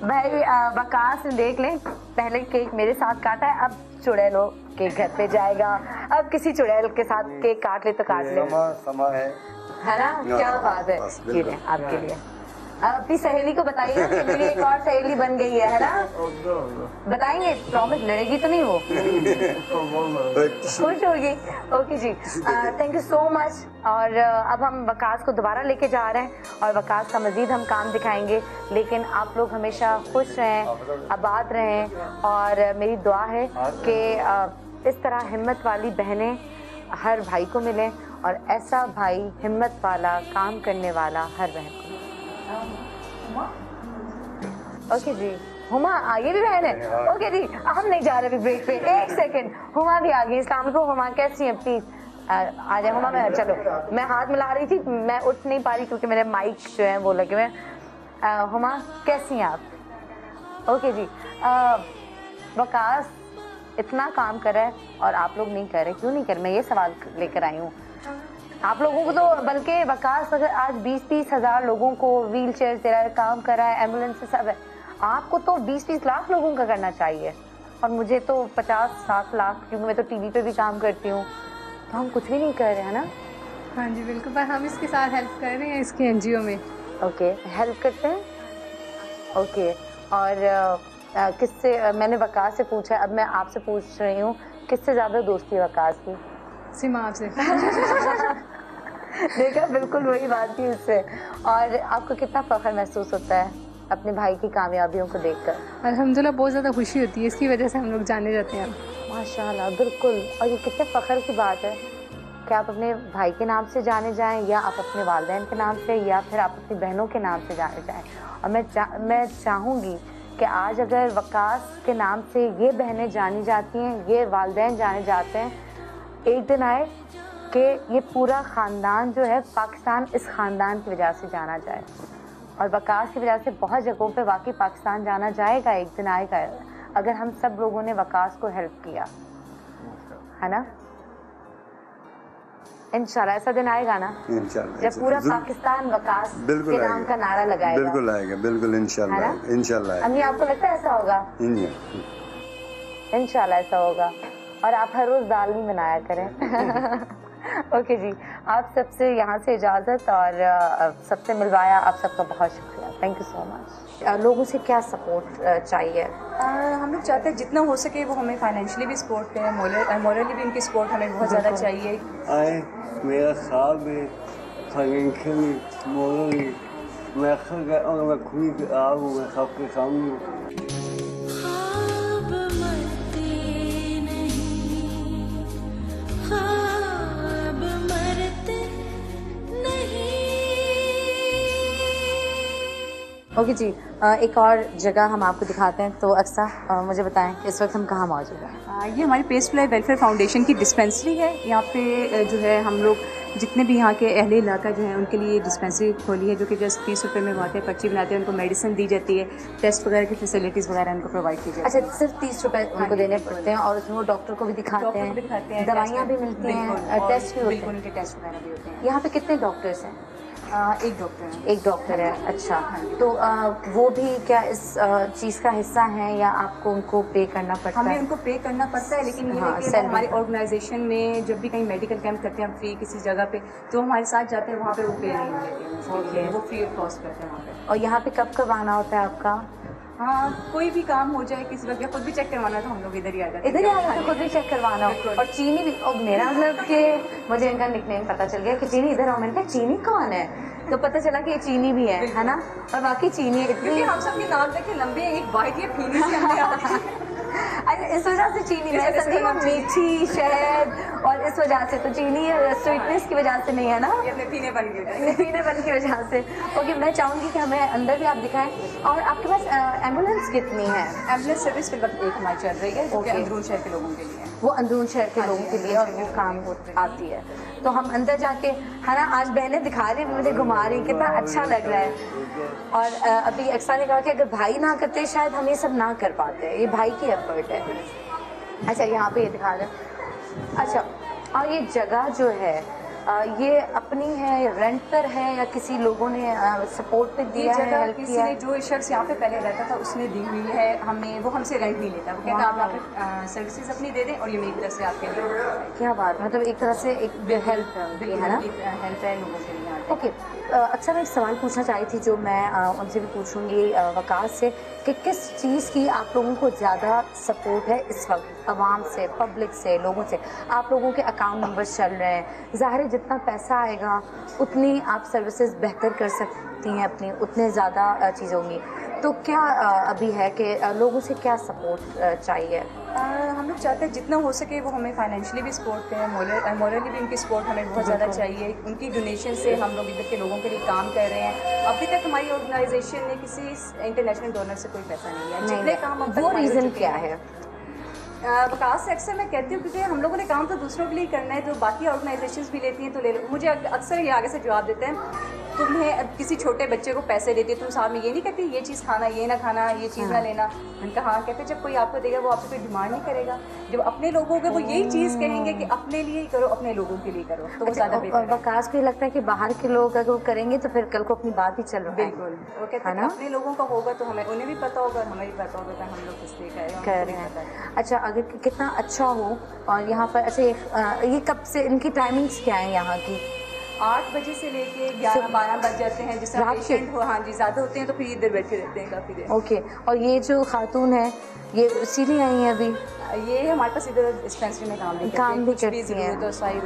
भाई वकास देख लें, पहले केक मेरे साथ काटा है, अब चुड़ैलो केक घर पे जाएगा। अब किसी चुड़ैल के साथ केक काट ले तो काट ले, समा है ना। क्या बात है। ये लें आपके लिए। अपनी सहेली को बताइए कि मेरी एक और सहेली बन गई है ना। बताएंगे, प्रॉमिस, लड़ेगी तो नहीं वो, खुश होगी। ओके जी, थैंक यू सो मच। और अब हम वकास को दोबारा लेके जा रहे हैं और वकास का मजीद हम काम दिखाएंगे। लेकिन आप लोग हमेशा खुश रहें, आबाद रहें, और मेरी दुआ है कि इस तरह हिम्मत वाली बहनें हर भाई को मिलें, और ऐसा भाई हिम्मत वाला, काम करने वाला हर बहन को। ओके जी, हुमा ये भी बहन है। ओके जी, हम नहीं जा रहे अभी ब्रेक पे। 1 सेकेंड, हुमा भी आ गई। अस्सलाम वालेकुम हुमा, कैसी हैं? प्लीज आ जाए हुमा। मैं चलो, मैं हाथ मिला रही थी, मैं उठ नहीं पा रही क्योंकि मेरे माइक जो है वो लगे हुए। हुमा कैसी हैं आप? ओके जी। वकास इतना काम कर रहा है और आप लोग नहीं कर रहे, क्यों नहीं कर रहे? मैं ये सवाल लेकर आई हूँ आप लोगों को। तो बल्कि वकास अगर आज 20-20 हज़ार लोगों को व्हील चेयर दे रहा है, काम कर रहा है, एम्बुलेंस से सब है, आपको तो 20-20 लाख लोगों का करना चाहिए, और मुझे तो 50-60 लाख, क्योंकि मैं तो टीवी पे भी काम करती हूँ। तो हम कुछ भी नहीं कर रहे हैं ना? हाँ जी बिल्कुल, पर हम इसके साथ हेल्प कर रहे हैं इसके एनजीओ में। ओके, हेल्प करते हैं। ओके, और किससे, मैंने वकास से पूछा, अब मैं आपसे पूछ रही हूँ, किससे ज़्यादा दोस्ती है वकास की? सीमा आपसे। देखा, बिल्कुल वही बात थी उससे। और आपको कितना फख्र महसूस होता है अपने भाई की कामयाबियों को देखकर? अल्हम्दुलिल्लाह बहुत ज़्यादा खुशी होती है, इसकी वजह से हम लोग जाने जाते हैं। माशाल्लाह, बिल्कुल। और ये कितने फ़ख्र की बात है कि आप अपने भाई के नाम से जाने जाएं, या आप अपने वालिदैन के नाम से, या फिर आप अपनी बहनों के नाम से जाने जाएं। और मैं चाहूँगी कि आज अगर वकास के नाम से ये बहनें जानी जाती हैं, ये वालिदैन जाने जाते हैं, एक दिन आए कि ये पूरा ख़ानदान जो है पाकिस्तान इस ख़ानदान की वजह से जाना जाए। और वकास की वजह से बहुत जगहों पे वाकई पाकिस्तान जाना जाएगा, एक दिन आएगा, अगर हम सब लोगों ने वकास को हेल्प किया, है ना? इंशाल्लाह ऐसा दिन आएगा ना, इंशाल्लाह, जब पूरा पाकिस्तान वकास के नाम का नारा लगाएगा। बिल्कुल आएगा, बिल्कुल, इंशाल्लाह, इंशाल्लाह। अम्मी, आपको लगता है ऐसा होगा? इंशाल्लाह ऐसा होगा। और आप हर रोज़ दाल नहीं बनाया करें। ओके जी, आप सबसे यहाँ से इजाज़त, और सबसे मिलवाया, आप सबका बहुत शुक्रिया, थैंक यू सो मच। लोगों से क्या सपोर्ट चाहिए? हम लोग चाहते हैं जितना हो सके वो हमें फाइनेंशियली भी सपोर्ट करें, मोरली भी उनकी सपोर्ट हमें बहुत ज़्यादा चाहिए। आए मेरा ख्वाब है फाइनेंशियली, मोरली, मैं खुद आप हूँ, मैं सबके सामने हूँ। ओके जी, एक और जगह हम आपको दिखाते हैं, तो अक्सा मुझे बताएं इस वक्त हम कहाँ मौजूद हैं? ये हमारी पेस्टफ्लाई वेलफेयर फाउंडेशन की डिस्पेंसरी है। यहाँ पे जो है हम लोग जितने भी यहाँ के अहले इलाका जो है उनके लिए डिस्पेंसरी खोली है, जो कि जस्ट 30 रुपये में आते हैं, पर्ची बनाते हैं, उनको मेडिसिन दी जाती है, टेस्ट वगैरह की फैसिलिटीज़ वगैरह उनको प्रोवाइड की जाती है। अच्छा, सिर्फ 30 रुपये उनको देने पड़ते हैं, और उसमें वो डॉक्टर को भी दिखाते हैं, दवाइयाँ भी मिलती हैं, टेस्ट भी होते हैं, उनके टेस्ट वगैरह भी होते हैं। यहाँ पे कितने डॉक्टर्स हैं? एक डॉक्टर है। एक डॉक्टर है, अच्छा। तो वो भी क्या इस चीज़ का हिस्सा है, या आपको उनको पे करना पड़ता है? हमें उनको पे करना पड़ता है, लेकिन हमारी ऑर्गेनाइजेशन में जब भी कहीं मेडिकल कैंप करते हैं हम फ्री किसी जगह पे, तो हमारे साथ जाते हैं, वहाँ पे वो पे नहीं लेते हैं, वो फ्री ऑफ कॉस्ट करते हैं वहाँ पे। और यहाँ पे कब कब आना होता है आपका? हाँ, कोई भी काम हो जाए किसी वक्त, खुद भी चेक करवाना तो हम लोग इधर ही आ जाते हैं। इधर ही आ जाते हैं, खुद भी चेक करवाना हो। और चीनी भी, और मेरा मतलब कि मुझे इनका निकनेम पता चल गया कि चीनी इधर आओ, मैंने कहा चीनी कौन है, तो पता चला कि ये चीनी भी है ना? और बाकी चीनी इतनी, हम सबके नाम देखे लंबे, एक वाइट ये फीनी से अंदर आती है। इस वजह से चीनी, मैं समझी वो मीठी शहद, और इस वजह से तो चीनी स्वीटनेस की वजह से नहीं है ना, पीनेपन की वजह से। ओके, मैं चाहूँगी कि हमें अंदर भी आप दिखाएं। और आपके पास एम्बुलेंस कितनी है? एम्बुलेंस सर्विस फिर वक्त एक हमारी चल रही है, जो कि अंदरून शहर के लोगों के लिए, वो अंदरून शहर के लोगों के लिए, और वो काम आती है। तो हम अंदर जाके, है ना, आज बहनें दिखा रही, मुझे घुमा रही, कितना अच्छा लग रहा है। और अभी अक्सा ने कहा कि अगर भाई ना करते शायद हम ये सब ना कर पाते, ये भाई की एफर्ट है। अच्छा, यहाँ पे ये दिखा रहे। अच्छा, और ये जगह जो है ये अपनी है, रेंट पर है, या किसी लोगों ने सपोर्ट पे दिया है, हेल्प किया है? जो शख्स यहाँ पे पहले रहता था उसने दी हुई है हमें, वो हमसे रेंट नहीं लेता, वो कहता आप यहाँ पे सर्विसेज अपनी दे दें और ये मेरी तरफ से आपके लिए। क्या बात, मतलब एक तरह से एक हेल्प है ना, हेल्प है लोगों के लिए। ओके, अक्सर मैं एक सवाल पूछना चाही थी जो मैं उनसे भी पूछूंगी वकास से, कि किस चीज़ की आप लोगों को ज़्यादा सपोर्ट है इस वक्त, आवाम से, पब्लिक से, लोगों से? आप लोगों के अकाउंट नंबर्स चल रहे हैं, ज़ाहिर है जितना पैसा आएगा उतनी आप सर्विसेज बेहतर कर सकती हैं अपनी, उतने ज़्यादा चीज़ें होंगी। तो क्या अभी है कि लोगों से क्या सपोर्ट चाहिए? हम लोग चाहते हैं जितना हो सके वो हमें फाइनेंशियली भी सपोर्ट करें, मोरली भी उनकी सपोर्ट हमें बहुत ज़्यादा चाहिए। उनकी डोनेशन से हम लोग इधर के लोगों के लिए काम कर रहे हैं। अभी तक हमारी ऑर्गेनाइजेशन ने किसी इंटरनेशनल डोनर से कोई पैसा नहीं लिया। जितने काम हम, वो रीज़न क्या है? वकास से अक्सर मैं कहती हूँ क्योंकि हम लोगों ने काम तो दूसरों के लिए करना है, तो बाकी ऑर्गेनाइजेशंस भी लेती हैं तो ले लो। मुझे अक्सर ये आगे से जवाब देते हैं तुम्हें किसी छोटे बच्चे को पैसे देते तुम सामने ये नहीं कहते ये चीज़ खाना, ये ना खाना, ये चीज़ ना लेना। उनका हाँ कहते जब कोई आपको देगा वो आपसे कोई डिमांड नहीं करेगा। जब अपने लोगों को वो यही चीज़ कहेंगे कि अपने लिए ही करो, अपने लोगों के लिए करो, तो वो ज़्यादा बेहतर है। वकास को लगता है कि बाहर के लोग अगर वो करेंगे तो फिर कल को अपनी बात ही चल रहा है। बिल्कुल, वो कहते हैं अपने लोगों का होगा तो हमें उन्हें भी पता होगा, हमें भी पता होगा कि हम लोग किस लिए कह रहे हैं। अच्छा, अगर कितना अच्छा हो और यहाँ पर ऐसे ये कब से इनकी टाइमिंग्स क्या है यहाँ की? 8 बजे से लेके 11-12 बज जाते हैं। जिस तरह पेशेंट हो, हाँ जी, ज़्यादा होते हैं तो फिर इधर बैठे रहते हैं काफ़ी देर। ओके, और ये जो खातून है ये सीधी आई हैं अभी? ये हमारे पास इधर डिस्पेंसरी में काम भी करती हैं, तो सफाई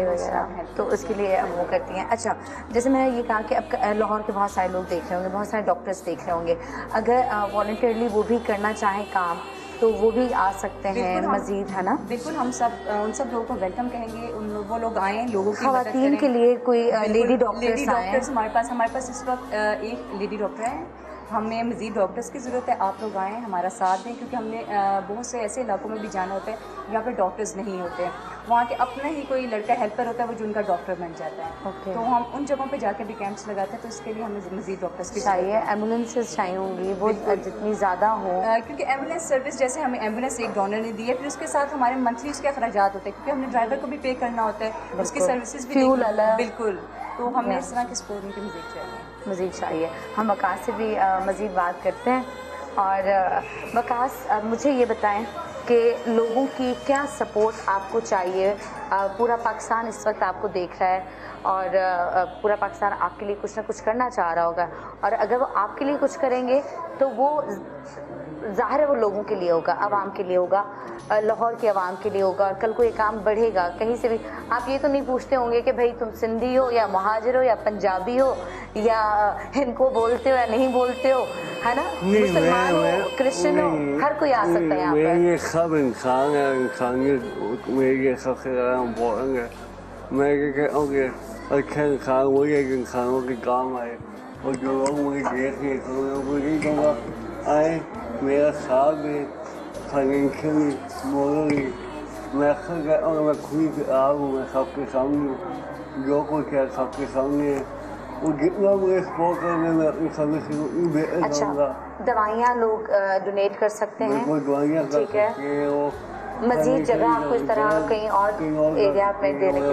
वगैरह, तो उसके लिए वो करती हैं। अच्छा, जैसे मैंने ये कहा कि अब लाहौर के बहुत सारे लोग देख रहे होंगे, बहुत सारे डॉक्टर्स देख रहे होंगे, अगर वॉलंटियरली वो भी करना चाहें काम तो वो भी आ सकते हैं मजीद, है ना? बिल्कुल, हम सब उन सब लोगों को वेलकम कहेंगे। वो लोग आएँ, लोगों की ख़वातीन के लिए कोई लेडी डॉक्टर्स हमारे पास इस वक्त एक लेडी डॉक्टर है। हमें मज़ीद डॉक्टर्स की ज़रूरत है। आप लोग आएँ, हमारा साथ दें, क्योंकि हमने बहुत से ऐसे इलाकों में भी जाना होता है जहाँ पे डॉक्टर्स नहीं होते हैं। वहाँ के अपना ही कोई लड़का हेल्पर होता है वो जो उनका डॉक्टर बन जाता है। तो हम उन जगहों पे जाके भी कैंप्स लगाते हैं, तो इसके लिए हमें मज़ीद डॉक्टर्स की चाहिए। एम्बुलेंसेस चाहिए होंगी वो जितनी ज़्यादा हो, क्योंकि एम्बुलेंस सर्विस, जैसे हमें एम्बुलेंस एक डोनर ने दी है, फिर उसके साथ हमारे मंथली उसके अखराजात होते हैं, क्योंकि हमने ड्राइवर को भी पे करना होता है, उसकी सर्विसेज भी फ्यूल अलग। बिल्कुल, तो हमें इस तरह के स्पोर्ट की मज़ीद चाहिए। हम वकास से भी मज़ीद बात करते हैं। और वकास, मुझे ये बताएं कि लोगों की क्या सपोर्ट आपको चाहिए? पूरा पाकिस्तान इस वक्त आपको देख रहा है और पूरा पाकिस्तान आपके लिए कुछ ना कुछ करना चाह रहा होगा, और अगर वो आपके लिए कुछ करेंगे तो वो ज़ाहिर है वो लोगों के लिए होगा, आवाम के लिए होगा, लाहौर की आवाम के लिए होगा, और कल को ये काम बढ़ेगा कहीं से भी। आप ये तो नहीं पूछते होंगे कि भाई तुम सिंधी हो या मुहाजिर हो या पंजाबी हो या इनको बोलते हो या नहीं बोलते हो, है ना? मुसलमान हो, क्रिश्चियन हो, हर कोई आ सकता है यहाँ पर। ये सब इंसान है, इंसानियत मेरे सबसे ज़्यादा इम्पोर्टेंट है। मैं ये कहता हूँ कि अच्छा इंसान वही है इंसानों के काम आए, और जो लोग मुझे देख रहे तो मैं उनको यही कहूँगा आए मेरा साथ में फाइनेंशियली, मॉरली। मैं अक्सर कहता हूँ मैं खुद से आ हूँ, मैं सबके सामने हूँ, जो कुछ है सबके सामने है, वो जितना मुझे सपोर्ट करने में अपनी सर्विस को बेहतर करूँगा। दवाइयाँ लोग डोनेट कर सकते हैं, बिल्कुल दवाइयाँ कर सकते हैं। वो मजीद जगह आपको इस तरह कहीं और एरिया में देने के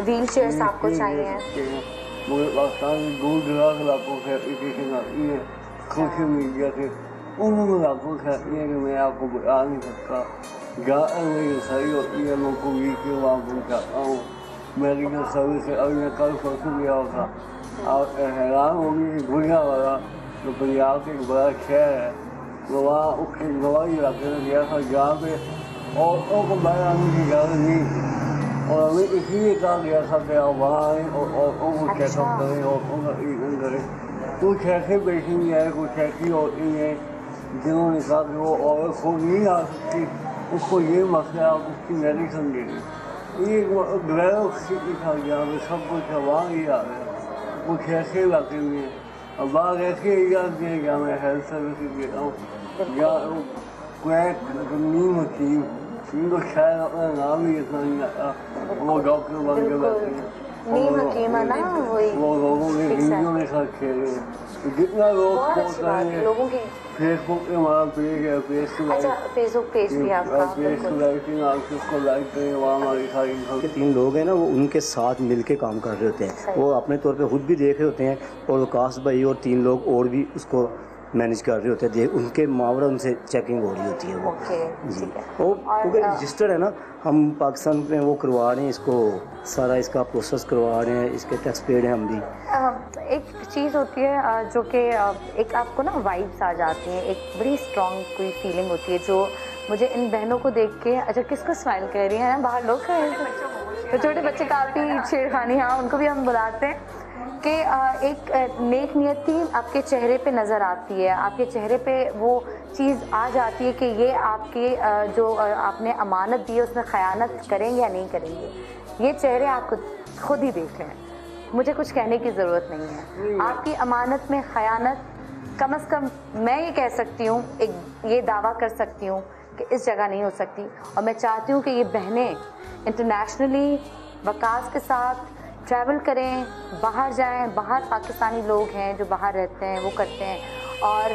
व्हील चेयर्स आपको चाहिए? मुझे पाकिस्तान के दूर दराज इलाकों से एप्लीकेशन आती है सोशल मीडिया से, उन इलाकों से आती है कि मैं आपको बता नहीं सकता। जहाँ मेरी रसाई होती है लोगों को भी के वहाँ पहुँचाता हूँ। मेडिकल सर्विस से अभी मैं कल परसों गया था, आप हैरान होंगे कि गुड़िया वाला जो पंजाब के एक बड़ा शहर है, तो वहाँ उसके गवाही इलाके में गया था जहाँ पे औरतों को बाहर आने की इजाज़त नहीं, और हमें इसीलिए कहा गया था कि आप वहाँ आएँ और औरतों को चेकअप करें, औरतों का ट्रीटमेंट करें। कुछ ऐसे पेशेंट हैं, कुछ ऐसी औरतें हैं जिन्होंने कहा कि वो औरत खुद नहीं आ सकती, उसको ये मसला आप उसकी मेडिसिन दे दें। ये ग्रह स्थिति था जहाँ पे सब कुछ वहाँ ही आ गया। कुछ ऐसे इलाके में अब बात ऐसे एरिया दिए जहाँ मैं हेल्थ सर्विस देता हूँ, जहाँ क्वैक नीम हकीम, इनको शायद अपना नाम ही इतना नहीं आता, वो डॉक्टर बन के बैठे हैं, वो लोगों के जिंदगियों में साथ खेल रहे हैं। तो जितना लोग लोगों की फेसबुक पे हमारा पेज है, फेसबुक पेज भी आपका, उसको लाइक करें, वहाँ हमारी सारी 3 लोग हैं ना, वो उनके साथ मिलके काम कर रहे होते हैं, वो अपने तौर पे खुद भी देख रहे होते हैं, और वकास भाई और 3 लोग और भी उसको मैनेज कर रहे होते हैं, उनके मावरा उनसे चेकिंग हो रही होती है वो जी। वो क्योंकि रजिस्टर्ड है ना, हम पाकिस्तान में वो करवा रहे हैं, इसको सारा इसका प्रोसेस करवा रहे हैं, इसके टैक्स पेड हैं हम भी। एक चीज़ होती है जो कि एक आपको ना वाइब्स आ जाती हैं, एक बड़ी स्ट्रॉन्ग कोई फीलिंग होती है जो मुझे इन बहनों को देख के, अच्छा किसको स्माइल कर रही हैं, बाहर लोग तो छोटे बच्चे काफ़ी छेड़खानी, हाँ उनको भी हम बुलाते हैं कि एक नेक नियति आपके चेहरे पे नज़र आती है, आपके चेहरे पे वो चीज़ आ जाती है कि ये आपके जो आपने अमानत दी है उसमें ख़यानत करेंगे या नहीं करेंगे। ये चेहरे आप खुद ही देख रहे हैं, मुझे कुछ कहने की ज़रूरत नहीं है। आपकी अमानत में ख़यानत कम से कम मैं ये कह सकती हूँ, एक ये दावा कर सकती हूँ कि इस जगह नहीं हो सकती। और मैं चाहती हूँ कि ये बहनें इंटरनेशनली वकास के साथ ट्रैवल करें, बाहर जाएं, बाहर पाकिस्तानी लोग हैं जो बाहर रहते हैं वो करते हैं, और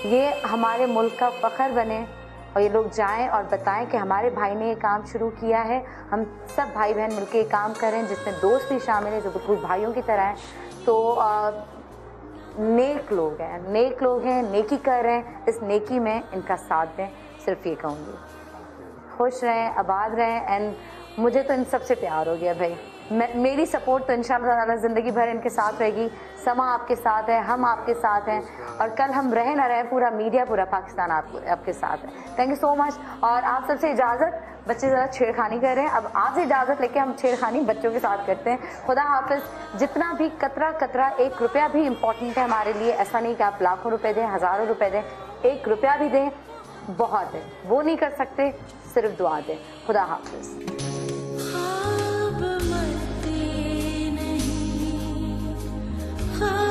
ये हमारे मुल्क का फ़ख्र बने और ये लोग जाएं और बताएं कि हमारे भाई ने ये काम शुरू किया है। हम सब भाई बहन मिलके ये काम करें, जिसमें दोस्त भी शामिल हैं जो बिल्कुल भाइयों की तरह हैं। तो नेक लोग हैं, नेकी कर रहे हैं, इस नेकी में इनका साथ दें, सिर्फ ये कहूँगी। खुश रहें, आबाद रहें, एंड मुझे तो इन सबसे प्यार हो गया भाई। मेरी सपोर्ट तो इंशाल्लाह ज़िंदगी भर इनके साथ रहेगी। समा आपके साथ है, हम आपके साथ हैं, और कल हम रहे ना रहे, पूरा मीडिया, पूरा पाकिस्तान आपके साथ है। Thank you so much. और आप सबसे इजाज़त, बच्चे ज़रा छेड़खानी कर रहे हैं, अब आपसे इजाज़त लेके हम छेड़खानी बच्चों के साथ करते हैं। खुदा हाफिज़। जितना भी कतरा 1 रुपया भी इम्पोर्टेंट है हमारे लिए। ऐसा नहीं कि आप लाखों रुपए दें, हज़ारों रुपए दें, 1 रुपया भी दें बहुत है। वो नहीं कर सकते, सिर्फ दुआ दें। खुदा हाफिज़। हाँ